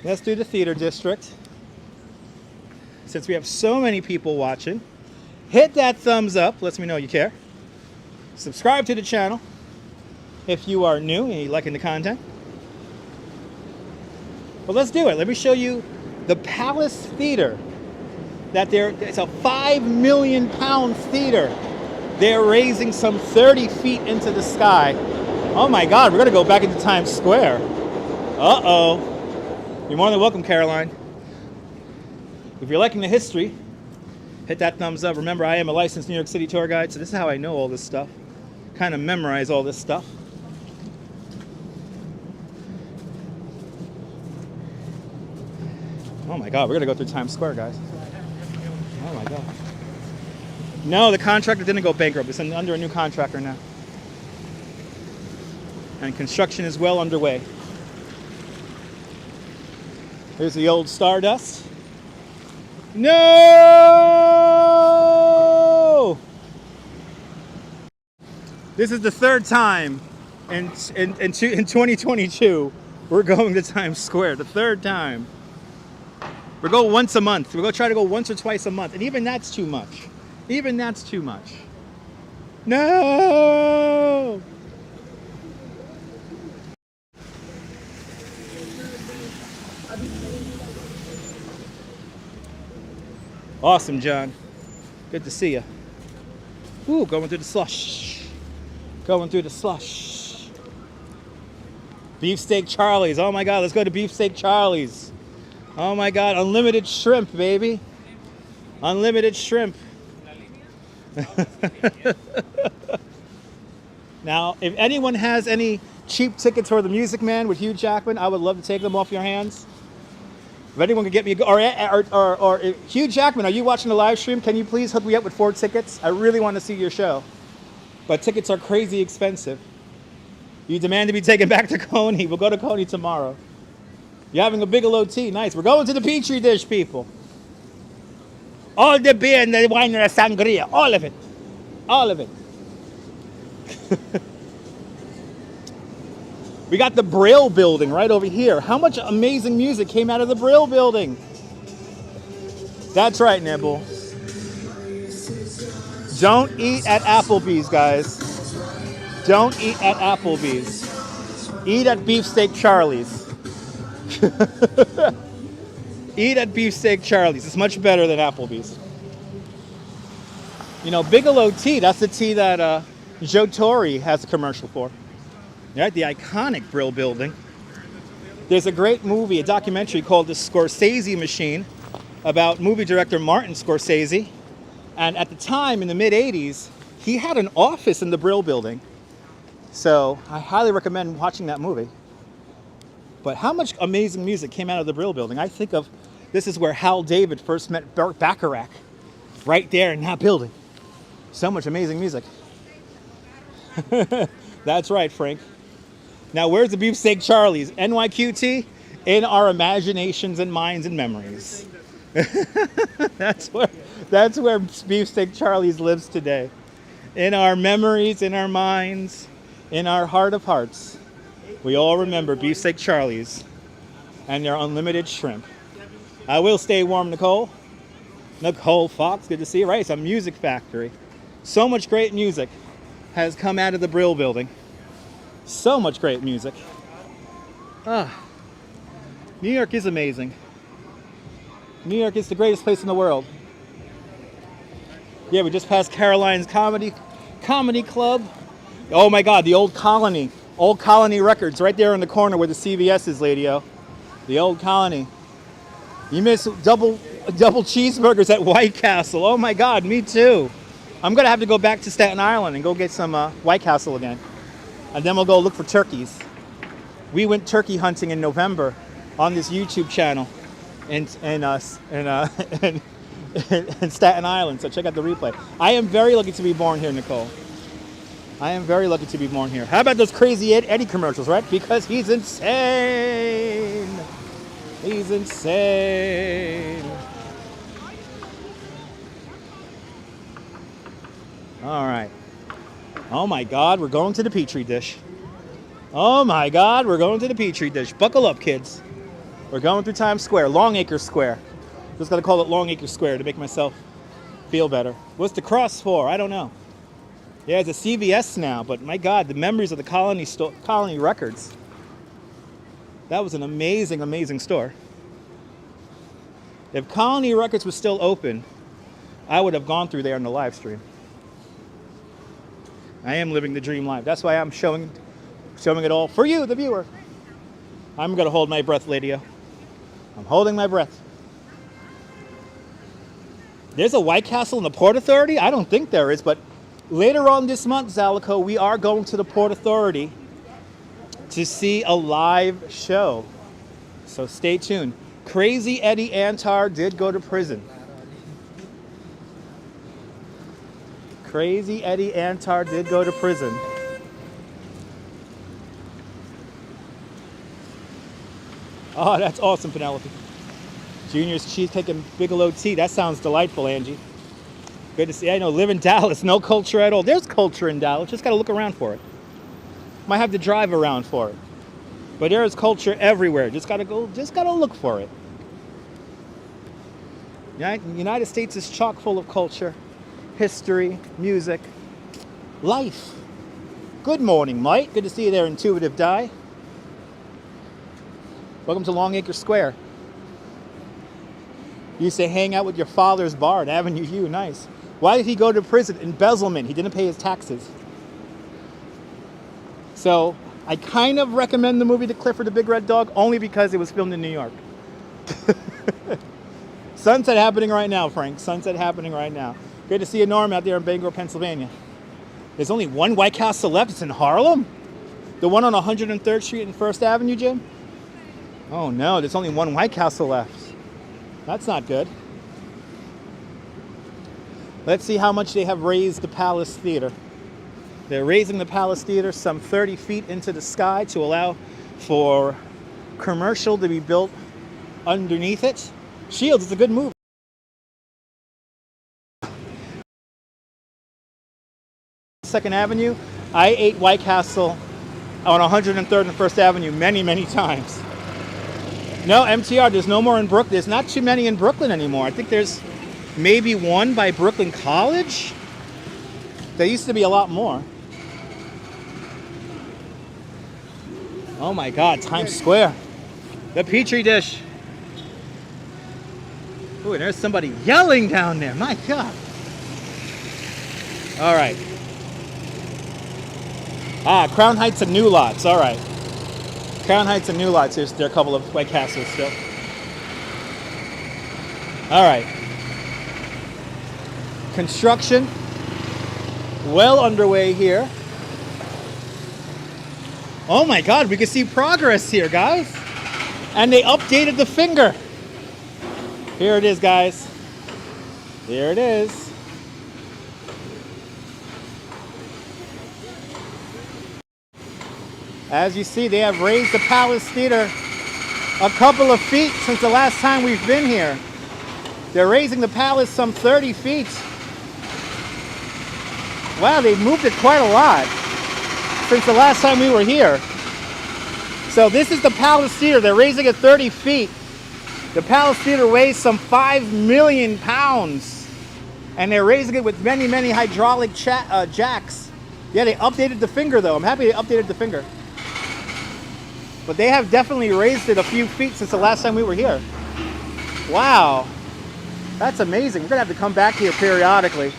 Let's do the theater district. Since we have so many people watching, hit that thumbs up. Lets me know you care. Subscribe to the channel if you are new and you're liking the content. Well, let's do it. Let me show you the Palace Theater. It's a $5 million theater. They're raising some 30 feet into the sky. Oh my God, we're gonna go back into Times Square. Uh-oh. You're more than welcome, Caroline. If you're liking the history, hit that thumbs up. Remember, I am a licensed New York City tour guide, so this is how I know all this stuff. Kind of memorize all this stuff. Oh my God, we're gonna go through Times Square, guys. Oh my God. No, the contractor didn't go bankrupt. It's under a new contractor now. And construction is well underway. Here's the old Stardust. No! This is the third time in 2022 we're going to Times Square. The third time. We're going once a month. We're going to try to go once or twice a month. And even that's too much. Even that's too much. No! Awesome, John. Good to see you. Ooh, going through the slush. Going through the slush. Beefsteak Charlie's. Oh my God, let's go to Beefsteak Charlie's. Oh my God, unlimited shrimp, baby. Unlimited shrimp. Now, if anyone has any cheap tickets for The Music Man with Hugh Jackman, I would love to take them off your hands. If anyone could get me, or Hugh Jackman, are you watching the live stream? Can you please hook me up with 4 tickets? I really want to see your show. But tickets are crazy expensive. You demand to be taken back to Coney. We'll go to Coney tomorrow. You're having a Bigelow tea. Nice. We're going to the Petri dish, people. All the beer and the wine and the sangria. All of it. All of it. We got the Braille building right over here. How much amazing music came out of the Braille building? That's right, Nibble. Don't eat at Applebee's, guys. Don't eat at Applebee's. Eat at Beefsteak Charlie's. Eat at Beefsteak Charlie's. It's much better than Applebee's. You know, Bigelow tea, that's the tea that Joe Torre has a commercial for. Right? The iconic Brill Building. There's a great movie, a documentary called The Scorsese Machine about movie director Martin Scorsese. And at the time, in the mid-'80s, he had an office in the Brill Building. So I highly recommend watching that movie. But how much amazing music came out of the Brill Building? I think of, this is where Hal David first met Burt Bacharach. Right there in that building. So much amazing music. That's right, Frank. Now, where's the Beefsteak Charlie's? NYQT? In our imaginations and minds and memories. That's where Beefsteak Charlie's lives today. In our memories, in our minds, in our heart of hearts. We all remember Beefsteak Charlie's and their unlimited shrimp. I will stay warm, Nicole. Nicole Fox, good to see you. Right, it's a music factory. So much great music has come out of the Brill Building. So much great music. New York is amazing. New York is the greatest place in the world. Yeah, we just passed Caroline's Comedy Club. Oh my God, the Old Colony. Old Colony Records, right there in the corner where the CVS is, Lady-O. The Old Colony. You miss double cheeseburgers at White Castle. Oh my God, me too. I'm gonna have to go back to Staten Island and go get some White Castle again. And then we'll go look for turkeys. We went turkey hunting in November on this YouTube channel in Staten Island, so check out the replay. I am very lucky to be born here, Nicole. I am very lucky to be born here. How about those crazy Eddie commercials, right? Because he's insane. He's insane. All right. Oh my God, we're going to the Petri dish. Oh my God, we're going to the Petri dish. Buckle up, kids. We're going through Times Square, Longacre Square. Just gotta call it Longacre Square to make myself feel better. What's the cross for? I don't know. Yeah, it's a CVS now, but my God, the memories of the Colony Records. That was an amazing, amazing store. If Colony Records was still open, I would have gone through there in the live stream. I am living the dream life. That's why I'm showing it all for you, the viewer. I'm gonna hold my breath, Lady-O. I'm holding my breath. There's a White Castle in the Port Authority? I don't think there is, but later on this month, Zalico, we are going to the Port Authority to see a live show. So stay tuned. Crazy Eddie Antar did go to prison. Crazy Eddie Antar did go to prison. Oh, that's awesome, Penelope. Junior's cheesecake and Bigelow tea. That sounds delightful, Angie. Good to see. I know, live in Dallas, no culture at all. There's culture in Dallas, just gotta look around for it. Might have to drive around for it. But there is culture everywhere. Just gotta look for it. United States is chock full of culture, history, music, life. Good morning, Mike. Good to see you there, Intuitive Die. Welcome to Longacre Square. You used to hang out with your father's bar at Avenue U. Nice. Why did he go to prison? Embezzlement. He didn't pay his taxes. So I kind of recommend the movie The Clifford the Big Red Dog only because it was filmed in New York. Sunset happening right now, Frank. Sunset happening right now. Good to see you, Norm, out there in Bangor, Pennsylvania. There's only one White Castle left. It's in Harlem? The one on 103rd Street and 1st Avenue, Jim? Oh no, there's only one White Castle left. That's not good. Let's see how much they have raised the Palace Theater. They're raising the Palace Theater some 30 feet into the sky to allow for commercial to be built underneath it. Shields is a good move. Second Avenue, I ate White Castle on 103rd and 1st Avenue many, many times. No, MTR, there's no more in Brooklyn. There's not too many in Brooklyn anymore. I think there's maybe one by Brooklyn College. There used to be a lot more. Oh my God, Times Square. The Petri dish. Ooh, and there's somebody yelling down there. My God. All right. Ah, Crown Heights and New Lots. All right. Crown Heights and New Lots. There are a couple of White Castles still. All right. Construction well underway here. Oh my God, we can see progress here, guys. And they updated the finger. Here it is, guys. Here it is. As you see, they have raised the Palace Theater a couple of feet since the last time we've been here. They're raising the palace some 30 feet. Wow, they've moved it quite a lot since the last time we were here. So this is the Palace Theater. They're raising it 30 feet. The Palace Theater weighs some 5 million pounds. And they're raising it with many, many hydraulic jacks. Yeah, they updated the finger though. I'm happy they updated the finger. But they have definitely raised it a few feet since the last time we were here. Wow. That's amazing. We're gonna have to come back here periodically.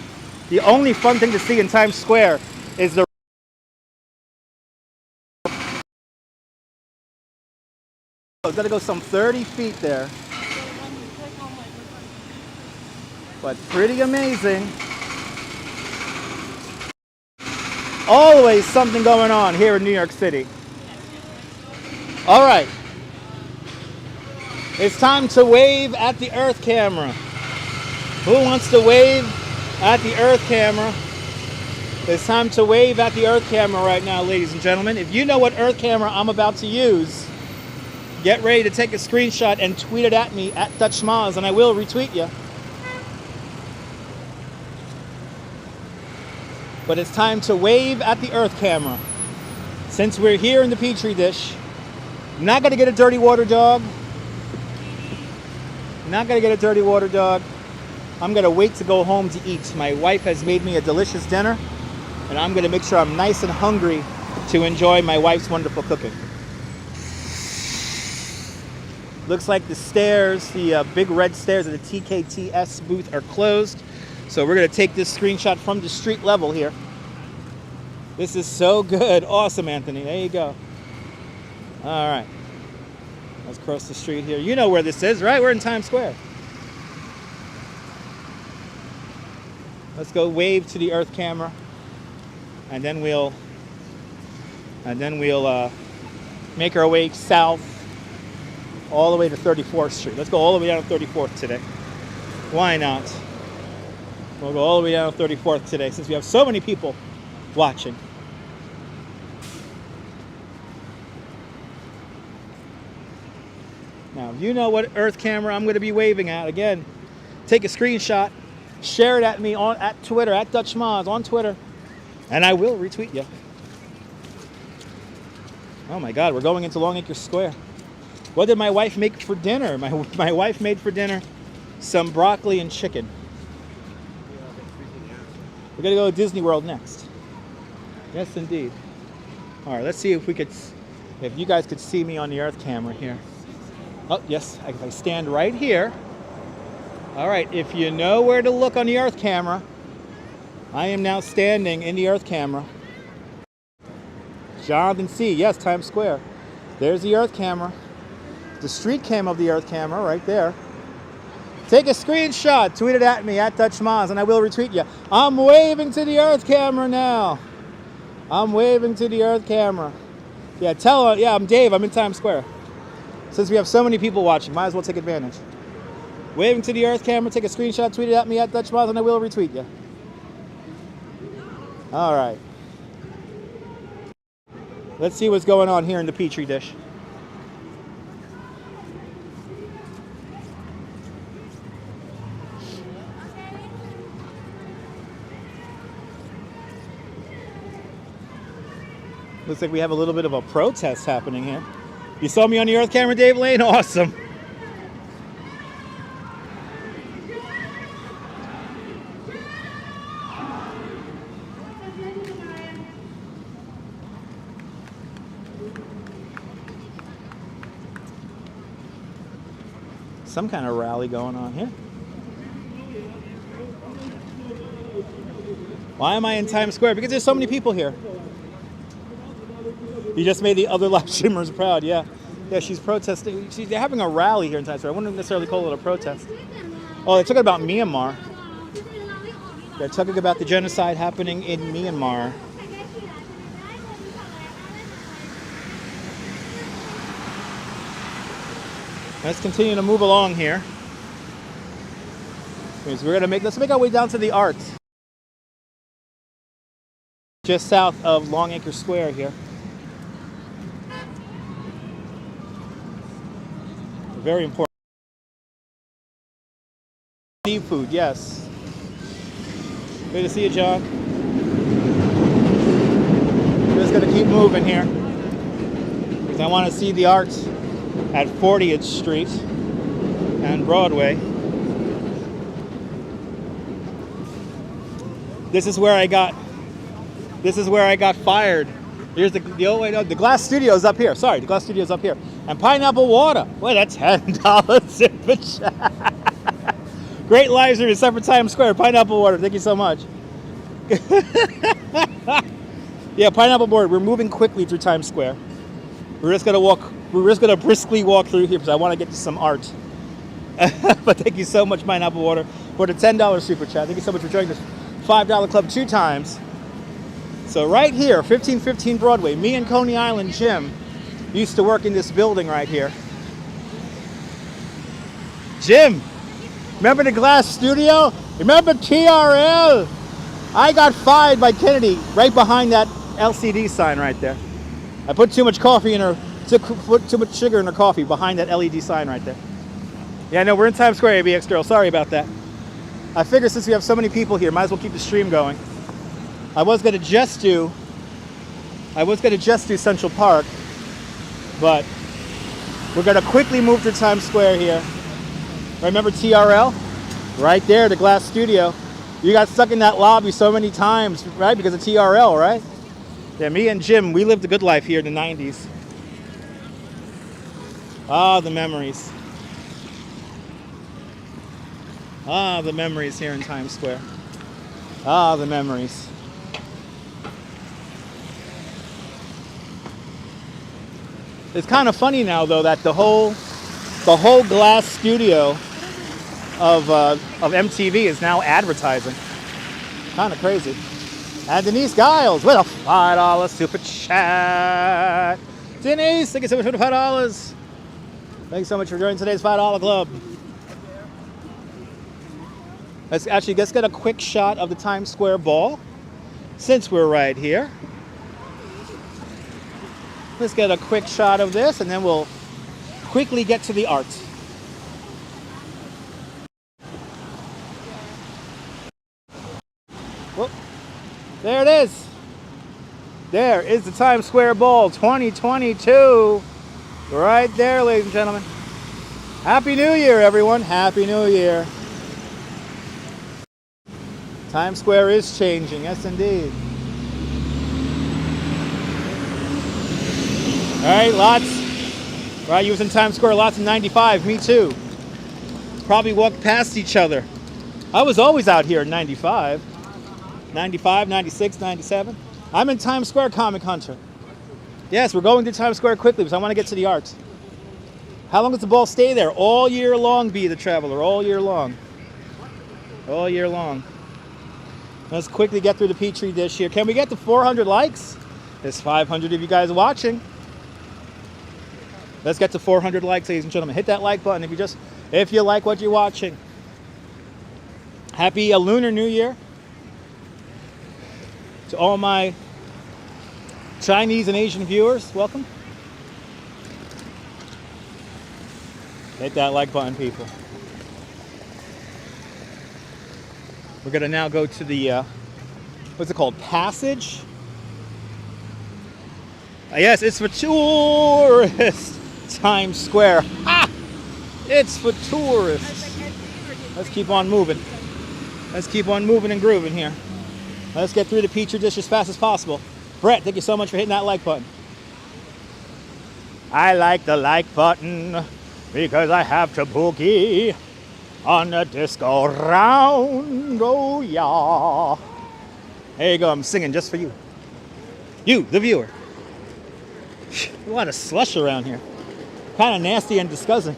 The only fun thing to see in Times Square is the it's gonna go some 30 feet there. But pretty amazing. Always something going on here in New York City. All right. It's time to wave at the Earth camera. Who wants to wave at the Earth camera? It's time to wave at the Earth camera right now, ladies and gentlemen. If you know what Earth camera I'm about to use, get ready to take a screenshot and tweet it at me at DutchMoz, and I will retweet you. But it's time to wave at the Earth camera. Since we're here in the Petri dish, I'm not gonna get a dirty water dog. Not gonna get a dirty water dog. I'm gonna wait to go home to eat. My wife has made me a delicious dinner, and I'm gonna make sure I'm nice and hungry to enjoy my wife's wonderful cooking. Looks like the stairs, the big red stairs at the TKTS booth are closed. So we're gonna take this screenshot from the street level here. This is so good. Awesome, Anthony. There you go. All right. Let's cross the street here. You know where this is, right? We're in Times Square. Let's go wave to the Earth camera, and then we'll make our way south all the way to 34th Street. Let's go all the way down to 34th today. Why not? We'll go all the way down to 34th today since we have so many people watching. Now, you know what Earth camera I'm going to be waving at. Again, take a screenshot, share it at me at Twitter, at DutchMoz on Twitter, and I will retweet you. Oh my God, we're going into Longacre Square. What did my wife make for dinner? My wife made for dinner some broccoli and chicken. We're gonna go to Disney World next. Yes, indeed. All right, let's see if you guys could see me on the Earth camera here. Oh, yes, if I stand right here. All right, if you know where to look on the Earth camera, I am now standing in the Earth camera. Jonathan C., yes, Times Square. There's the Earth camera. The street cam of the Earth camera right there. Take a screenshot, tweet it at me at DutchMoz, and I will retweet you. I'm waving to the Earth camera now. I'm waving to the Earth camera. Yeah, I'm Dave, I'm in Times Square. Since we have so many people watching, might as well take advantage. Waving to the Earth camera, take a screenshot, tweet it at me at DutchMoz, and I will retweet you. All right. Let's see what's going on here in the Petri dish. Looks like we have a little bit of a protest happening here. You saw me on the Earth camera, Dave Lane? Awesome. Some kind of rally going on here. Why am I in Times Square? Because there's so many people here. You just made the other live streamers proud, yeah. Yeah, she's protesting. They're having a rally here in Times Square. I wouldn't necessarily call it a protest. Oh, they're talking about Myanmar. They're talking about the genocide happening in Myanmar. Let's continue to move along here. Let's make our way down to the Arts. Just south of Longacre Square here. Very important. Seafood, yes. Good to see you, John. We're just gonna keep moving here because I want to see the Arts at 40th Street and Broadway. This is where I got fired. Here's the Glass Studio's up here. Sorry, the Glass Studio's up here. And Pineapple Water. Wait, that's $10 in the chat. Great live stream except for Times Square. Pineapple Water. Thank you so much. Yeah, Pineapple Water. We're moving quickly through Times Square. We're just gonna briskly walk through here because I want to get to some art. But thank you so much, Pineapple Water, for the $10 super chat. Thank you so much for joining this $5 club 2 times. So right here, 1515 Broadway, me and Coney Island Jim used to work in this building right here. Jim, remember the Glass Studio? Remember TRL? I got fired by Kennedy right behind that LCD sign right there. I put too much coffee in her, put too much sugar in her coffee behind that LED sign right there. Yeah, no, we're in Times Square, ABX girl. Sorry about that. I figured since we have so many people here, might as well keep the stream going. I was gonna just do Central Park, but we're gonna quickly move to Times Square here. Remember TRL? Right there, the Glass Studio. You got stuck in that lobby so many times, right? Because of TRL, right? Yeah, me and Jim, we lived a good life here in the 90s. Ah, the memories. Ah, the memories here in Times Square. Ah, the memories. It's kind of funny now, though, that the whole Glass Studio of MTV is now advertising. Kind of crazy. And Denise Giles with a $5 super chat. Denise, thank you so much for the $5. Thanks so much for joining today's $5 club. Let's get a quick shot of the Times Square Ball, since we're right here. Let's get a quick shot of this, and then we'll quickly get to the art. Whoop. There it is. There is the Times Square Ball 2022. Right there, ladies and gentlemen. Happy New Year, everyone. Happy New Year. Times Square is changing, yes indeed. All right, lots. Right, you was in Times Square lots in 95, me too. Probably walked past each other. I was always out here in 95. 95, 96, 97. I'm in Times Square, Comic Hunter. Yes, we're going to Times Square quickly because I want to get to the arts. How long does the ball stay there? All year long, Be the Traveler, all year long. All year long. Let's quickly get through the Petri dish here. Can we get to 400 likes? There's 500 of you guys watching. Let's get to 400 likes, ladies and gentlemen. Hit that like button if you like what you're watching. Happy Lunar New Year to all my Chinese and Asian viewers. Welcome. Hit that like button, people. We're going to now go to the, what's it called? Passage? Yes, it's for tourists. Times Square. Ah! It's for tourists. Let's keep on moving. Let's keep on moving and grooving here. Let's get through the Petri dish as fast as possible. Brett, thank you so much for hitting that like button. I like the like button. because I have to boogie on a disco round. Oh yeah. There you go. I'm singing just for you. You, the viewer. A lot of slush around here. Kind of nasty and disgusting.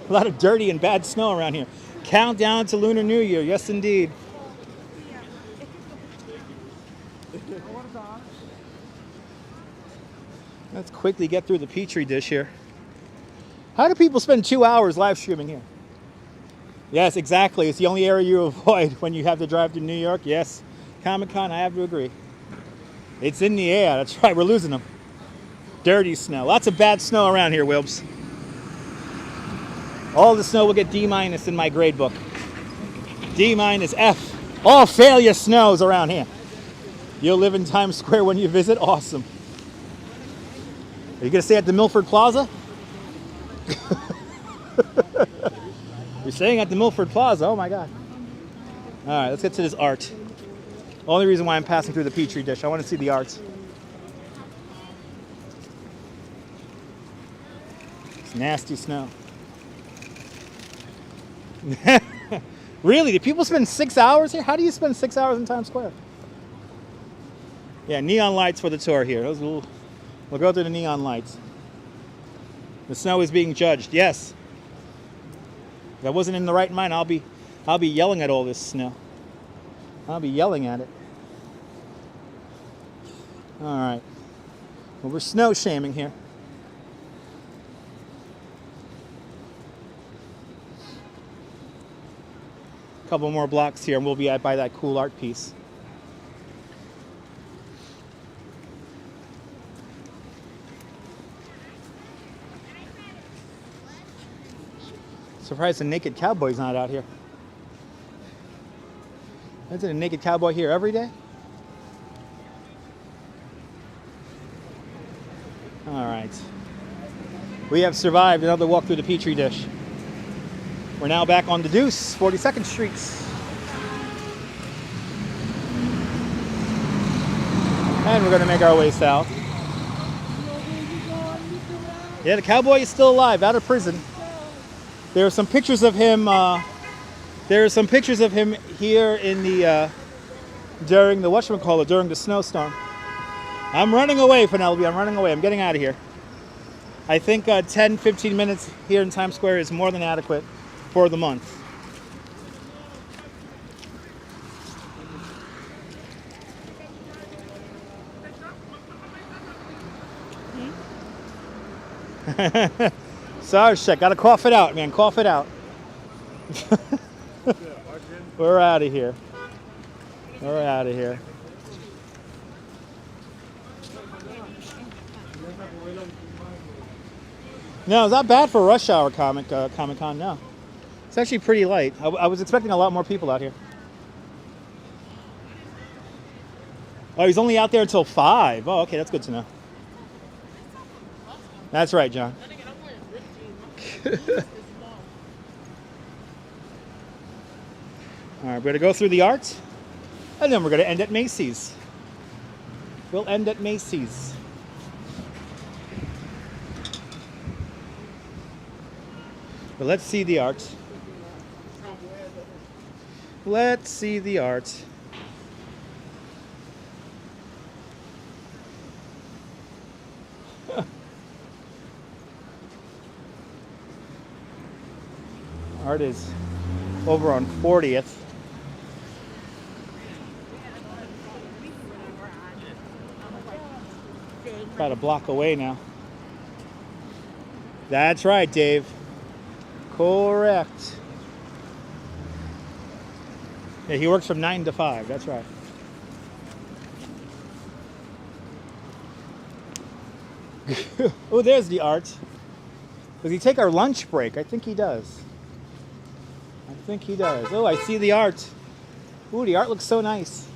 A lot of dirty and bad snow around here. Countdown to Lunar New Year. Yes, indeed. Let's quickly get through the Petri dish here. How do people spend 2 hours live streaming here? Yes, exactly. It's the only area you avoid when you have to drive to New York. Yes, Comic-Con, I have to agree. It's in the air. That's right. We're losing them. Dirty snow. Lots of bad snow around here, Wilbs. All the snow will get D- in my grade book. D- F. All failure snows around here. You'll live in Times Square when you visit? Awesome. Are you going to stay at the Milford Plaza? You're staying at the Milford Plaza. Oh, my God. All right, let's get to this art. Only reason why I'm passing through the Petri dish. I want to see the art. It's nasty snow. Really? Do people spend 6 hours here? How do you spend 6 hours in Times Square? Yeah, neon lights for the tour here. We'll go through the neon lights. The snow is being judged. Yes. If I wasn't in the right mind, I'll be yelling at all this snow. I'll be yelling at it. All right. Well, we're snow shaming here. A couple more blocks here, and we'll be by that cool art piece. Surprised the naked cowboy's not out here. Isn't a naked cowboy here every day? All right. We have survived another walk through the Petri dish. We're now back on the Deuce, 42nd Street. And we're going to make our way south. Yeah, the cowboy is still alive, out of prison. There are some pictures of him. There are some pictures of him here in the during the snowstorm. I'm running away, Penelope. I'm running away. I'm getting out of here. I think 10, 15 minutes here in Times Square is more than adequate for the month. Sorry, shit. Gotta cough it out, man. Cough it out. We're out of here. We're out of here. No, it's not bad for rush hour Comic-Con, no. It's actually pretty light. I was expecting a lot more people out here. Oh, he's only out there until 5. Oh, okay, that's good to know. That's right, John. All right, we're going to go through the art, and then we're going to end at Macy's. We'll end at Macy's. But let's see the art. Let's see the art. Art is over on 40th. About a block away now. That's right, Dave. Correct. Yeah, he works from 9 to 5. That's right. Oh, there's the art. Does he take our lunch break? I think he does. I think he does. Oh, I see the art. Ooh, the art looks so nice.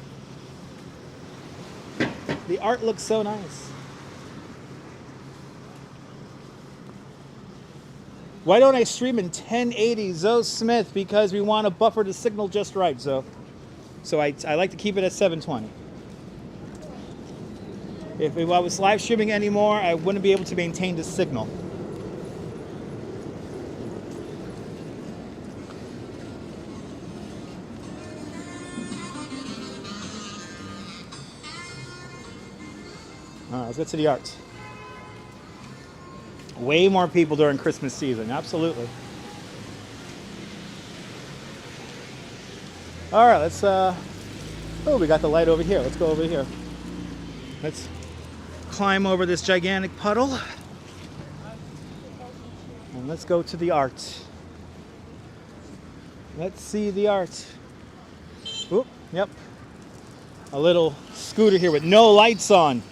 The art looks so nice. Why don't I stream in 1080 Zoe Smith? Because we want to buffer the signal just right, Zoe. So I like to keep it at 720. If I was live streaming anymore, I wouldn't be able to maintain the signal. All right, let's get to the arts. Way more people during Christmas season, absolutely. All right, let's, oh, we got the light over here. Let's go over here. Let's climb over this gigantic puddle. And let's go to the art. Let's see the art. Oop, yep. A little scooter here with no lights on,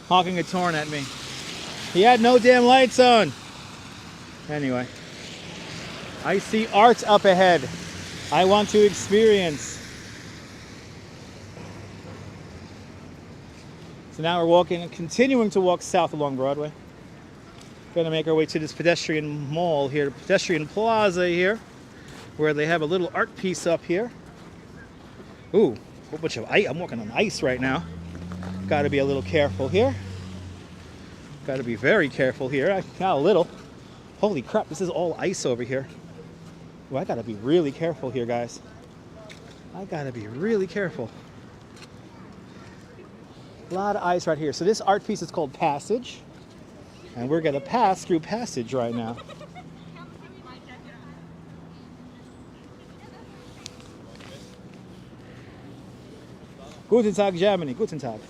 honking a horn at me. He had no damn lights on. Anyway, I see art up ahead. I want to experience. So now we're walking, continuing to walk south along Broadway. Gonna make our way to this pedestrian mall here, pedestrian plaza here, where they have a little art piece up here. Ooh, a whole bunch of ice. I'm walking on ice right now. Gotta be a little careful here. Gotta be very careful here. Not a little. Holy crap, this is all ice over here. Well, I gotta be really careful here, guys. I gotta be really careful. A lot of ice right here. So this art piece is called Passage. And we're gonna pass through Passage right now. Guten Tag, Germany. Guten Tag.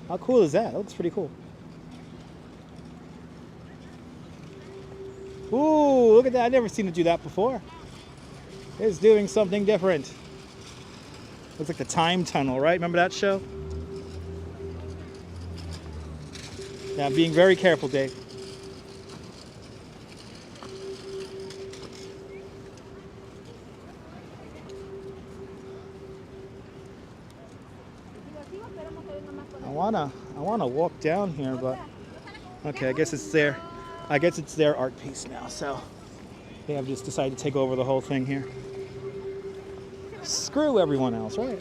How cool is that? That looks pretty cool. Ooh, look at that. I've never seen it do that before. It's doing something different. Looks like the time tunnel, right? Remember that show? Yeah, I'm being very careful, Dave. I wanna walk down here, but okay, I guess it's their art piece now. So they have just decided to take over the whole thing here. Screw everyone else, right?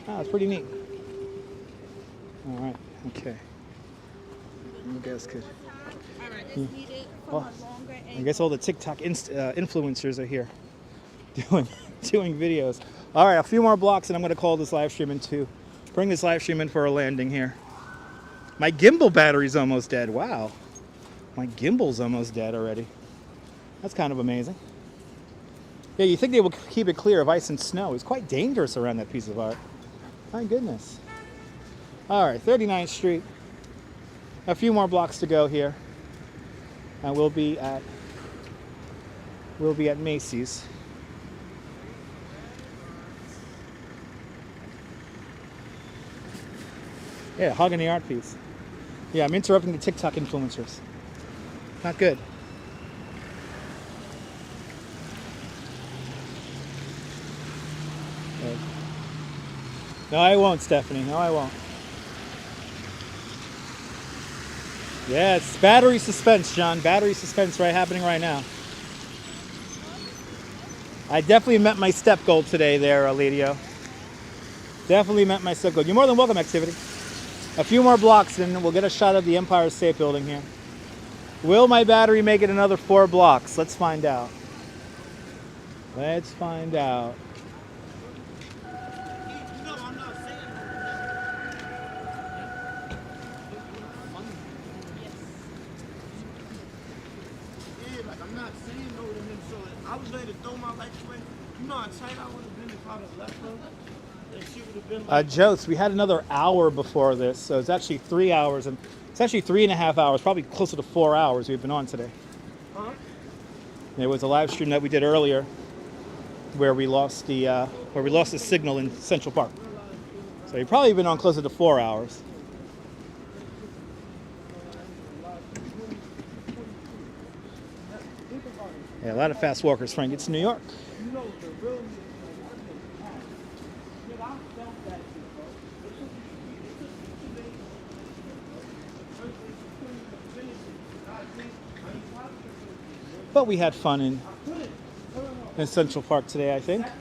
Oh, it's pretty neat. All right, okay. You guys could. Well, I guess all the TikTok influencers are here doing videos. All right, a few more blocks and I'm going to call this live stream in too. Bring this live stream in for a landing here. My gimbal battery's almost dead. Wow. My gimbal's almost dead already. That's kind of amazing. Yeah, you think they will keep it clear of ice and snow. It's quite dangerous around that piece of art. My goodness. All right, 39th Street. A few more blocks to go here. And we'll be at Macy's. Yeah, hugging the art piece. Yeah, I'm interrupting the TikTok influencers. Not good. Okay. No, I won't, Stephanie. No, I won't. Yeah, it's battery suspense, John. Battery suspense happening right now. I definitely met my step goal today there, Alidio. Definitely met my step goal. You're more than welcome, Activity. A few more blocks and we'll get a shot of the Empire State Building here. Will my battery make it another 4 blocks? Let's find out. Let's find out. I was ready to throw my lights away. You know how tight I would have been if I would have left her? And she would have been like... Jose, we had another hour before this, so it's actually 3 hours, and it's actually 3.5 hours, probably closer to 4 hours we've been on today. Huh? There was a live stream that we did earlier where we lost the signal in Central Park. So you've probably been on closer to 4 hours. Yeah, a lot of fast walkers, Frank. It's New York. But we had fun in Central Park today, I think. I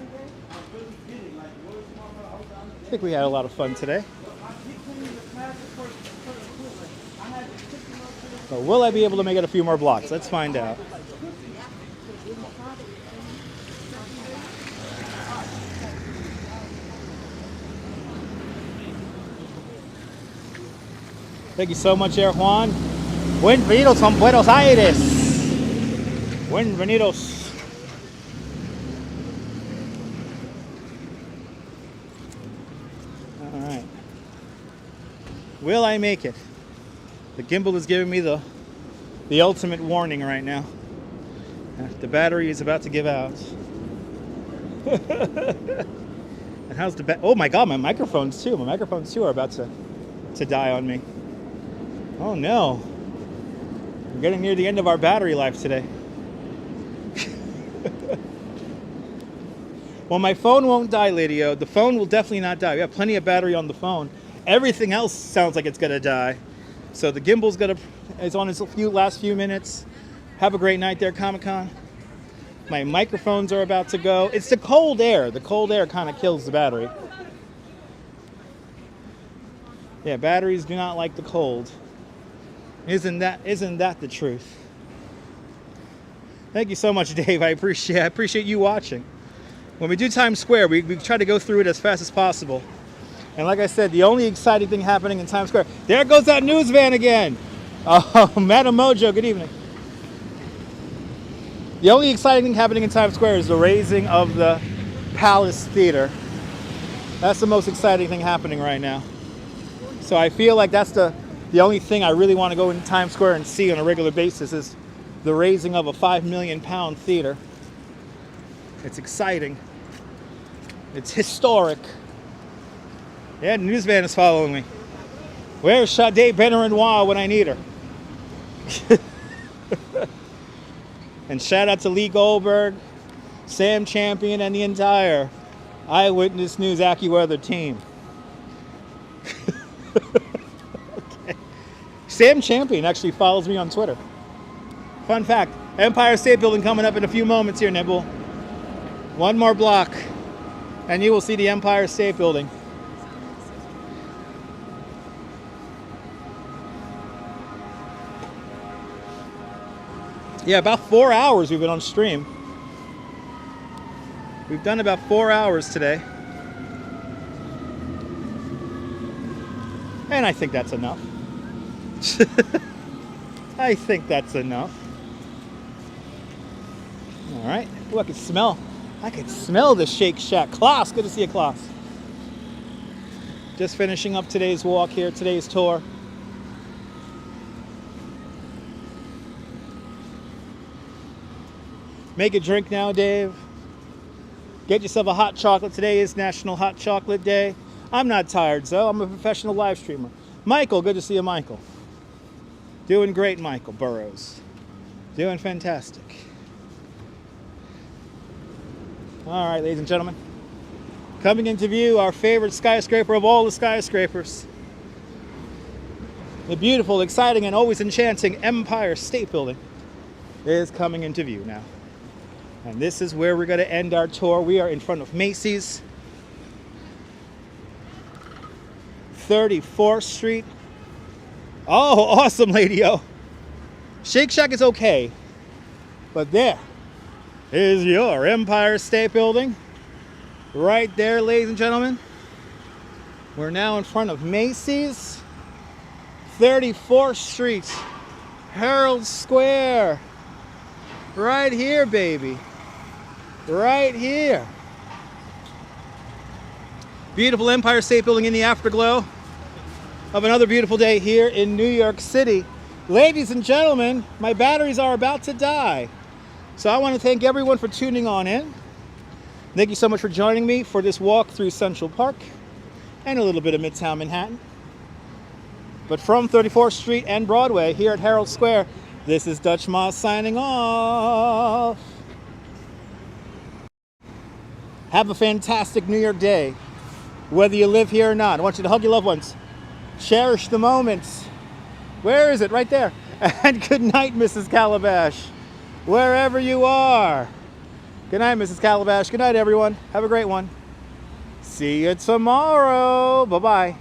think we had a lot of fun today. So will I be able to make it a few more blocks? Let's find out. Thank you so much, Air Juan. Bienvenidos from Buenos Aires. Bienvenidos. All right. Will I make it? The gimbal is giving me the ultimate warning right now. The battery is about to give out. And how's the oh my god, my microphones too. My microphones too are about to die on me. Oh no. We're getting near the end of our battery life today. Well, my phone won't die, Lydio. The phone will definitely not die. We have plenty of battery on the phone. Everything else sounds like it's gonna die. So the gimbal's is on its last few minutes. Have a great night there, Comic-Con. My microphones are about to go. It's the cold air. The cold air kind of kills the battery. Yeah, batteries do not like the cold. Isn't that the truth? Thank you so much, Dave. I appreciate you watching. When we do Times Square, we try to go through it as fast as possible. And like I said, the only exciting thing happening in Times Square. There goes that news van again. Oh, Madam Mojo, good evening. The only exciting thing happening in Times Square is the raising of the Palace Theater. That's the most exciting thing happening right now. So I feel like that's the only thing I really want to go into Times Square and see on a regular basis is the raising of a £5 million theater. It's exciting. It's historic. Yeah, the news van is following me. Where's Sade Benarenois when I need her? And shout out to Lee Goldberg, Sam Champion, and the entire Eyewitness News AccuWeather team. Okay. Sam Champion actually follows me on Twitter. Fun fact, Empire State Building coming up in a few moments here, Nibble. One more block, and you will see the Empire State Building. Yeah, about 4 hours we've been on stream. We've done about 4 hours today. And I think that's enough. I think that's enough. All right. Ooh, I could smell the Shake Shack. Klaus, good to see you, Klaus. Just finishing up today's walk here, today's tour. Make a drink now, Dave. Get yourself a hot chocolate. Today is National Hot Chocolate Day. I'm not tired, so I'm a professional live streamer. Michael, good to see you, Michael. Doing great, Michael Burrows. Doing fantastic. All right, ladies and gentlemen. Coming into view, our favorite skyscraper of all the skyscrapers. The beautiful, exciting, and always enchanting Empire State Building is coming into view now. And this is where we're going to end our tour. We are in front of Macy's. 34th Street. Oh, awesome, Lady-O. Shake Shack is okay. But there is your Empire State Building. Right there, ladies and gentlemen. We're now in front of Macy's. 34th Street. Herald Square. Right here, baby. Right here. Beautiful Empire State Building in the afterglow of another beautiful day here in New York City. Ladies and gentlemen, my batteries are about to die. So I want to thank everyone for tuning on in. Thank you so much for joining me for this walk through Central Park and a little bit of Midtown Manhattan. But from 34th Street and Broadway here at Herald Square, this is Dutch Moss signing off. Have a fantastic New York day, whether you live here or not. I want you to hug your loved ones. Cherish the moments. Where is it? Right there. And good night, Mrs. Calabash, wherever you are. Good night, Mrs. Calabash. Good night, everyone. Have a great one. See you tomorrow. Bye-bye.